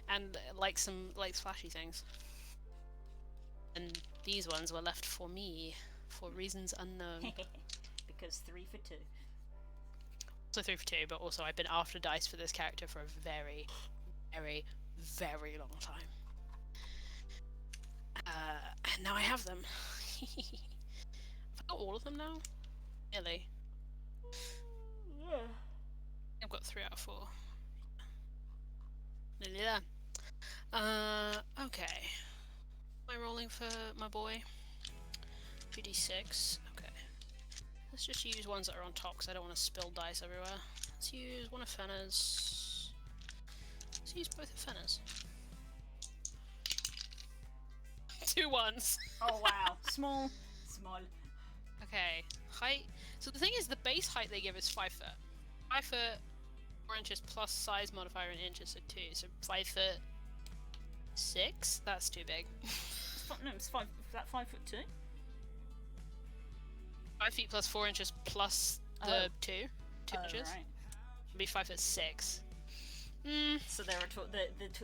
and like some like flashy things. And these ones were left for me for reasons unknown. Because 3 for 2. So 3 for 2, but also I've been after dice for this character for a very, very, very long time. And now I have them. I've got all of them now? Nearly. Yeah. I've got 3 out of 4. Nearly there. Okay. Am I rolling for my boy? 2d6. Okay. Let's just use ones that are on top because I don't want to spill dice everywhere. Let's use one of Fenner's. Let's use both of Fenner's. 2 ones. Oh wow. Small. Okay. Height. So the thing is, the base height they give is 5 foot. 5 foot, 4 inches plus size modifier in inches, so 2. So 5 foot 6? That's too big. No, it's 5. Is that 5 foot 2? 5 feet plus 4 inches plus the 2 inches. Right. It'd be 5 foot 6. So they're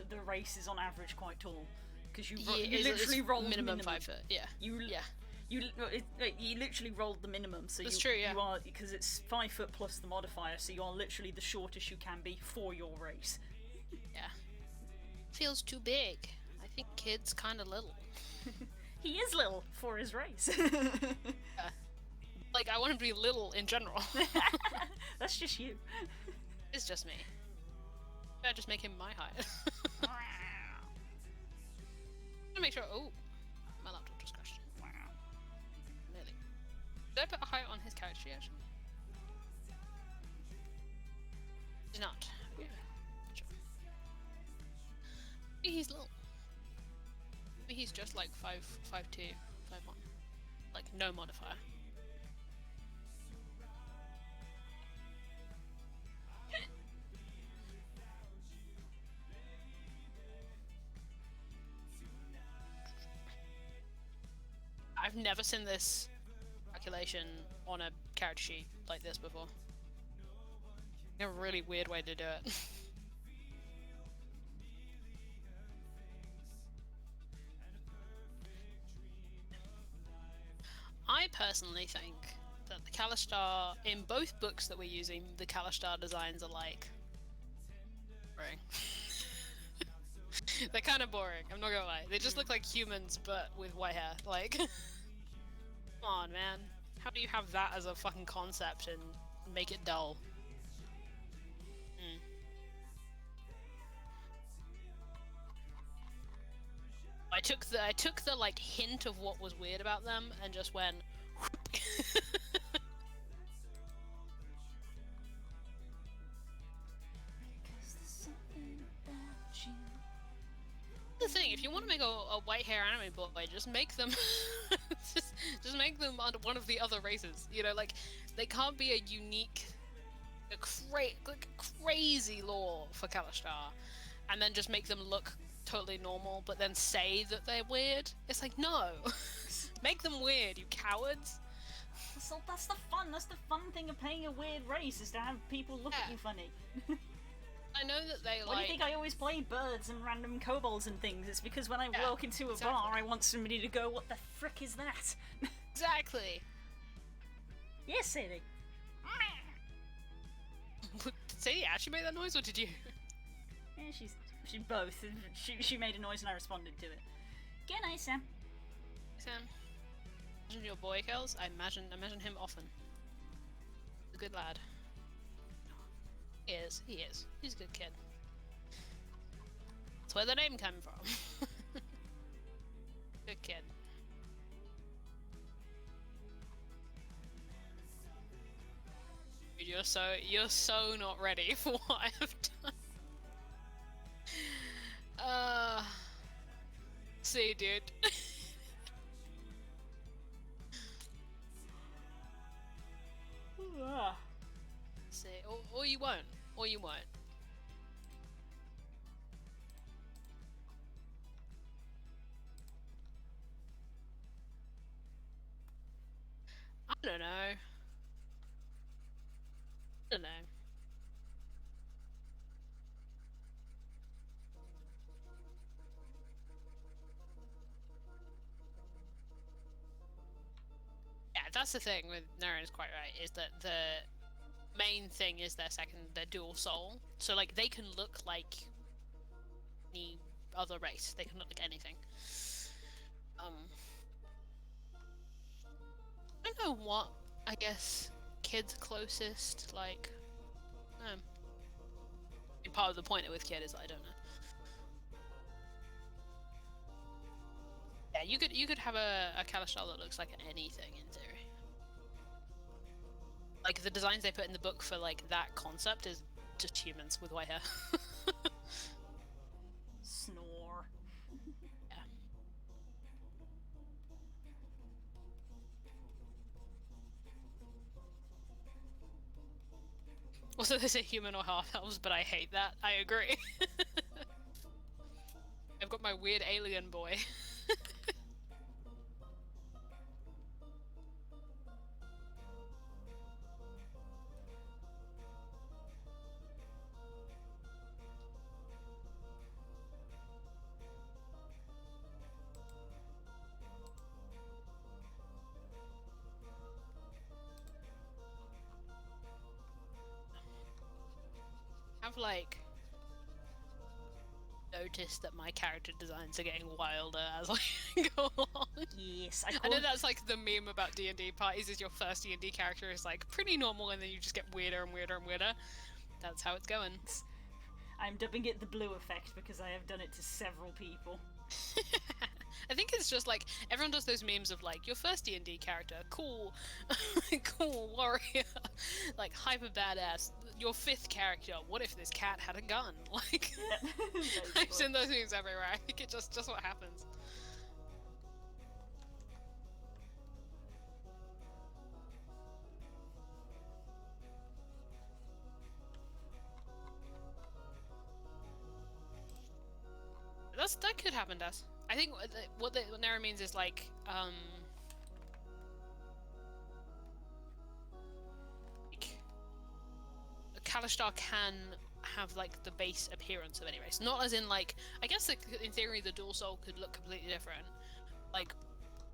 the race is on average quite tall because you It's literally rolled minimum minimum. 5 foot. Yeah. You literally rolled the minimum, so That's true, yeah. you are, because it's 5 foot plus the modifier, so you are literally the shortest you can be for your race. Yeah. Feels too big. I think Kid's kind of little. He is little for his race. Like, I want him to be little in general. That's just you. It's just me. I just make him my height. I'm gonna make sure. Oh, my laptop just crashed. Wow. Nearly. Did I put a height on his character sheet actually? Did not. Okay. Sure. Maybe he's little. Maybe he's just like 5'2", 5'1". Like no modifier. I've never seen this calculation on a character sheet like this before. A really weird way to do it. I personally think that the Kalashtar, in both books that we're using, the Kalashtar designs are like boring. They're kind of boring, I'm not gonna lie. They just look like humans but with white hair. Like, come on, man. How do you have that as a fucking concept and make it dull? I took the like hint of what was weird about them and just went. The thing, if you want to make a white hair anime boy, just make them, just make them one of the other races. You know, like they can't be a unique, crazy lore for Kalashtar, and then just make them look totally normal, but then say that they're weird. It's like, no, make them weird, you cowards. So that's the fun. That's the fun thing of playing a weird race, is to have people look at you funny. I know that they Why do you think I always play birds and random kobolds and things? It's because when I walk into a exactly. bar, I want somebody to go, "What the frick is that?" Exactly. Yes, Sadie. See, yeah, she made that noise, or did you? Yeah, she both. She made a noise and I responded to it. Good night, Sam. Sam, imagine your boy, Kels. I imagine him often. He's a good lad. He is. He's a good kid. That's where the name came from. Good kid. Dude, you're so not ready for what I have done. See, dude. See, or you won't. Or you won't. I don't know. I don't know. Yeah, that's the thing with Neren's quite right, is that the main thing is their dual soul. So like they can look like any other race. They can look like anything. I don't know what, I guess, kid's closest, like, part of the point with kid is I don't know. Yeah, you could have a Kalashtar that looks like anything in theory. Like the designs they put in the book for like that concept is just humans with white hair. Snore. Yeah. Also, they say human or half elves, but I hate that. I agree. I've got my weird alien boy. I've like noticed that my character designs are getting wilder as I go along. Yes, I know that's like the meme about D&D parties, is your first D&D character is like pretty normal and then you just get weirder and weirder and weirder. That's how it's going. I'm dubbing it the blue effect because I have done it to several people. I think it's just like everyone does those memes of like your first D&D character, cool, cool warrior, like hyper badass. Your fifth character, what if this cat had a gun? Like, I've seen those memes everywhere. I think it's just what happens. That could happen to us. I think what Nera means is like, Kalistar can have like the base appearance of any race, not as in like I guess like, in theory the dual soul could look completely different. Like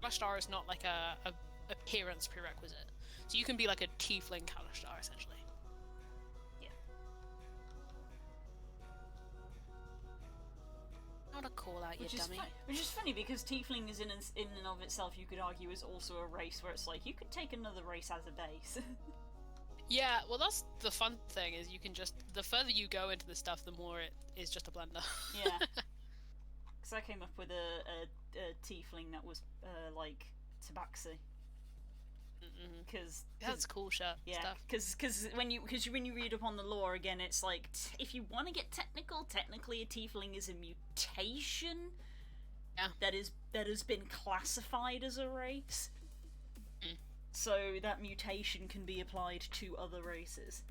Kalistar is not like a appearance prerequisite, so you can be like a tiefling Kalistar essentially. Not a call out, you dummy. Which is funny because tiefling is in and of itself, you could argue, is also a race where it's like you could take another race as a base. Yeah, well that's the fun thing is you can just the further you go into the stuff, the more it is just a blender. Yeah. Because I came up with a tiefling that was like Tabaxi. Because that's cool shit. Yeah, because when you read up on the lore again, it's like if you want to get technically a tiefling is a mutation. Yeah. That has been classified as a race. So that mutation can be applied to other races.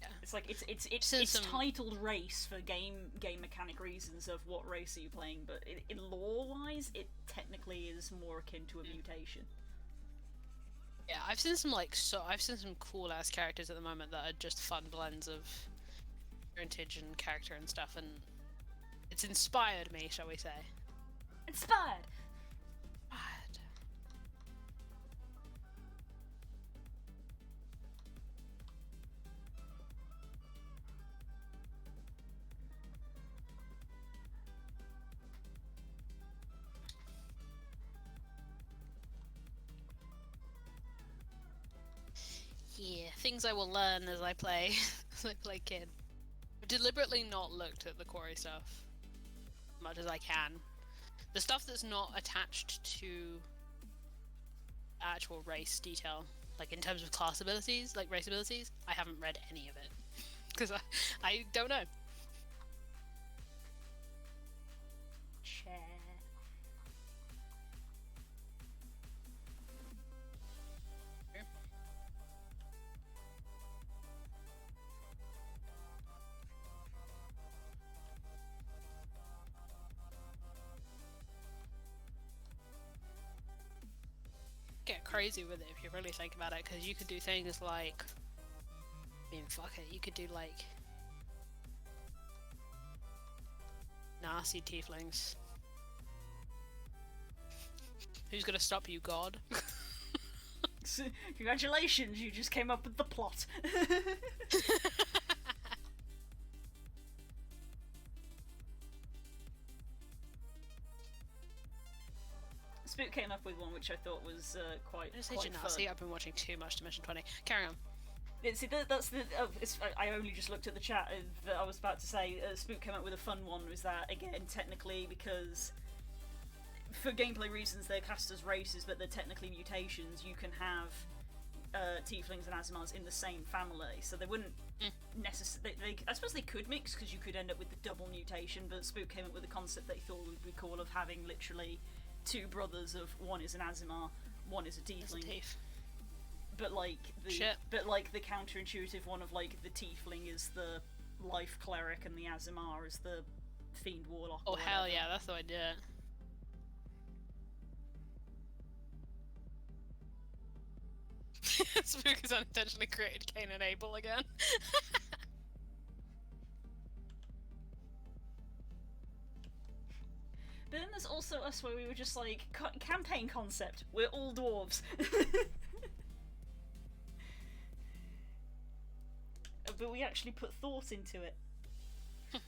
Yeah. It's like it's titled race for game mechanic reasons of what race are you playing, but in lore wise, it technically is more akin to a mutation. Yeah, I've seen some cool ass characters at the moment that are just fun blends of vintage and character and stuff, and it's inspired me, shall we say? Inspired. Yeah, things I will learn as I play kid. I've deliberately not looked at the quarry stuff as much as I can. The stuff that's not attached to actual race detail, like in terms of class abilities, like race abilities, I haven't read any of it. Because I don't know. Get crazy with it if you really think about it, because you could do things like, I mean, fuck it, you could do like nasty tieflings. Who's gonna stop you, God? Congratulations, you just came up with the plot. Spook came up with one which I thought was quite fun. I've been watching too much Dimension 20. Carry on. See, that's the. I only just looked at the chat. I was about to say Spook came up with a fun one. Was that again technically because for gameplay reasons they're cast as races, but they're technically mutations. You can have tieflings and Azimars in the same family, so they wouldn't necessarily. I suppose they could mix because you could end up with the double mutation. But Spook came up with a concept that he thought would be cool of having literally two brothers of one is an Azimar, one is a tiefling. But like the counterintuitive one of like the tiefling is the life cleric and the Azimar is the fiend warlock. Oh hell yeah, that's the idea. Spook has unintentionally created Cain and Abel again. But then there's also us where we were just like, campaign concept, we're all dwarves. But we actually put thought into it. The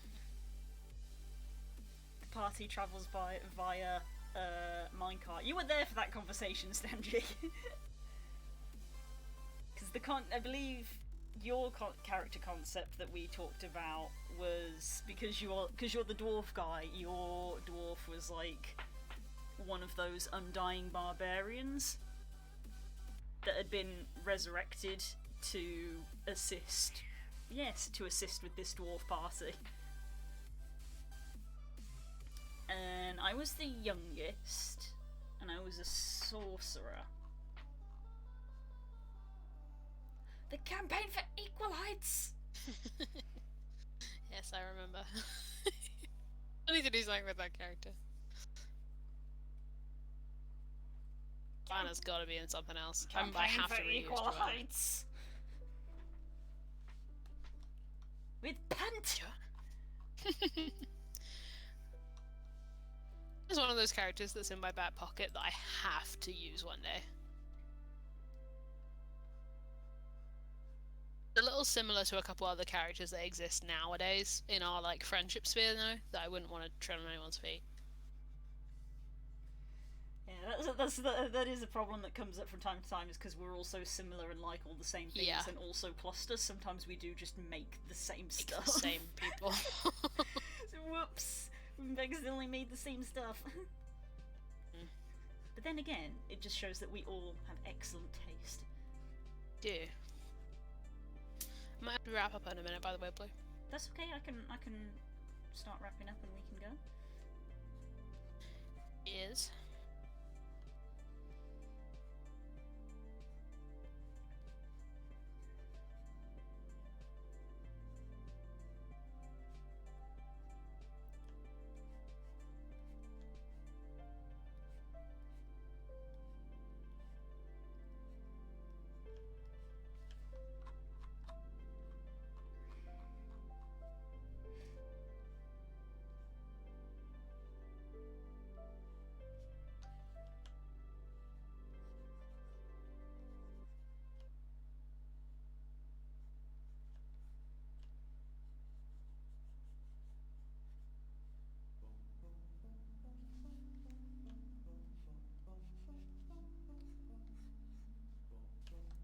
party travels via minecart. You were there for that conversation, Stanji. Because I believe your character concept that we talked about was because you're the dwarf guy. Your dwarf was like one of those undying barbarians that had been resurrected to assist. Yes, to assist with this dwarf party. And I was the youngest, and I was a sorcerer. The campaign for equal heights! Yes, I remember. I need to do something with that character. Anna's gotta be in something else. I have to read equal heights. With pant! It's one of those characters that's in my back pocket that I have to use one day. A little similar to a couple other characters that exist nowadays in our like friendship sphere, though, that I wouldn't want to tread on anyone's feet. Yeah, that is a problem that comes up from time to time, is because we're all so similar and like all the same things, Yeah. and also clusters. Sometimes we do just make the same stuff. The same people. So, whoops, we accidentally made the same stuff. Mm. But then again, it just shows that we all have excellent taste. Do. I might have to wrap up in a minute, by the way, Blue. That's okay. I can start wrapping up and we can go. Is.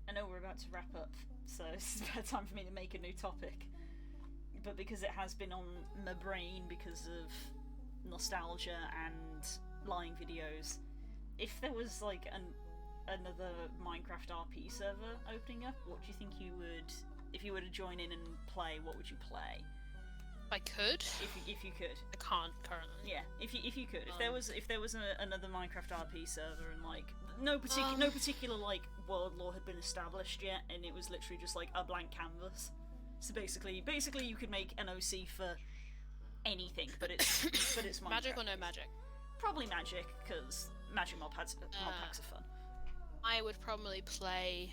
I know we're about to wrap up, so it's about time for me to make a new topic. But because it has been on my brain because of nostalgia and lying videos, if there was like another Minecraft RP server opening up, what do you think you would, if you were to join in and play, what would you play? If I could. If you could. I can't currently. Yeah, if you could, if there was another Minecraft RP server and like no particular like world lore had been established yet, and it was literally just like a blank canvas. So basically you could make an OC for anything, but it's Minecraft. Magic or no magic? Probably magic, because magic mob packs are fun. I would probably play.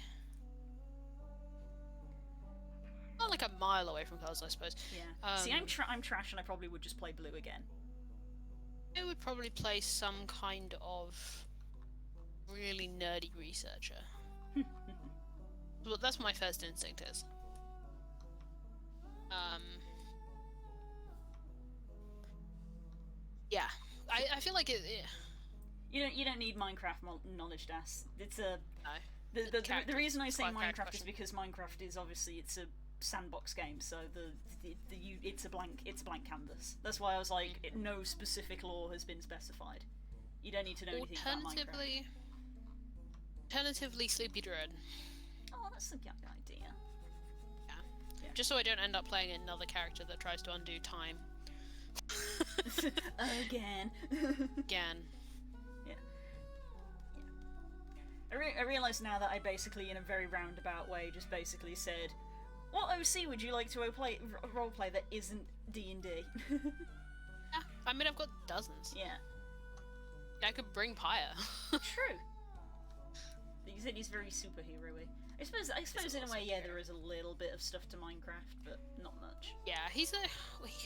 Not like a mile away from cars, I suppose. Yeah. See, I'm trash, and I probably would just play blue again. I would probably play some kind of really nerdy researcher. Well, that's my first instinct is. Yeah, I feel like it. Yeah. You don't need Minecraft knowledge, Das. It's a No. the reason I say Quite character Minecraft is question. because Minecraft is obviously it's a sandbox game, so it's a blank canvas. That's why I was like, no specific lore has been specified. You don't need to know anything about Minecraft. Alternatively, Sleepy Druid. Oh, that's a good idea. Yeah. Just so I don't end up playing another character that tries to undo time. Again. Again. Yeah. I realise now that I basically, in a very roundabout way, just basically said, what OC would you like to roleplay that isn't D&D? Yeah, I mean, I've got dozens. Yeah. I could bring Pyre. True. You said he's very superhero-y. I suppose in a way, yeah, there is a little bit of stuff to Minecraft, but not much. Yeah, he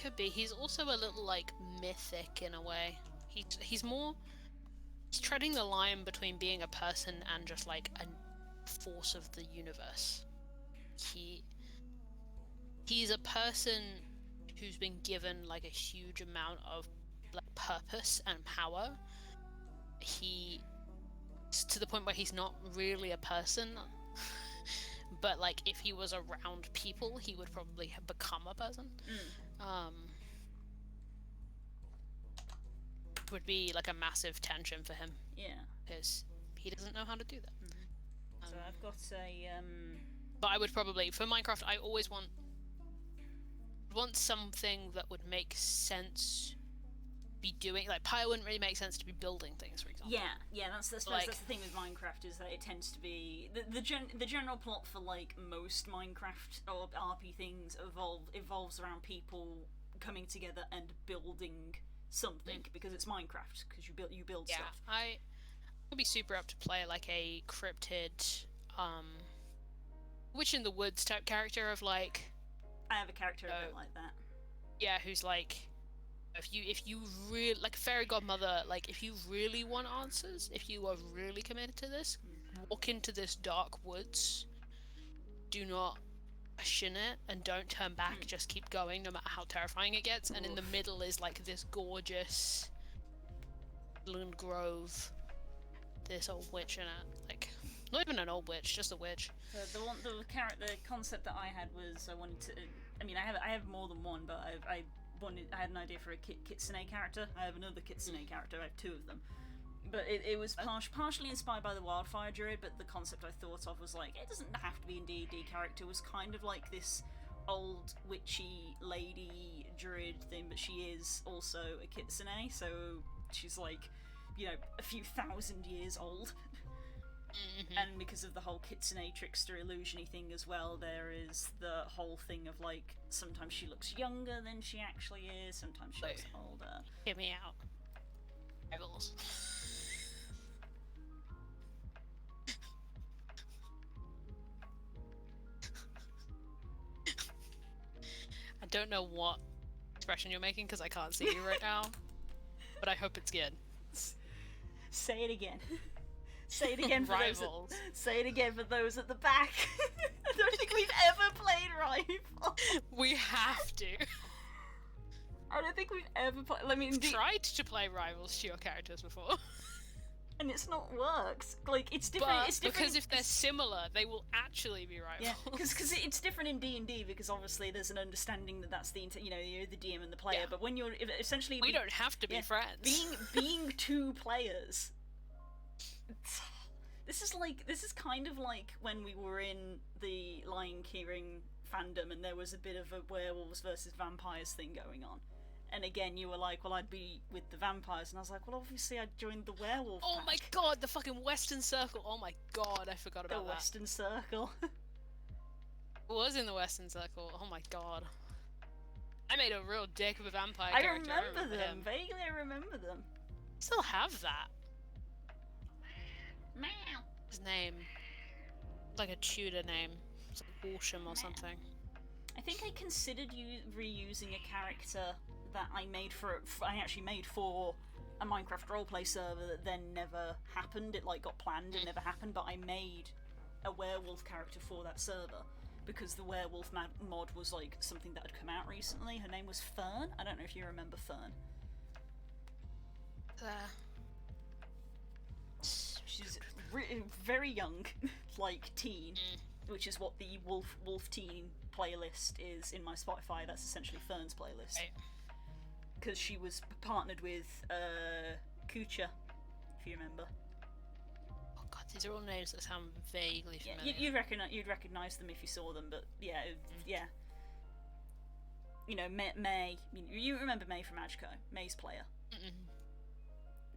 could be. He's also a little, like, mythic in a way. He's treading the line between being a person and just, like, a force of the universe. He's a person who's been given, like, a huge amount of, like, purpose and power. To the point where he's not really a person, but like if he was around people, he would probably have become a person. Would be like a massive tension for him. Yeah. Because he doesn't know how to do that. So I've got a But I would probably, for Minecraft, I always want something that would make sense. Be doing like Pyre wouldn't really make sense to be building things, for example. Yeah, that's the thing with Minecraft, is that it tends to be the general plot for like most Minecraft or RP things evolves around people coming together and building something, because it's Minecraft, because you build stuff. I would be super up to play like a cryptid witch in the woods type character of like I have a character a bit like that. Yeah, who's like, if you really like fairy godmother, like if you really want answers, if you are really committed to this, walk into this dark woods. Do not question it and don't turn back. Just keep going, no matter how terrifying it gets. And in the middle is like this gorgeous woodland grove. This old witch in it, like not even an old witch, just a witch. The concept that I had was I wanted to. I mean, I have more than one, but I had an idea for a kitsune character. I have another kitsune character. I have two of them. But it was partially inspired by the Wildfire Druid, but the concept I thought of was like, it doesn't have to be a D&D character. It was kind of like this old witchy lady druid thing, but she is also a kitsune, so she's like, you know, a few thousand years old. And because of the whole kitsune trickster illusion-y thing as well, there is the whole thing of like, sometimes she looks younger than she actually is, sometimes she looks older. Get me out. Rivals. I don't know what expression you're making because I can't see you right now, but I hope it's good. Say it again. Say it again for Rivals. Say it again for those at the back. I don't think we've ever played Rivals. We have to. I don't think we've ever played. I mean, Tried to play Rivals to your characters before. And it's not works. Like it's different. But it's different because if they're similar, they will actually be rivals. Yeah, because it's different in D&D because obviously there's an understanding that that's the you're the DM and the player. Yeah. But when you're essentially we don't have to be friends. Being two players. This is kind of like when we were in the Lion King fandom and there was a bit of a werewolves versus vampires thing going on. And again, you were like, well, I'd be with the vampires. And I was like, well, obviously I'd join the werewolf Oh pack. my god, the fucking Western Circle. Oh my god, I forgot about The that. Western Circle. It was in the Western Circle. Oh my god. I made a real dick of a vampire I character. remember them. Him. Vaguely I remember them. I still have that. Meow. His name. Like a Tudor name. It's like Walsham or something. I think I considered reusing a character that I actually made for a Minecraft roleplay server that then never happened. It like got planned and never happened, but I made a werewolf character for that server because the werewolf mod was like something that had come out recently. Her name was Fern. I don't know if you remember Fern. She's very young, like teen, which is what the Wolf Teen playlist is in my Spotify. That's essentially Fern's playlist. Right. Because she was partnered with Kucha, if you remember. Oh god, these are all names that sound vaguely Yeah, familiar. you'd recognize them if you saw them, but yeah, yeah. You know, May. You remember May from Agco, May's player.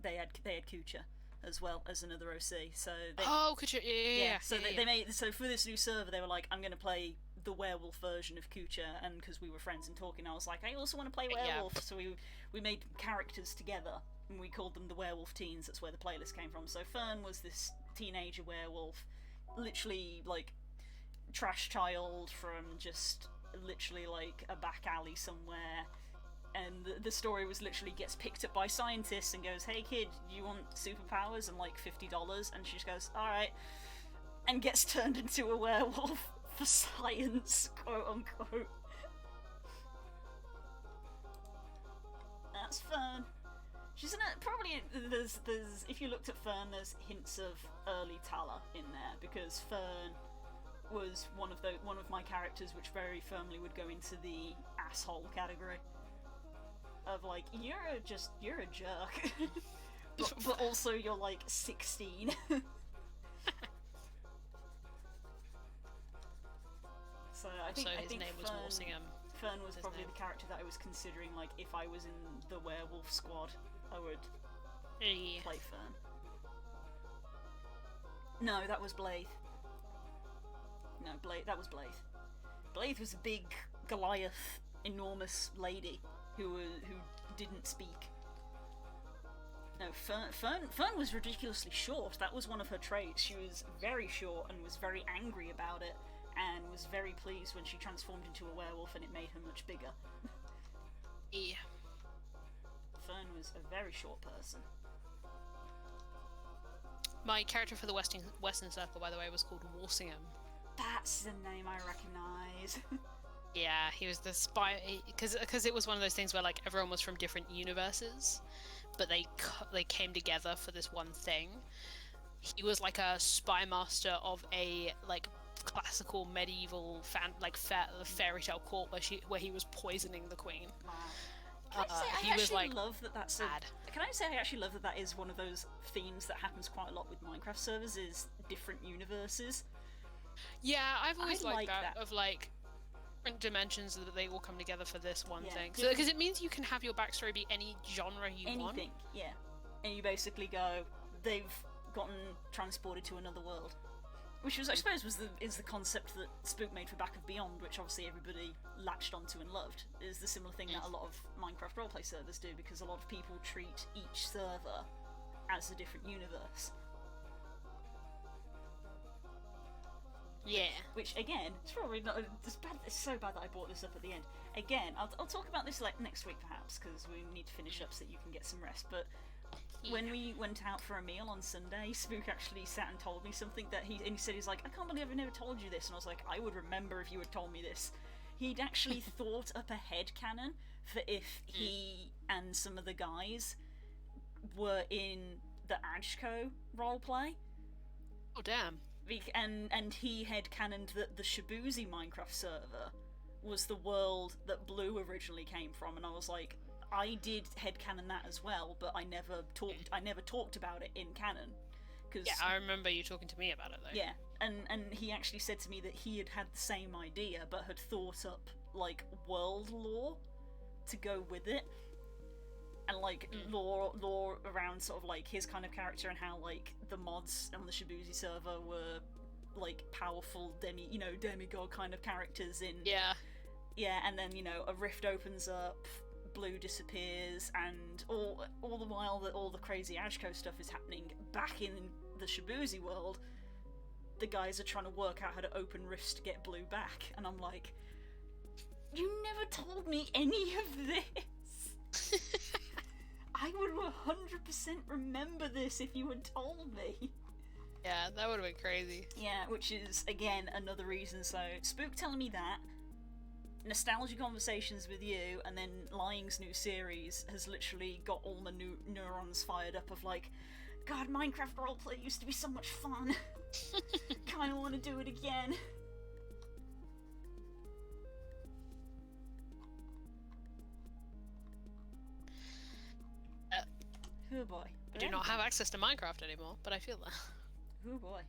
They had Kucha as well as another OC. So they, Kucha, yeah. So they made for this new server. They were like, I'm going to play the werewolf version of Kucha, and because we were friends and talking, I was like, I also want to play werewolf. Yeah. So we made characters together, and we called them the Werewolf Teens. That's where the playlist came from. So Fern was this teenager werewolf, literally like trash child from just literally like a back alley somewhere. And the story was literally gets picked up by scientists and goes, hey kid, you want superpowers and like $50? And she just goes, alright, and gets turned into a werewolf for science, quote unquote. That's Fern. She's in a, probably, there's if you looked at Fern, there's hints of early Tala in there, because Fern was one of my characters which very firmly would go into the asshole category. Of like, you're a jerk, but also you're like 16. So I think his name was Walsingham. Fern was probably the character that I was considering. Like, if I was in the werewolf squad, I would play Fern. No, that was Blythe. No, that was Blythe. Blythe was a big Goliath, enormous lady who didn't speak. No, Fern was ridiculously short. That was one of her traits. She was very short and was very angry about it, and was very pleased when she transformed into a werewolf and it made her much bigger. Yeah. Fern was a very short person. My character for the Western Circle, by the way, was called Walsingham. That's the name I recognise. Yeah, he was the spy, because it was one of those things where like everyone was from different universes, but they came together for this one thing. He was like a spy master of a like classical medieval fairy tale court where he was poisoning the queen. Wow. Can I say he was like love that that's bad. Can I say I actually love that that is one of those themes that happens quite a lot with Minecraft servers, is different universes. Yeah, I've always I liked like that that. of like different dimensions that they all come together for this one Yeah. thing. So because it means you can have your backstory be any genre you want. Anything, yeah. And you basically go, they've gotten transported to another world. Which was, I suppose, is the concept that Spook made for Back of Beyond, which obviously everybody latched onto and loved. Is the similar thing that a lot of Minecraft roleplay servers do, because a lot of people treat each server as a different universe. Yeah. Which, again, it's probably not it's bad. It's so bad that I brought this up at the end. Again, I'll talk about this like next week perhaps, because we need to finish up so that you can get some rest. But when we went out for a meal on Sunday, Spook actually sat and told me something that he said, he's like, I can't believe I've never told you this. And I was like, I would remember if you had told me this. He'd actually thought up a headcanon for if he and some of the guys were in the Ajco roleplay. Oh damn. And he headcanoned that the Shibuzi Minecraft server was the world that Blue originally came from, and I was like, I did headcanon that as well, but I never talked about it in canon. Cause, Yeah, I remember you talking to me about it though. yeah, and he actually said to me that he had the same idea, but had thought up like world lore to go with it, and like lore around sort of like his kind of character, and how like the mods on the Shibuzi server were like powerful demigod kind of characters in. Yeah, and then a rift opens up, Blue disappears, and all the while that all the crazy Ajco stuff is happening back in the Shibuzi world, the guys are trying to work out how to open rifts to get Blue back, and I'm like, you never told me any of this. I would 100% remember this if you had told me. Yeah, that would have been crazy. Yeah, which is, again, another reason. So, Spook telling me that, nostalgia conversations with you, and then Lying's new series has literally got all the new neurons fired up of like, God, Minecraft roleplay used to be so much fun. Kinda want to do it again. Oh boy. I do not have access to Minecraft anymore, but I feel that. Oh boy.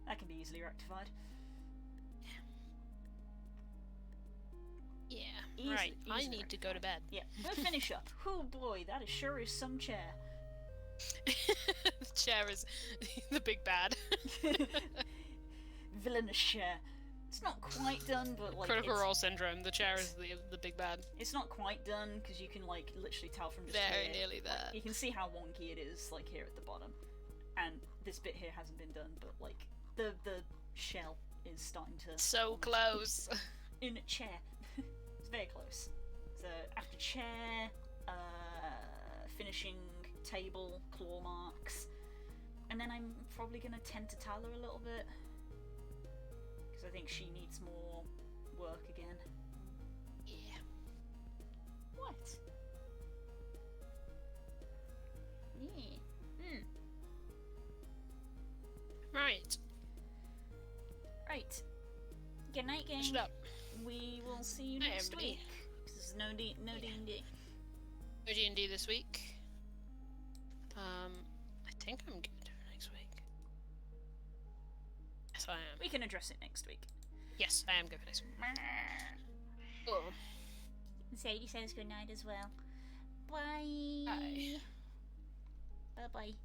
That can be easily rectified. Yeah. Easy- Right, I easily need to go to bed. Yeah, we'll finish up. Oh boy, that sure is some chair. The chair is the big bad. Villainous chair. It's not quite done, but like Critical it's, Role syndrome. The chair is the big bad. it's not quite done because you can like literally tell from just Very here. nearly there. You can see how wonky it is, like here at the bottom, and this bit here hasn't been done, but like the shell is starting to So close. in a chair. It's very close. So after chair, finishing table, claw marks, and then I'm probably gonna tend to Tyler a little bit because I think she needs more work again. Yeah. What? Yeah. Right. Right. Good night, gang. Shut up. We will see you Hi, next everybody. week. 'Cause there's no D&D. No D&D this week. I think I'm good next week. Yes, I am. We can address it next week. Yes, I am good for next week. Oh. Sadie says good night as well. Bye. Bye. Bye bye.